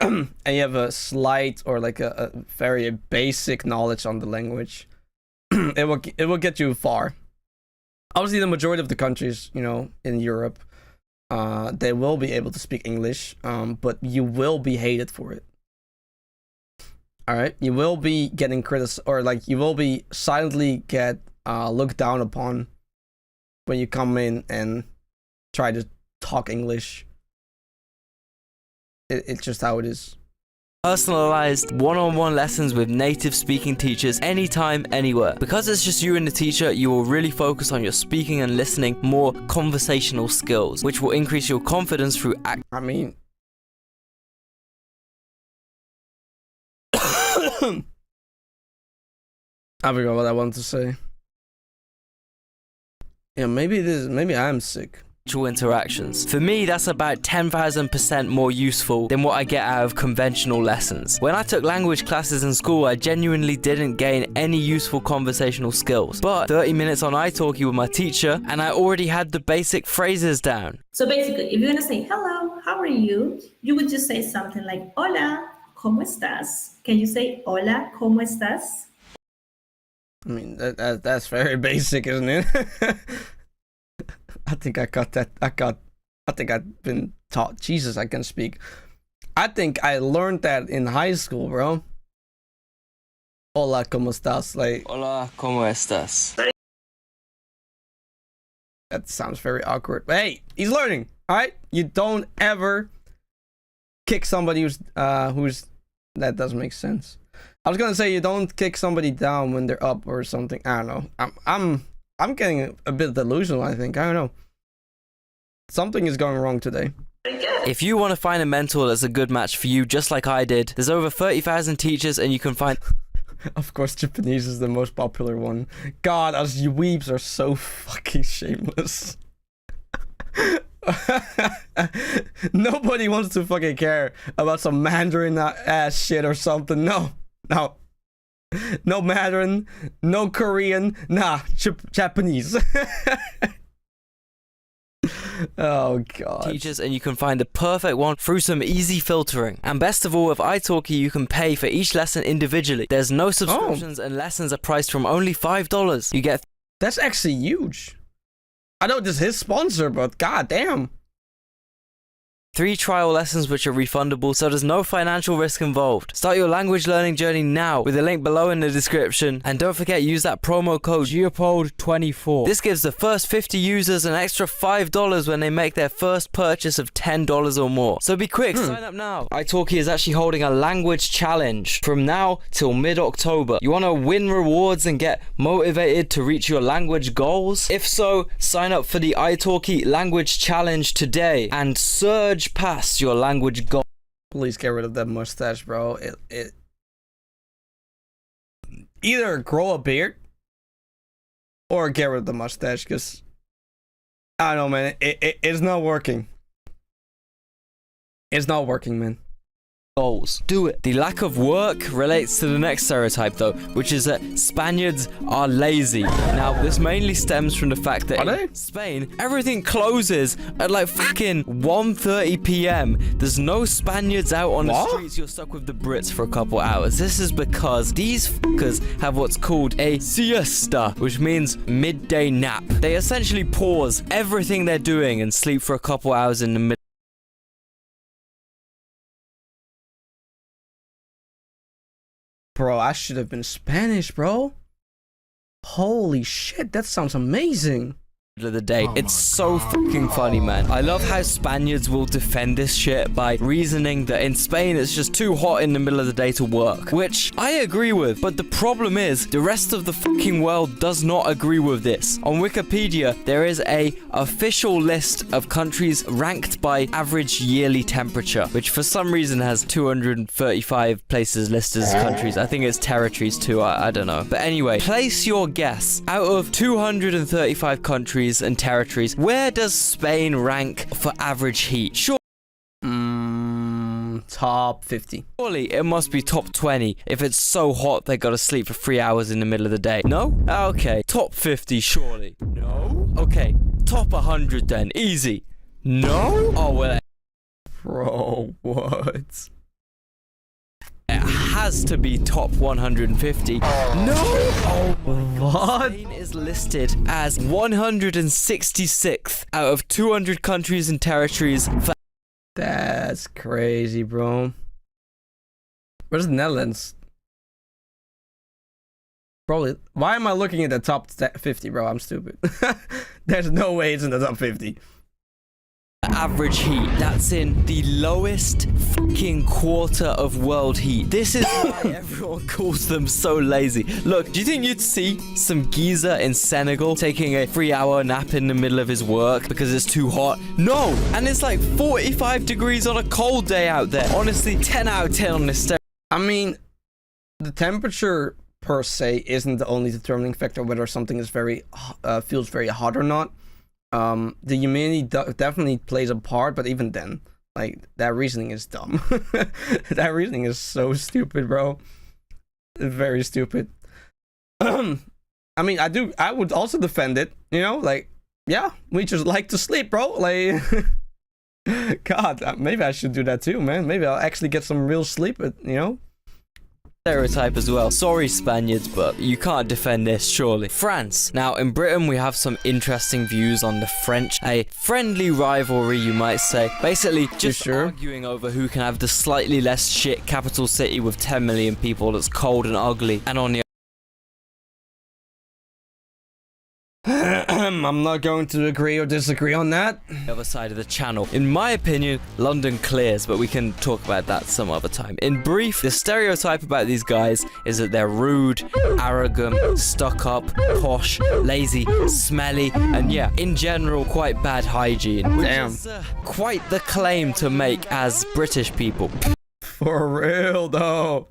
and you have a slight or like a very basic knowledge on the language. it will get you far. Obviously, the majority of the countries, you know, in Europe, they will be able to speak English, but you will be hated for it. All right, you will be getting criticized, or like you will be silently get looked down upon when you come in and try to talk English. It's just how it is. Personalized one-on-one lessons with native speaking teachers anytime, anywhere. Because it's just you and the teacher, you will really focus on your speaking and listening, more conversational skills, which will increase your confidence through I mean... I forgot what I wanted to say. Yeah, maybe I'm sick. Interactions. For me, that's about 10,000% more useful than what I get out of conventional lessons. When I took language classes in school, I genuinely didn't gain any useful conversational skills. But 30 minutes on iTalki with my teacher, and I already had the basic phrases down. So basically, if you want to say, hello, how are you? You would just say something like, hola, ¿cómo estás? Can you say, hola, ¿cómo estás? I mean, that's very basic, isn't it? I think I got that. I think I've been taught. Jesus, I can speak. I think I learned that in high school, bro. Hola, ¿cómo estás? Like, hola, ¿cómo estás? That sounds very awkward. But hey, he's learning. All right, you don't ever kick somebody who's that doesn't make sense. I was gonna say you don't kick somebody down when they're up or something. I don't know. I'm getting a bit delusional, I think. I don't know. Something is going wrong today. If you want to find a mentor that's a good match for you, just like I did, there's over 30,000 teachers and you can find... Of course, Japanese is the most popular one. God, us weebs are so fucking shameless. Nobody wants to fucking care about some Mandarin ass shit or something. No. No Mandarin, no Korean, nah, Japanese. Oh god. Teachers, and you can find the perfect one through some easy filtering. And best of all, with iTalki, you can pay for each lesson individually. There's no subscriptions and lessons are priced from only $5. You get... That's actually huge. I know this is his sponsor, but god damn. 3 trial lessons which are refundable, so there's no financial risk involved. Start your language learning journey now with the link below in the description. And don't forget, use that promo code GEOPOD24. This gives the first 50 users an extra $5 when they make their first purchase of $10 or more. So be quick, sign up now. iTalki is actually holding a language challenge from now till mid-October. You want to win rewards and get motivated to reach your language goals? If so, sign up for the iTalki language challenge today and surge past your language goal. Please get rid of that mustache, bro. It either grow a beard or get rid of the mustache, because I don't know, man. It's not working. It's not working, man. Goals. Do it. The lack of work relates to the next stereotype though, which is that Spaniards are lazy. Now, this mainly stems from the fact that in Spain, everything closes at like fucking 1:30 p.m. There's no Spaniards out on the streets. You're stuck with the Brits for a couple hours. This is because these fuckers have what's called a siesta, which means midday nap. They essentially pause everything they're doing and sleep for a couple hours in the middle. Bro, I should have been Spanish, bro. Holy shit, that sounds amazing. of the day. It's so fucking funny, man. I love how Spaniards will defend this shit by reasoning that in Spain it's just too hot in the middle of the day to work, which I agree with, but the problem is the rest of the fucking world does not agree with this. On Wikipedia, there is a official list of countries ranked by average yearly temperature, which for some reason has 235 places listed as countries. I think it's territories too, I don't know. But anyway, place your guess. Out of 235 countries and territories, where does Spain rank for average heat? Sure. Top 50. Surely it must be top 20 if it's so hot they gotta sleep for 3 hours in the middle of the day. No? Okay. Top 50, surely. No? Okay. Top 100 then. Easy. No? Oh, well. Bro, what? It has to be top 150. No! Oh, what? Spain is listed as 166th out of 200 countries and territories for... That's crazy, bro. Where's the Netherlands? Probably. Why am I looking at the top 50, bro? I'm stupid. There's no way it's in the top 50. Average heat. That's in the lowest fucking quarter of world heat. This is why everyone calls them so lazy. Look, do you think you'd see some geezer in Senegal taking a 3-hour nap in the middle of his work because it's too hot? No! And it's like 45 degrees on a cold day out there. Honestly, 10 out of 10 on this day. I mean, the temperature per se isn't the only determining factor whether something is feels very hot or not. The humidity definitely plays a part, but even then, like, that reasoning is dumb. That reasoning is so stupid, bro. Very stupid. I mean, I would also defend it, you know, like, yeah, we just like to sleep, bro. Like, God, maybe I should do that too, man. Maybe I'll actually get some real sleep, you know? Stereotype as well. Sorry, Spaniards, but you can't defend this, surely. France. Now, in Britain, we have some interesting views on the French. A friendly rivalry, you might say. Basically, just arguing over who can have the slightly less shit capital city with 10 million people that's cold and ugly. And on the I'm not going to agree or disagree on that. other side of the channel. In my opinion, London clears, but we can talk about that some other time. In brief, the stereotype about these guys is that they're rude, arrogant, stuck up, posh, lazy, smelly, and yeah, in general, quite bad hygiene. Which is quite the claim to make as British people. For real, though.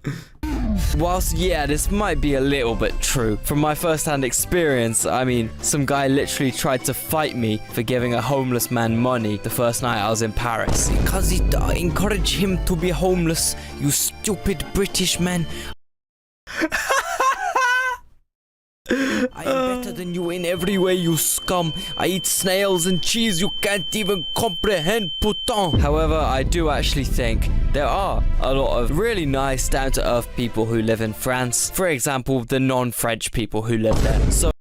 Whilst, yeah, this might be a little bit true, from my first-hand experience, I mean, some guy literally tried to fight me for giving a homeless man money the first night I was in Paris. Because he encouraged him to be homeless, you stupid British man. I am better than you in every way, you scum. I eat snails and cheese you can't even comprehend, putain. However, I do actually think there are a lot of really nice, down-to-earth people who live in France. For example, the non-French people who live there. So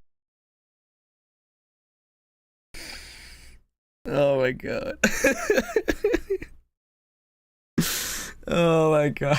oh my god. Oh my god.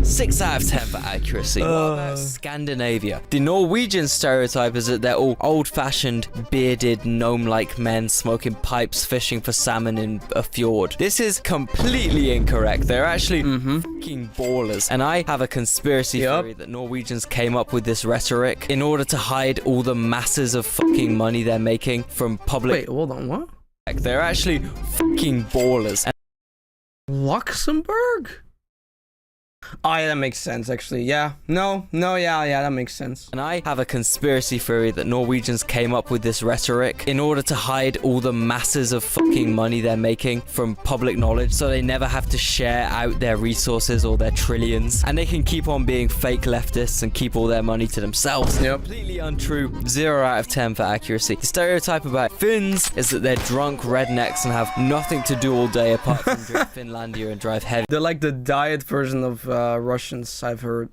6 out of 10 for accuracy. What about Scandinavia? The Norwegian stereotype is that they're all old-fashioned, bearded, gnome-like men smoking pipes, fishing for salmon in a fjord. This is completely incorrect. They're actually fucking ballers. And I have a conspiracy theory that Norwegians came up with this rhetoric in order to hide all the masses of fucking money they're making from public... Wait, hold on, what? They're actually fucking ballers. Luxembourg? Oh, yeah, that makes sense, actually. Yeah. No, yeah, that makes sense. And I have a conspiracy theory that Norwegians came up with this rhetoric in order to hide all the masses of fucking money they're making from public knowledge, so they never have to share out their resources or their trillions, and they can keep on being fake leftists and keep all their money to themselves. Yep. Completely untrue. 0 out of 10 for accuracy. The stereotype about Finns is that they're drunk rednecks and have nothing to do all day apart from drink Finlandia and drive heavy. They're like the diet version of Russians, I've heard.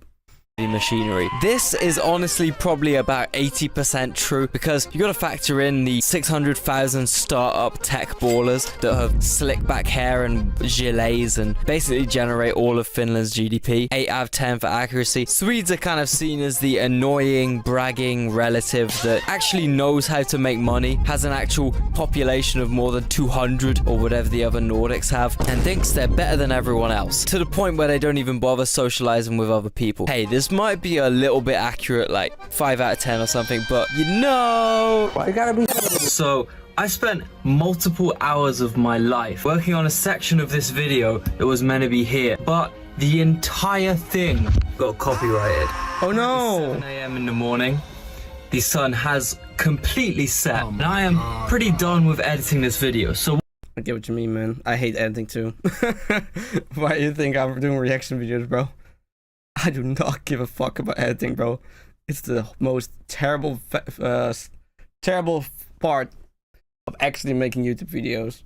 machinery. This is honestly probably about 80% true because you gotta factor in the 600,000 startup tech ballers that have slick back hair and gilets and basically generate all of Finland's GDP. 8 out of 10 for accuracy. Swedes are kind of seen as the annoying, bragging relative that actually knows how to make money, has an actual population of more than 200 or whatever the other Nordics have, and thinks they're better than everyone else, to the point where they don't even bother socializing with other people. Hey, this might be a little bit accurate, like 5 out of 10 or something, but you know, why gotta be so. I spent multiple hours of my life working on a section of this video that was meant to be here, but the entire thing got copyrighted. Oh no! 7 a.m. in the morning, the sun has completely set, and I am pretty done with editing this video, so I get what you mean, man. I hate editing too. Why do you think I'm doing reaction videos, bro? I do not give a fuck about editing, bro. It's the most terrible part of actually making YouTube videos.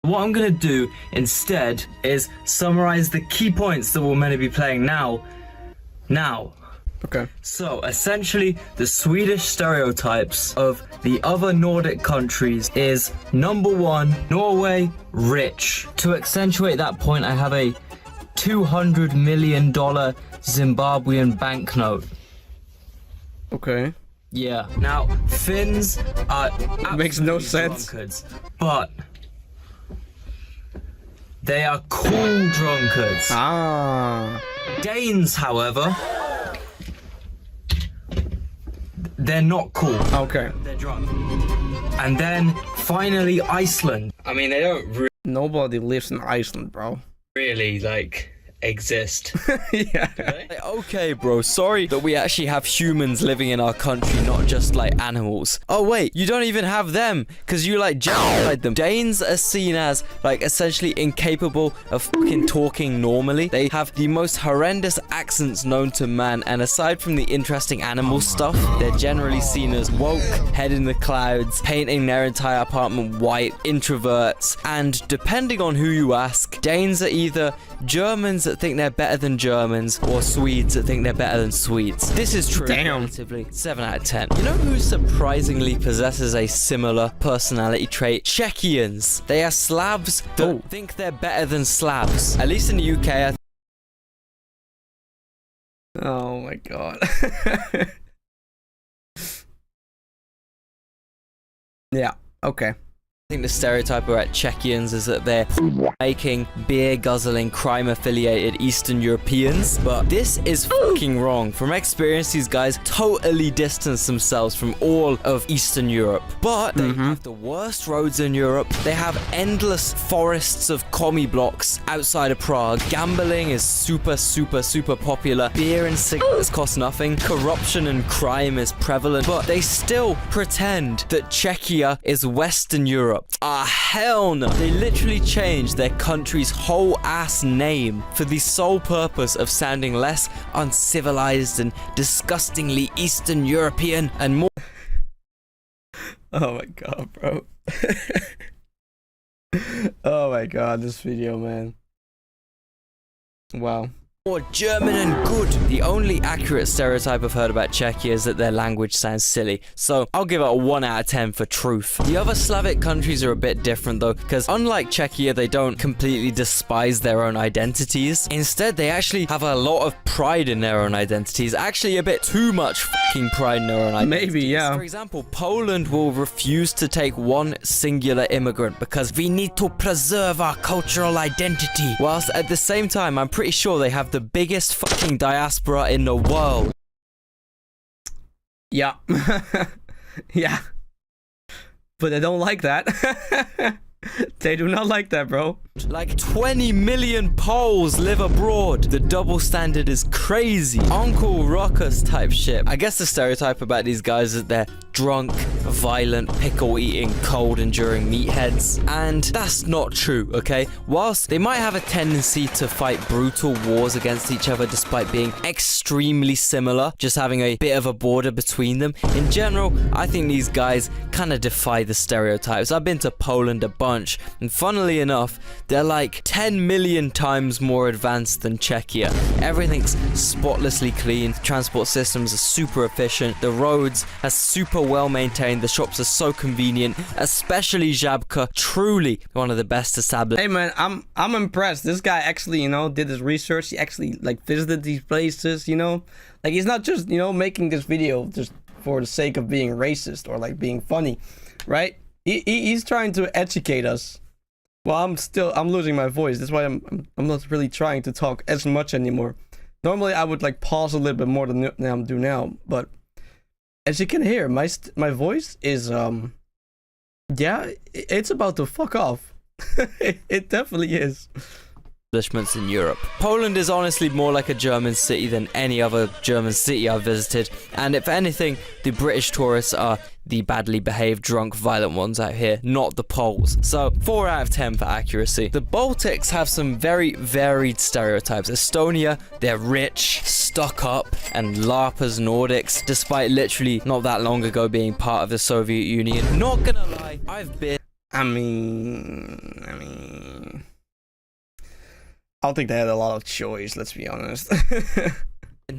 what I'm gonna do instead is summarize the key points that we're meant to be playing now. Okay. So essentially, the Swedish stereotypes of the other Nordic countries is number 1, Norway, rich. To accentuate that point, I have a $200 million Zimbabwean banknote. Okay. Yeah. Now, Finns are makes no sense. drunkards, but they are cool drunkards. Ah. Danes, however, they're not cool. Okay. They're drunk. And then finally Iceland. I mean, they don't Nobody lives in Iceland, bro. really like exist. Yeah. Like, okay, bro, sorry that we actually have humans living in our country, not just like animals. Oh wait, you don't even have them because you like genocide them. Danes are seen as like essentially incapable of fucking talking normally. They have the most horrendous accents known to man, and aside from the interesting animal stuff, they're generally seen as woke, head in the clouds, painting their entire apartment white, introverts, and depending on who you ask, Danes are either Germans that think they're better than Germans or Swedes that think they're better than Swedes. This is true. Damn. Relatively 7 out of 10. You know who surprisingly possesses a similar personality trait? Czechians. They are Slavs that think they're better than Slavs. At least in the UK. Oh my god. Yeah. Okay. I think the stereotype about Czechians is that they're making beer guzzling crime affiliated Eastern Europeans, but this is fucking wrong. From experience, these guys totally distance themselves from all of Eastern Europe, but they have the worst roads in Europe. They have endless forests of commie blocks outside of Prague. Gambling is super popular. Beer and cigarettes cost nothing. Corruption and crime is prevalent, but they still pretend that Czechia is Western Europe. Ah, hell no. They literally changed their country's whole ass name for the sole purpose of sounding less uncivilized and disgustingly Eastern European and more. Oh my god, bro. Oh my god, this video, man. Wow. More German and good. The only accurate stereotype I've heard about Czechia is that their language sounds silly, so I'll give it a 1 out of 10 for truth. The other Slavic countries are a bit different though, because unlike Czechia, they don't completely despise their own identities. Instead, they actually have a lot of pride in their own identities, actually a bit too much fucking pride in their own identities. Maybe, yeah. For example, Poland will refuse to take one singular immigrant because we need to preserve our cultural identity, whilst at the same time, I'm pretty sure they have the biggest fucking diaspora in the world. Yeah. Yeah. But they don't like that. They do not like that, bro. Like 20 million Poles live abroad. The double standard is crazy. Uncle Ruckus type shit. I guess the stereotype about these guys is that they're drunk, violent, pickle-eating, cold-enduring meatheads. And that's not true, okay? Whilst they might have a tendency to fight brutal wars against each other despite being extremely similar, just having a bit of a border between them, in general, I think these guys kind of defy the stereotypes. I've been to Poland a bunch, and funnily enough, They're like 10 million times more advanced than Czechia. Everything's spotlessly clean, transport systems are super efficient, the roads are super well maintained, the shops are so convenient, especially Žabka, truly one of the best established. Hey man, I'm impressed. This guy actually, did his research. He actually like visited these places, Like he's not just, making this video just for the sake of being racist or like being funny, right? He's trying to educate us. Well, I'm losing my voice. That's why I'm not really trying to talk as much anymore. Normally I would like pause a little bit more than I'm doing now, but as you can hear, my voice is yeah, it's about to fuck off. It definitely is. Establishments in Europe. Poland is honestly more like a German city than any other German city I've visited, and if anything, the British tourists are the badly behaved, drunk, violent ones out here, not the Poles. So 4 out of 10 for accuracy. The Baltics have some very varied stereotypes. Estonia, they're rich, stuck up, and LARP as Nordics, despite literally not that long ago being part of the Soviet Union. Not gonna lie, I've been... I don't think they had a lot of choice, let's be honest.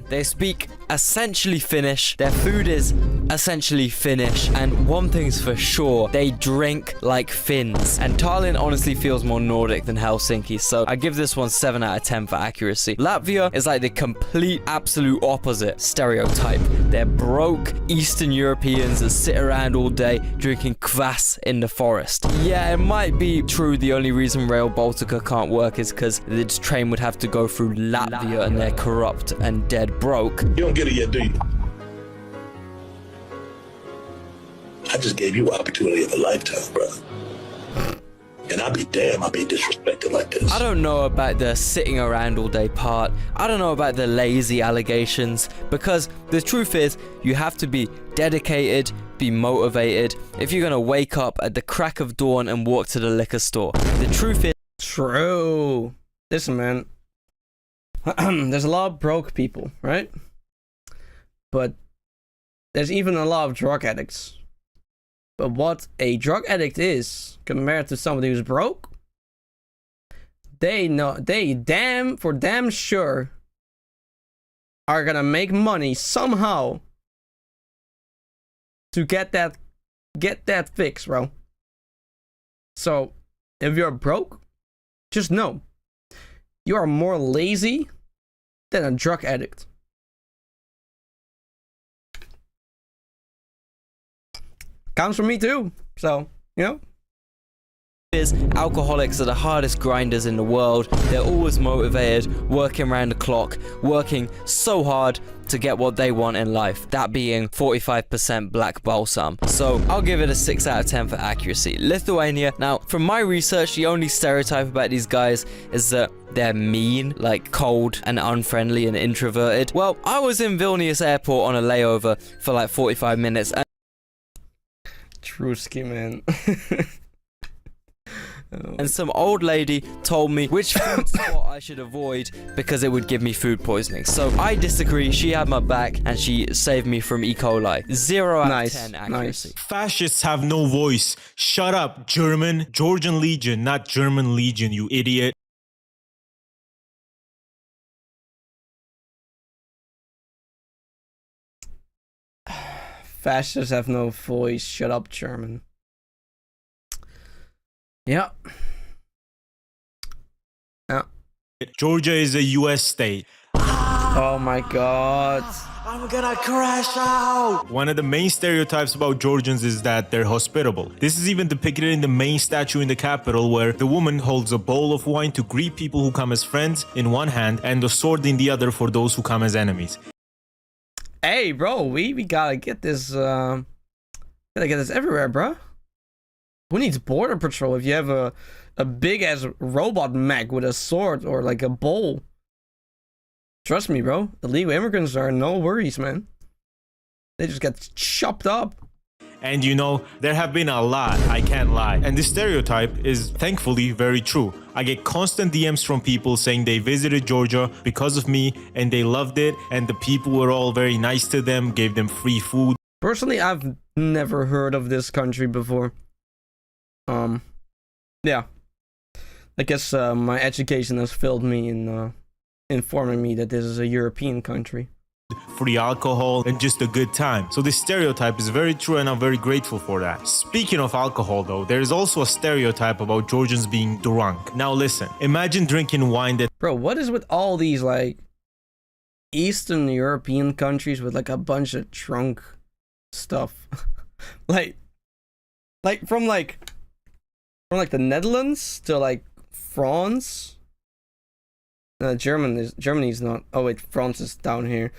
They speak essentially Finnish, their food is essentially Finnish, and one thing's for sure, they drink like Finns. And Tallinn honestly feels more Nordic than Helsinki, so I give this one 7 out of 10 for accuracy. Latvia is like the complete, absolute opposite stereotype. They're broke Eastern Europeans that sit around all day drinking kvass in the forest. Yeah, it might be true the only reason Rail Baltica can't work is because the train would have to go through Latvia and they're corrupt and dead broke. You don't get it yet, do you? I just gave you opportunity of a lifetime, brother. And I'll be damned I'll be disrespected like this. I don't know about the sitting around all day part. I don't know about the lazy allegations, because the truth is, you have to be dedicated, be motivated, if you're gonna wake up at the crack of dawn and walk to the liquor store. The truth is... True. Listen, man. There's a lot of broke people, right? But there's even a lot of drug addicts. But what a drug addict is compared to somebody who's broke, they damn sure are gonna make money somehow to get that fix, bro. So if you're broke, just know you are more lazy than a drug addict. Counts for me too. So, Alcoholics are the hardest grinders in the world. They're always motivated, working around the clock, working so hard to get what they want in life, that being 45% black balsam. So I'll give it a 6 out of 10 for accuracy. Lithuania, now from my research, the only stereotype about these guys is that they're mean, like cold and unfriendly and introverted. Well, I was in Vilnius airport on a layover for like 45 minutes and Truski, man. And some old lady told me which food spot I should avoid because it would give me food poisoning. So I disagree. She had my back and she saved me from E. coli. 0 out of 10 accuracy. Fascists have no voice. Shut up, German. Georgian Legion, not German Legion, you idiot. Fascists have no voice. Shut up, German. Yeah. Yeah. Georgia is a US state. Oh my god. I'm gonna crash out! One of the main stereotypes about Georgians is that they're hospitable. This is even depicted in the main statue in the capital, where the woman holds a bowl of wine to greet people who come as friends in one hand and a sword in the other for those who come as enemies. Hey bro, we gotta get this everywhere, bro. Who needs border patrol if you have a big ass robot mech with a sword or like a bowl? Trust me, bro. Illegal immigrants are no worries, man. They just get chopped up. And there have been a lot, I can't lie. And this stereotype is thankfully very true. I get constant DMs from people saying they visited Georgia because of me and they loved it and the people were all very nice to them, gave them free food. Personally, I've never heard of this country before. Yeah. I guess my education has failed me in informing me that this is a European country. Free alcohol and just a good time. So this stereotype is very true and I'm very grateful for that. Speaking of alcohol though, there is also a stereotype about Georgians being drunk. Now listen, imagine drinking wine that... Bro, what is with all these like Eastern European countries with like a bunch of drunk stuff? like from the Netherlands to like France. Germany's not. Oh wait, France is down here.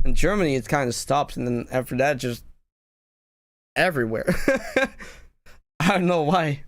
In Germany, it kind of stops, and then after that, just everywhere. I don't know why.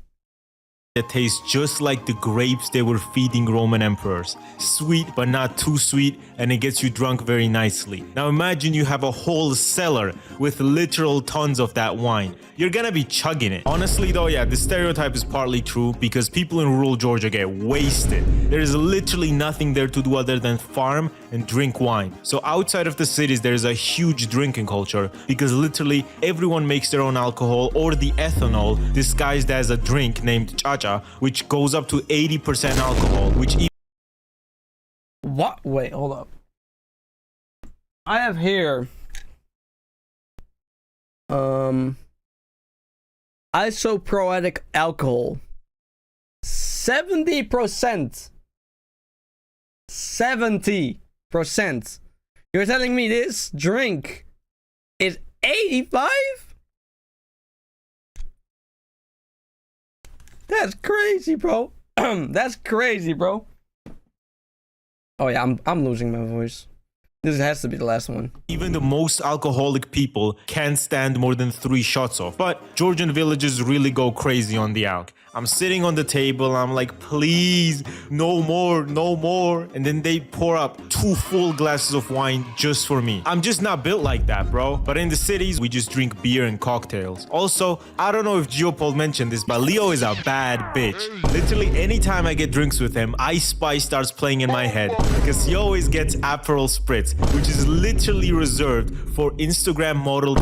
It tastes just like the grapes they were feeding Roman emperors. Sweet, but not too sweet, and it gets you drunk very nicely. Now imagine you have a whole cellar with literal tons of that wine. You're gonna be chugging it. Honestly though, yeah, this stereotype is partly true because people in rural Georgia get wasted. There is literally nothing there to do other than farm and drink wine. So outside of the cities, there's a huge drinking culture because literally everyone makes their own alcohol or the ethanol disguised as a drink named chacha, which goes up to 80% alcohol, which... What? Wait, hold up. I have here isopropylic alcohol. 70%. 70%. You're telling me this drink is 85? That's crazy, bro. That's crazy, bro. Oh yeah, I'm losing my voice. This has to be the last one. Even the most alcoholic people can't stand more than 3 shots of. But Georgian villages really go crazy on the alk. I'm sitting on the table, I'm like, please, no more, no more. And then they pour up 2 full glasses of wine just for me. I'm just not built like that, bro. But in the cities, we just drink beer and cocktails. Also, I don't know if Geopold mentioned this, but Leo is a bad bitch. Literally, anytime I get drinks with him, Ice Spice starts playing in my head because he always gets Aperol Spritz, which is literally reserved for Instagram model.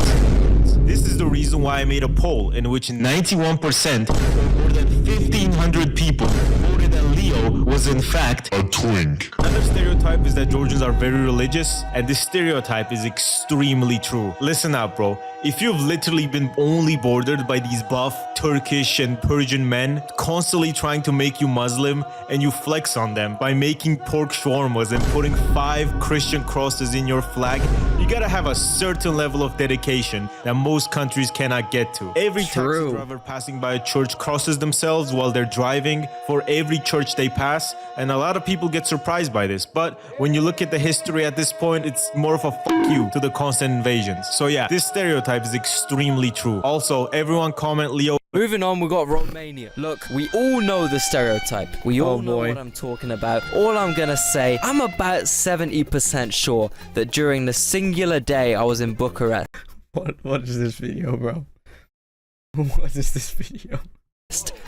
This is the reason why I made a poll in which 91%, more than 1,500 people, voted that Leo was in fact a twink. Another stereotype is that Georgians are very religious, and this stereotype is extremely true. Listen up, bro. If you've literally been only bordered by these buff Turkish and Persian men constantly trying to make you Muslim and you flex on them by making pork shawarmas and putting 5 Christian crosses in your flag, you gotta have a certain level of dedication that most countries cannot get to. Every taxi driver passing by a church crosses themselves while they're driving for every church they pass, and a lot of people get surprised by this. But when you look at the history at this point, it's more of a fuck you to the constant invasions. So yeah, this stereotype is extremely true. Also, everyone comment Leo. Moving on, we got Romania. Look, we all know the stereotype. We all know what I'm talking about. All I'm gonna say, I'm about 70% sure that during the singular day I was in Bucharest. What is this video, bro? What is this video?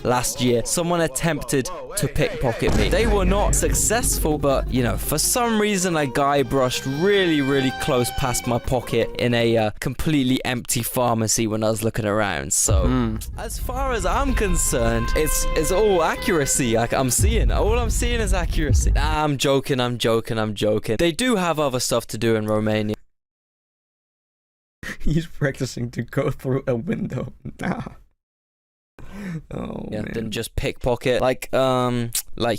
Last year, someone attempted to pickpocket me. They were not successful, but you know, for some reason a guy brushed really close past my pocket in a completely empty pharmacy when I was looking around. So as far as I'm concerned, it's all accuracy. Like all I'm seeing is accuracy. Nah, I'm joking. They do have other stuff to do in Romania. He's practicing to go through a window. Nah. Oh, yeah, man. than just pickpocket, like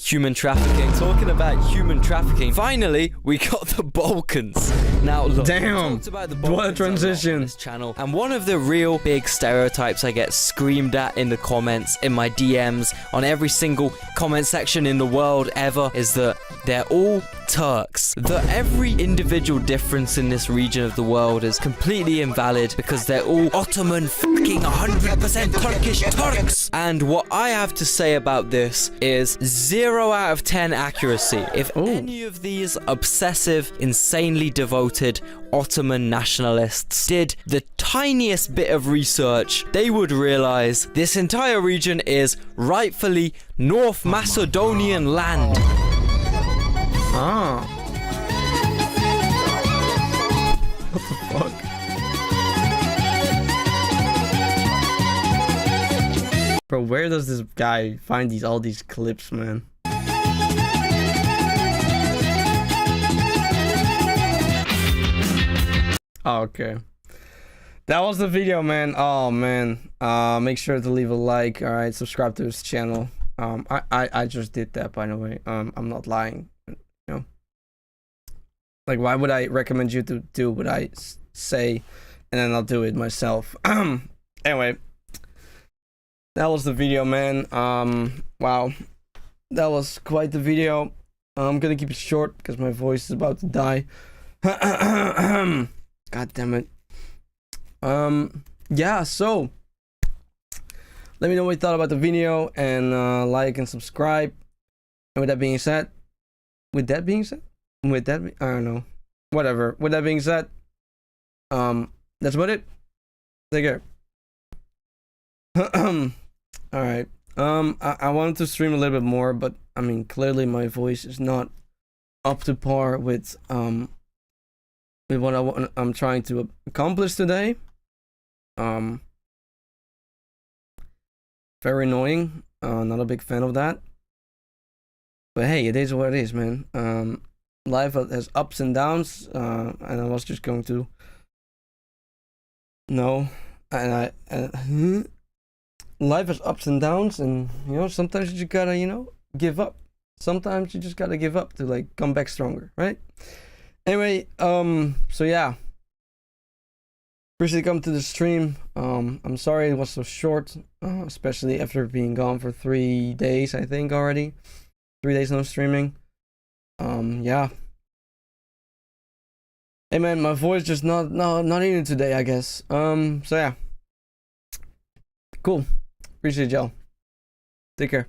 human trafficking. Talking about human trafficking, finally we got the Balkans. Now look, damn, what a transition. On this channel, and one of the real big stereotypes I get screamed at in the comments, in my DMs, on every single comment section in the world ever, is that they're all Turks. That every individual difference in this region of the world is completely invalid because they're all Ottoman fucking 100% Turkish Turks. And what I have to say about this is 0 out of 10 accuracy. If any of these obsessive, insanely devoted Ottoman nationalists did the tiniest bit of research, they would realize this entire region is rightfully North Macedonian land. Ah. What the fuck? Bro, where does this guy find all these clips, man? Oh, okay. That was the video, man. Oh man. Make sure to leave a like. All right, subscribe to his channel. I just did that, by the way. I'm not lying. You know, like, why would I recommend you to do what I say, and then I'll do it myself? Anyway, that was the video, man. Wow, that was quite the video. I'm gonna keep it short because my voice is about to die. God damn it. Yeah, so let me know what you thought about the video, and like and subscribe. And with that being said, I don't know, whatever. With that being said, that's about it. Take care. All right. I wanted to stream a little bit more, but I mean, clearly my voice is not up to par with what I'm trying to accomplish today. Very annoying. Not a big fan of that. But hey, it is what it is, man. Life has ups and downs, and I was just going to life has ups and downs, and you know, sometimes you just gotta, you know, give up. Sometimes you just gotta give up to like come back stronger, right? Anyway, so yeah, appreciate you coming to the stream. I'm sorry it was so short, especially after being gone for 3 days, I think already. 3 days no streaming. Yeah. Hey man, my voice just not in it today, I guess. So yeah. Cool. Appreciate y'all. Take care.